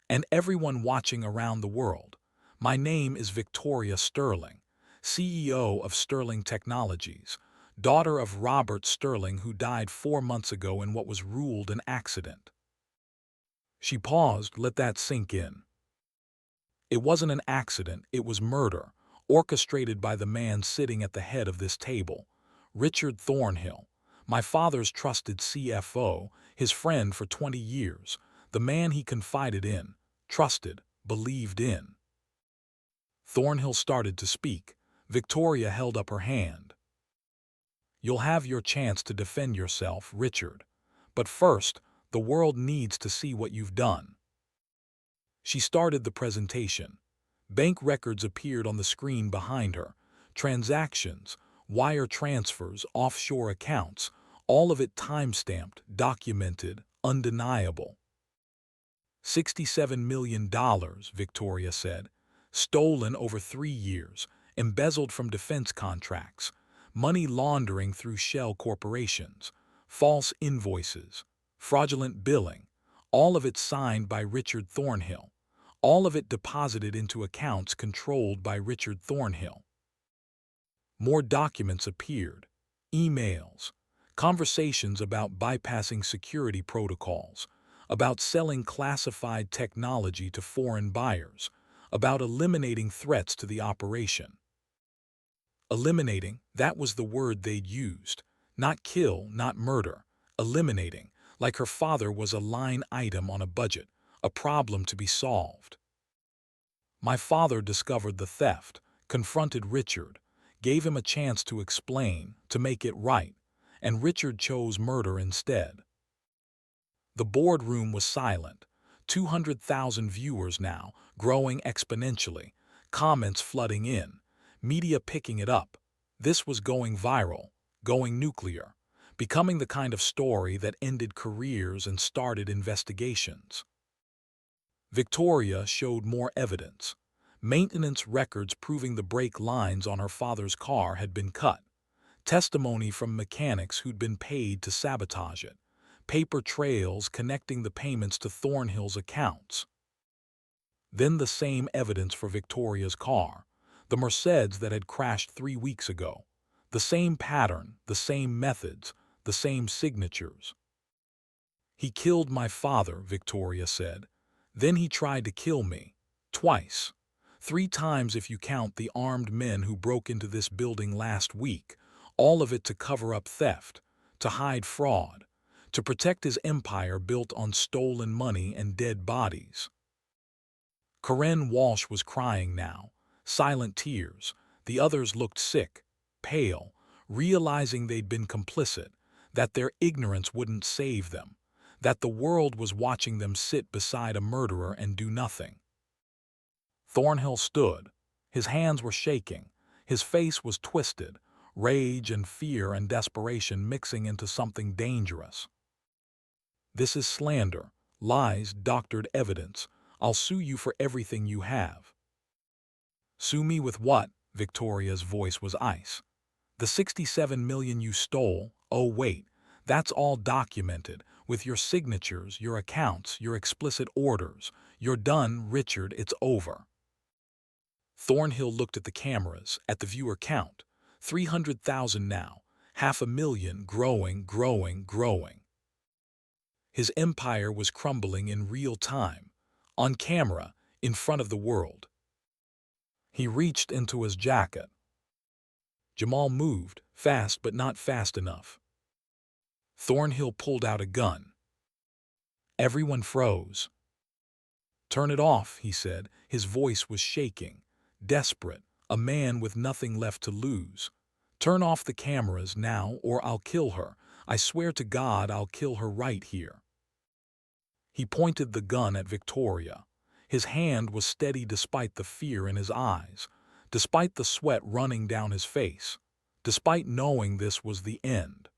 "And everyone watching around the world, my name is Victoria Sterling, CEO of Sterling Technologies, daughter of Robert Sterling, who died 4 months ago in what was ruled an accident." She paused, let that sink in. It wasn't an accident, it was murder, orchestrated by the man sitting at the head of this table, Richard Thornhill, my father's trusted CFO, his friend for 20 years, the man he confided in, trusted, believed in. Thornhill started to speak. Victoria held up her hand. "You'll have your chance to defend yourself, Richard. But first, the world needs to see what you've done." She started the presentation. Bank records appeared on the screen behind her. Transactions, wire transfers, offshore accounts, all of it time-stamped, documented, undeniable. $67 million, Victoria said. Stolen over 3 years, embezzled from defense contracts, money laundering through shell corporations, false invoices, fraudulent billing, all of it signed by Richard Thornhill, all of it deposited into accounts controlled by Richard Thornhill. More documents appeared, emails, conversations about bypassing security protocols, about selling classified technology to foreign buyers, about eliminating threats to the operation. Eliminating, that was the word they'd used. Not kill, not murder. Eliminating, like her father was a line item on a budget, a problem to be solved. "My father discovered the theft, confronted Richard, gave him a chance to explain, to make it right, and Richard chose murder instead." The boardroom was silent. 200,000 viewers now, growing exponentially, comments flooding in, media picking it up. This was going viral, going nuclear, becoming the kind of story that ended careers and started investigations. Victoria showed more evidence. Maintenance records proving the brake lines on her father's car had been cut. Testimony from mechanics who'd been paid to sabotage it. Paper trails connecting the payments to Thornhill's accounts. Then the same evidence for Victoria's car, the Mercedes that had crashed 3 weeks ago. The same pattern, the same methods, the same signatures. "He killed my father," Victoria said. "Then he tried to kill me. Twice. 3 times if you count the armed men who broke into this building last week, all of it to cover up theft, to hide fraud, to protect his empire built on stolen money and dead bodies. Corinne Walsh was crying now, silent tears. The others looked sick, pale, realizing they'd been complicit, that their ignorance wouldn't save them, that the world was watching them sit beside a murderer and do nothing. Thornhill stood. His hands were shaking. His face was twisted, rage and fear and desperation mixing into something dangerous. This is slander, lies, doctored evidence. I'll sue you for everything you have. Sue me with what? Victoria's voice was ice. The 67 million you stole, oh wait, that's all documented, with your signatures, your accounts, your explicit orders. You're done, Richard, it's over. Thornhill looked at the cameras, at the viewer count. 300,000 now, 500,000, growing. His empire was crumbling in real time, on camera, in front of the world. He reached into his jacket. Jamal moved, fast but not fast enough. Thornhill pulled out a gun. Everyone froze. "Turn it off," he said. His voice was shaking, desperate, a man with nothing left to lose. "Turn off the cameras now or I'll kill her. I swear to God I'll kill her right here." He pointed the gun at Victoria. His hand was steady despite the fear in his eyes, despite the sweat running down his face, despite knowing this was the end.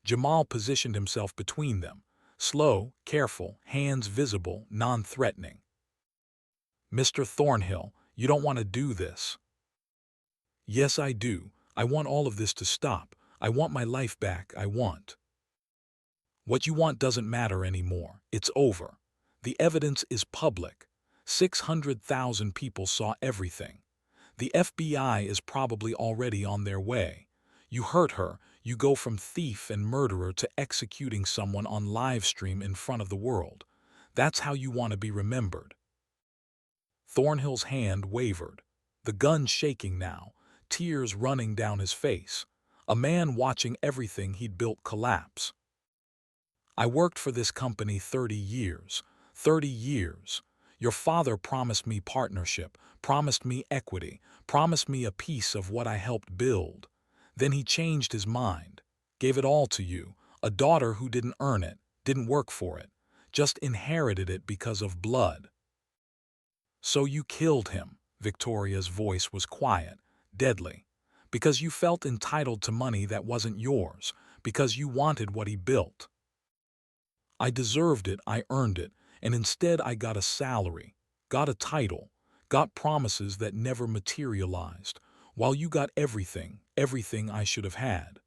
Jamal positioned himself between them, slow, careful, hands visible, non-threatening. "Mr. Thornhill, you don't want to do this." "Yes, I do. I want all of this to stop. I want my life back. I want." "What you want doesn't matter anymore. It's over. The evidence is public. 600,000 people saw everything. The FBI is probably already on their way. You hurt her, you go from thief and murderer to executing someone on live stream in front of the world. That's how you want to be remembered." Thornhill's hand wavered, the gun shaking now, tears running down his face, a man watching everything he'd built collapse. "I worked for this company 30 years. 30 years. Your father promised me partnership, promised me equity, promised me a piece of what I helped build. Then he changed his mind, gave it all to you, a daughter who didn't earn it, didn't work for it, just inherited it because of blood." "So you killed him," Victoria's voice was quiet, deadly, "because you felt entitled to money that wasn't yours, because you wanted what he built." "I deserved it, I earned it, and instead I got a salary, got a title, got promises that never materialized, while you got everything, everything I should have had."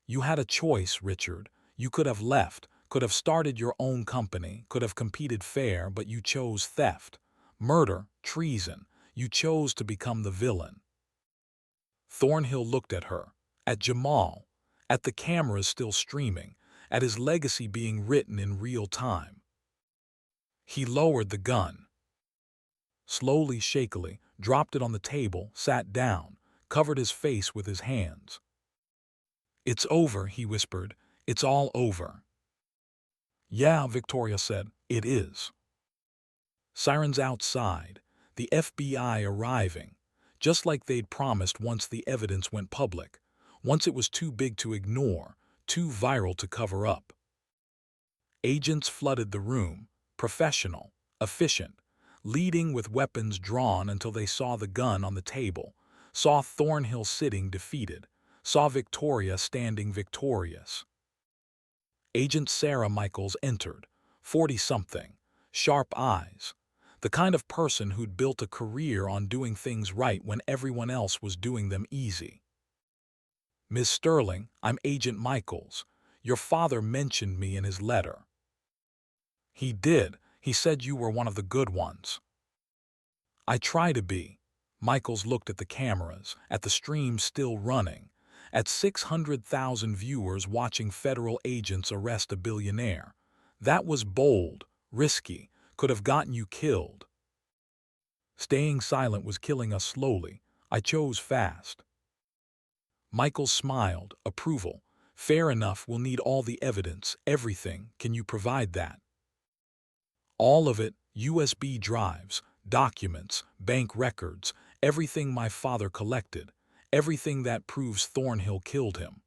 "You had a choice, Richard. You could have left, could have started your own company, could have competed fair, but you chose theft, murder, treason. You chose to become the villain." Thornhill looked at her, at Jamal, at the cameras still streaming, at his legacy being written in real time. He lowered the gun. Slowly, shakily, dropped it on the table, sat down, covered his face with his hands. "It's over," he whispered. "It's all over." "Yeah," Victoria said, "it is." Sirens outside, the FBI arriving, just like they'd promised once the evidence went public, once it was too big to ignore, too viral to cover up. Agents flooded the room, professional, efficient, leading with weapons drawn until they saw the gun on the table, saw Thornhill sitting defeated, saw Victoria standing victorious. Agent Sarah Michaels entered, 40-something, sharp eyes, the kind of person who'd built a career on doing things right when everyone else was doing them easy. "Miss Sterling, I'm Agent Michaels. Your father mentioned me in his letter." "He did. He said you were one of the good ones." "I try to be." Michaels looked at the cameras, at the stream still running, at 600,000 viewers watching federal agents arrest a billionaire. That was bold, risky, could have gotten you killed. Staying silent was killing us slowly. I chose fast. Michael smiled, approval. Fair enough, we'll need all the evidence, everything. Can you provide that? All of it, USB drives, documents, bank records, everything my father collected, everything that proves Thornhill killed him.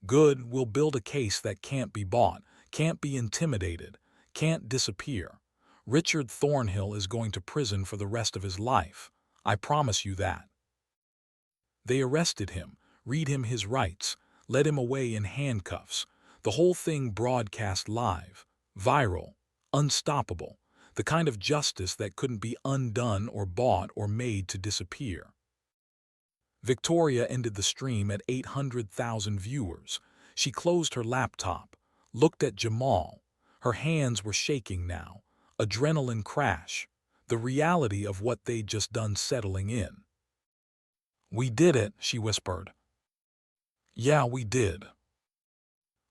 Good, we'll build a case that can't be bought, can't be intimidated, can't disappear. Richard Thornhill is going to prison for the rest of his life. I promise you that. They arrested him, read him his rights, led him away in handcuffs. The whole thing broadcast live, viral, unstoppable, the kind of justice that couldn't be undone or bought or made to disappear. Victoria ended the stream at 800,000 viewers. She closed her laptop, looked at Jamal. Her hands were shaking now. Adrenaline crash. The reality of what they'd just done settling in. "We did it," she whispered. "Yeah, we did."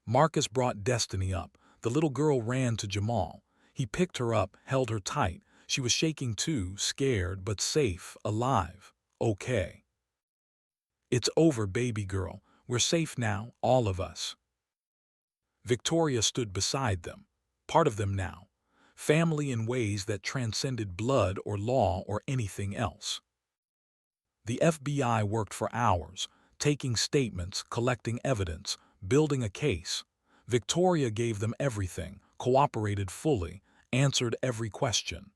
Marcus brought Destiny up. The little girl ran to Jamal. He picked her up, held her tight. She was shaking too, scared but safe, alive. "Okay. It's over, baby girl. We're safe now, all of us." Victoria stood beside them, part of them now. Family in ways that transcended blood or law or anything else. The FBI worked for hours, taking statements, collecting evidence, building a case. Victoria gave them everything, cooperated fully, answered every question.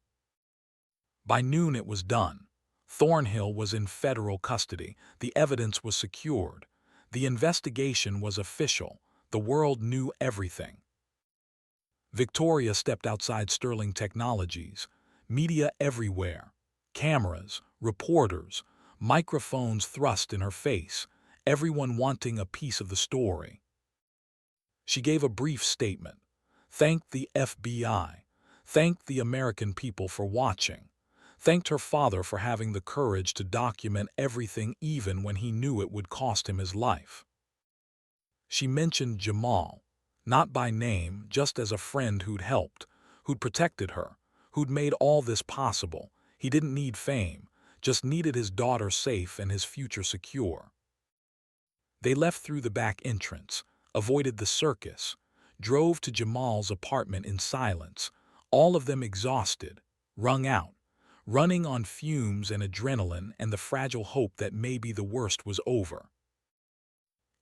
By noon it was done. Thornhill was in federal custody. The evidence was secured. The investigation was official. The world knew everything. Victoria stepped outside Sterling Technologies. Media everywhere. Cameras, reporters, microphones thrust in her face, everyone wanting a piece of the story. She gave a brief statement. Thanked the FBI. Thanked the American people for watching. Thanked her father for having the courage to document everything even when he knew it would cost him his life. She mentioned Jamal, not by name, just as a friend who'd helped, who'd protected her, who'd made all this possible. He didn't need fame, just needed his daughter safe and his future secure. They left through the back entrance, avoided the circus, drove to Jamal's apartment in silence, all of them exhausted, wrung out, running on fumes and adrenaline and the fragile hope that maybe the worst was over.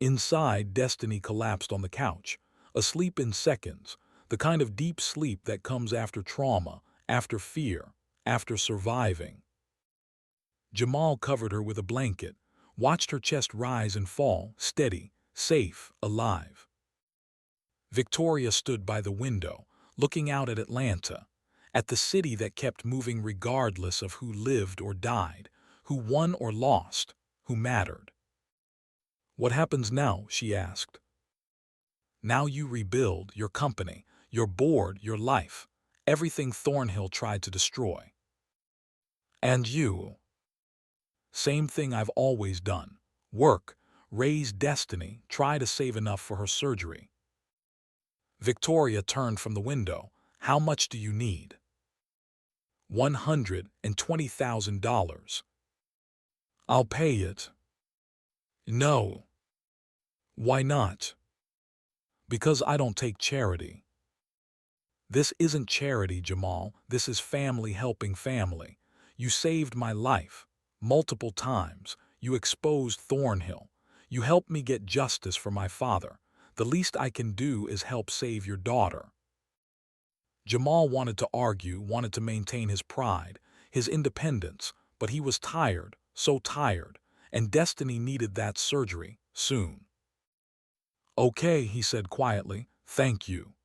Inside, Destiny collapsed on the couch, asleep in seconds, the kind of deep sleep that comes after trauma, after fear, after surviving. Jamal covered her with a blanket, watched her chest rise and fall, steady, safe, alive. Victoria stood by the window, looking out at Atlanta, at the city that kept moving regardless of who lived or died, who won or lost, who mattered. "What happens now?" she asked. "Now you rebuild your company, your board, your life, everything Thornhill tried to destroy." "And you?" "Same thing I've always done. Work, raise Destiny, try to save enough for her surgery." Victoria turned from the window. "How much do you need?" $120,000. "I'll pay it." "No." "Why not?" "Because I don't take charity." "This isn't charity, Jamal. This is family helping family. You saved my life. Multiple times. You exposed Thornhill. You helped me get justice for my father. The least I can do is help save your daughter." Jamal wanted to argue, wanted to maintain his pride, his independence, but he was tired, so tired, and Destiny needed that surgery, soon. "Okay," he said quietly, "thank you."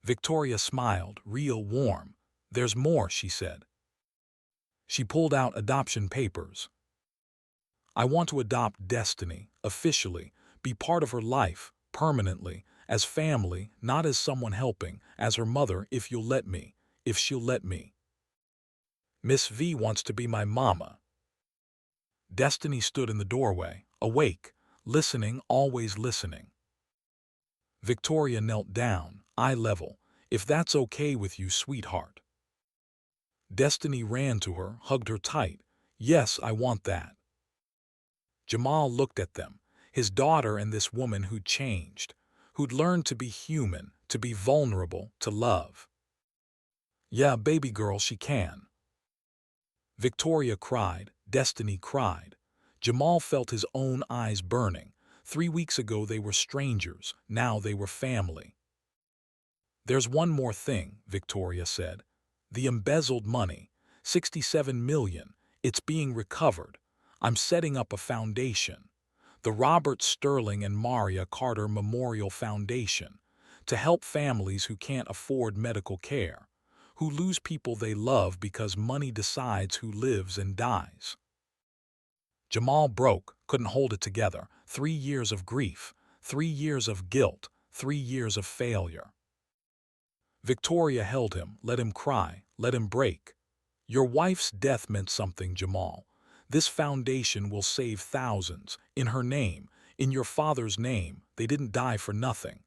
Victoria smiled, real warm. "There's more," she said. She pulled out adoption papers. "I want to adopt Destiny, officially, be part of her life, permanently, as family, not as someone helping, as her mother, if you'll let me, if she'll let me. Miss V wants to be my mama." Destiny stood in the doorway, awake, listening, always listening. Victoria knelt down, eye level. "If that's okay with you, sweetheart." Destiny ran to her, hugged her tight. Yes, I want that. Jamal looked at them, his daughter and this woman who'd changed, who'd learned to be human, to be vulnerable, to love. Yeah, baby girl, she can. Victoria cried, Destiny cried. Jamal felt his own eyes burning. 3 weeks ago they were strangers, now they were family. There's one more thing, Victoria said. The embezzled money, 67 million, it's being recovered. I'm setting up a foundation, the Robert Sterling and Maria Carter Memorial Foundation, to help families who can't afford medical care, who lose people they love because money decides who lives and dies. Jamal broke, couldn't hold it together. 3 years of grief, 3 years of guilt, 3 years of failure. Victoria held him, let him cry, let him break. Your wife's death meant something, Jamal. This foundation will save thousands, in her name, in your father's name. They didn't die for nothing.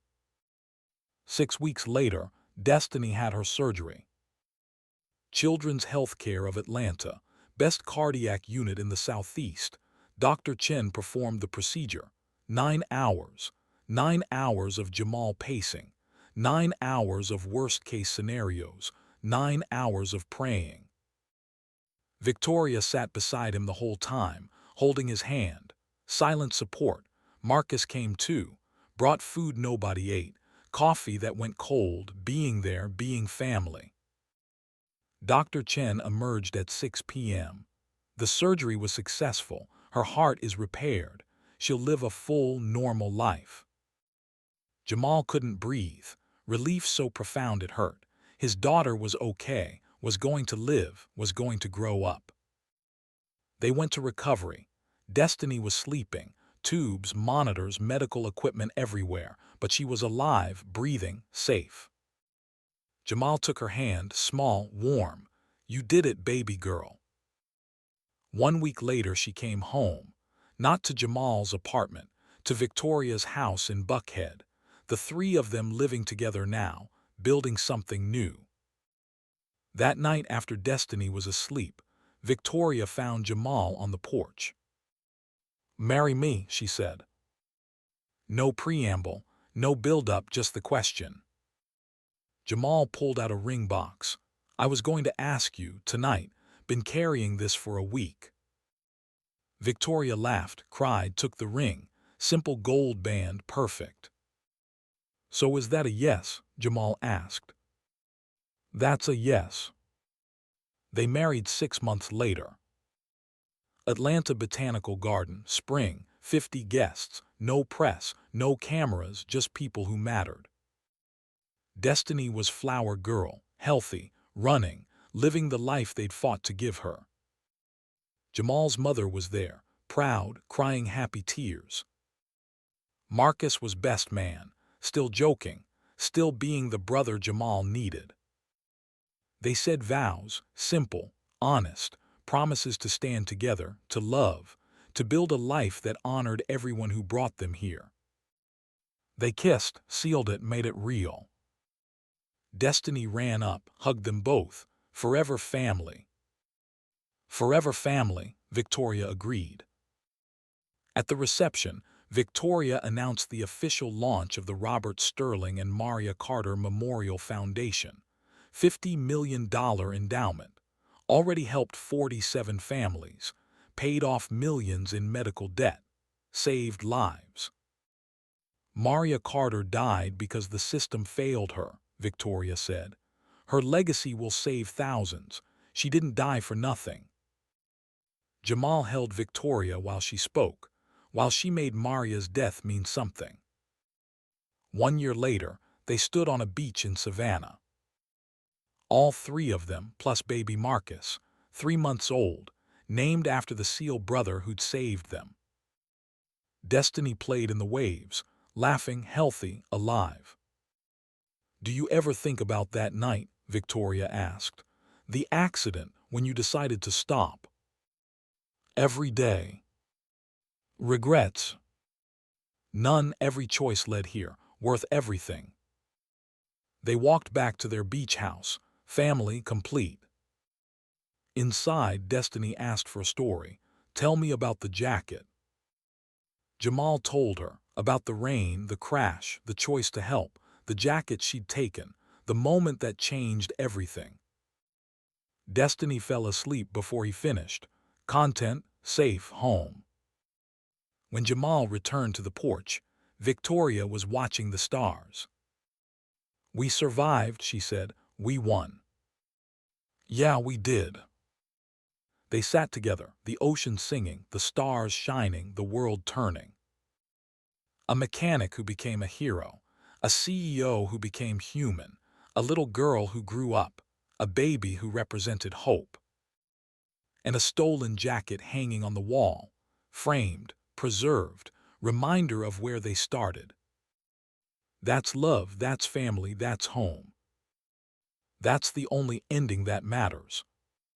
6 weeks later, Destiny had her surgery. Children's Healthcare of Atlanta, best cardiac unit in the Southeast. Dr. Chen performed the procedure. 9 hours. 9 hours of Jamal pacing. 9 hours of worst-case scenarios. 9 hours of praying. Victoria sat beside him the whole time, holding his hand. Silent support. Marcus came too. Brought food nobody ate. Coffee that went cold, being there, being family. Dr. Chen emerged at 6 p.m. The surgery was successful. Her heart is repaired. She'll live a full, normal life. Jamal couldn't breathe. Relief so profound it hurt. His daughter was okay, was going to live, was going to grow up. They went to recovery. Destiny was sleeping. Tubes, monitors, medical equipment everywhere, but she was alive, breathing, safe. Jamal took her hand, small, warm. You did it, baby girl. 1 week later she came home. Not to Jamal's apartment, to Victoria's house in Buckhead. The three of them living together now, building something new. That night after Destiny was asleep, Victoria found Jamal on the porch. Marry me, she said. No preamble, no build-up, just the question. Jamal pulled out a ring box. I was going to ask you, tonight. Been carrying this for a week. Victoria laughed, cried, took the ring. Simple gold band, perfect. So is that a yes? Jamal asked. That's a yes. They married 6 months later. Atlanta Botanical Garden, spring, 50 guests, no press, no cameras, just people who mattered. Destiny was flower girl, healthy, running, living the life they'd fought to give her. Jamal's mother was there, proud, crying happy tears. Marcus was best man, still joking, still being the brother Jamal needed. They said vows, simple, honest, promises to stand together, to love, to build a life that honored everyone who brought them here. They kissed, sealed it, made it real. Destiny ran up, hugged them both. Forever family. Forever family, Victoria agreed. At the reception, Victoria announced the official launch of the Robert Sterling and Maria Carter Memorial Foundation. $50 million endowment. Already helped 47 families. Paid off millions in medical debt. Saved lives. Maria Carter died because the system failed her, Victoria said. Her legacy will save thousands. She didn't die for nothing. Jamal held Victoria while she spoke, while she made Maria's death mean something. 1 year later, they stood on a beach in Savannah. All three of them, plus baby Marcus, 3 months old, named after the SEAL brother who'd saved them. Destiny played in the waves, laughing, healthy, alive. Do you ever think about that night? Victoria asked. The accident, when you decided to stop. Every day. Regrets? None. Every choice led here, worth everything. They walked back to their beach house, family complete. Inside, Destiny asked for a story. Tell me about the jacket. Jamal told her about the rain, the crash, the choice to help, the jacket she'd taken, the moment that changed everything. Destiny fell asleep before he finished. Content, safe, home. When Jamal returned to the porch, Victoria was watching the stars. We survived, she said. We won. Yeah, we did. They sat together, the ocean singing, the stars shining, the world turning. A mechanic who became a hero, a CEO who became human, a little girl who grew up, a baby who represented hope, and a stolen jacket hanging on the wall, framed, preserved, reminder of where they started. That's love, that's family, that's home. That's the only ending that matters.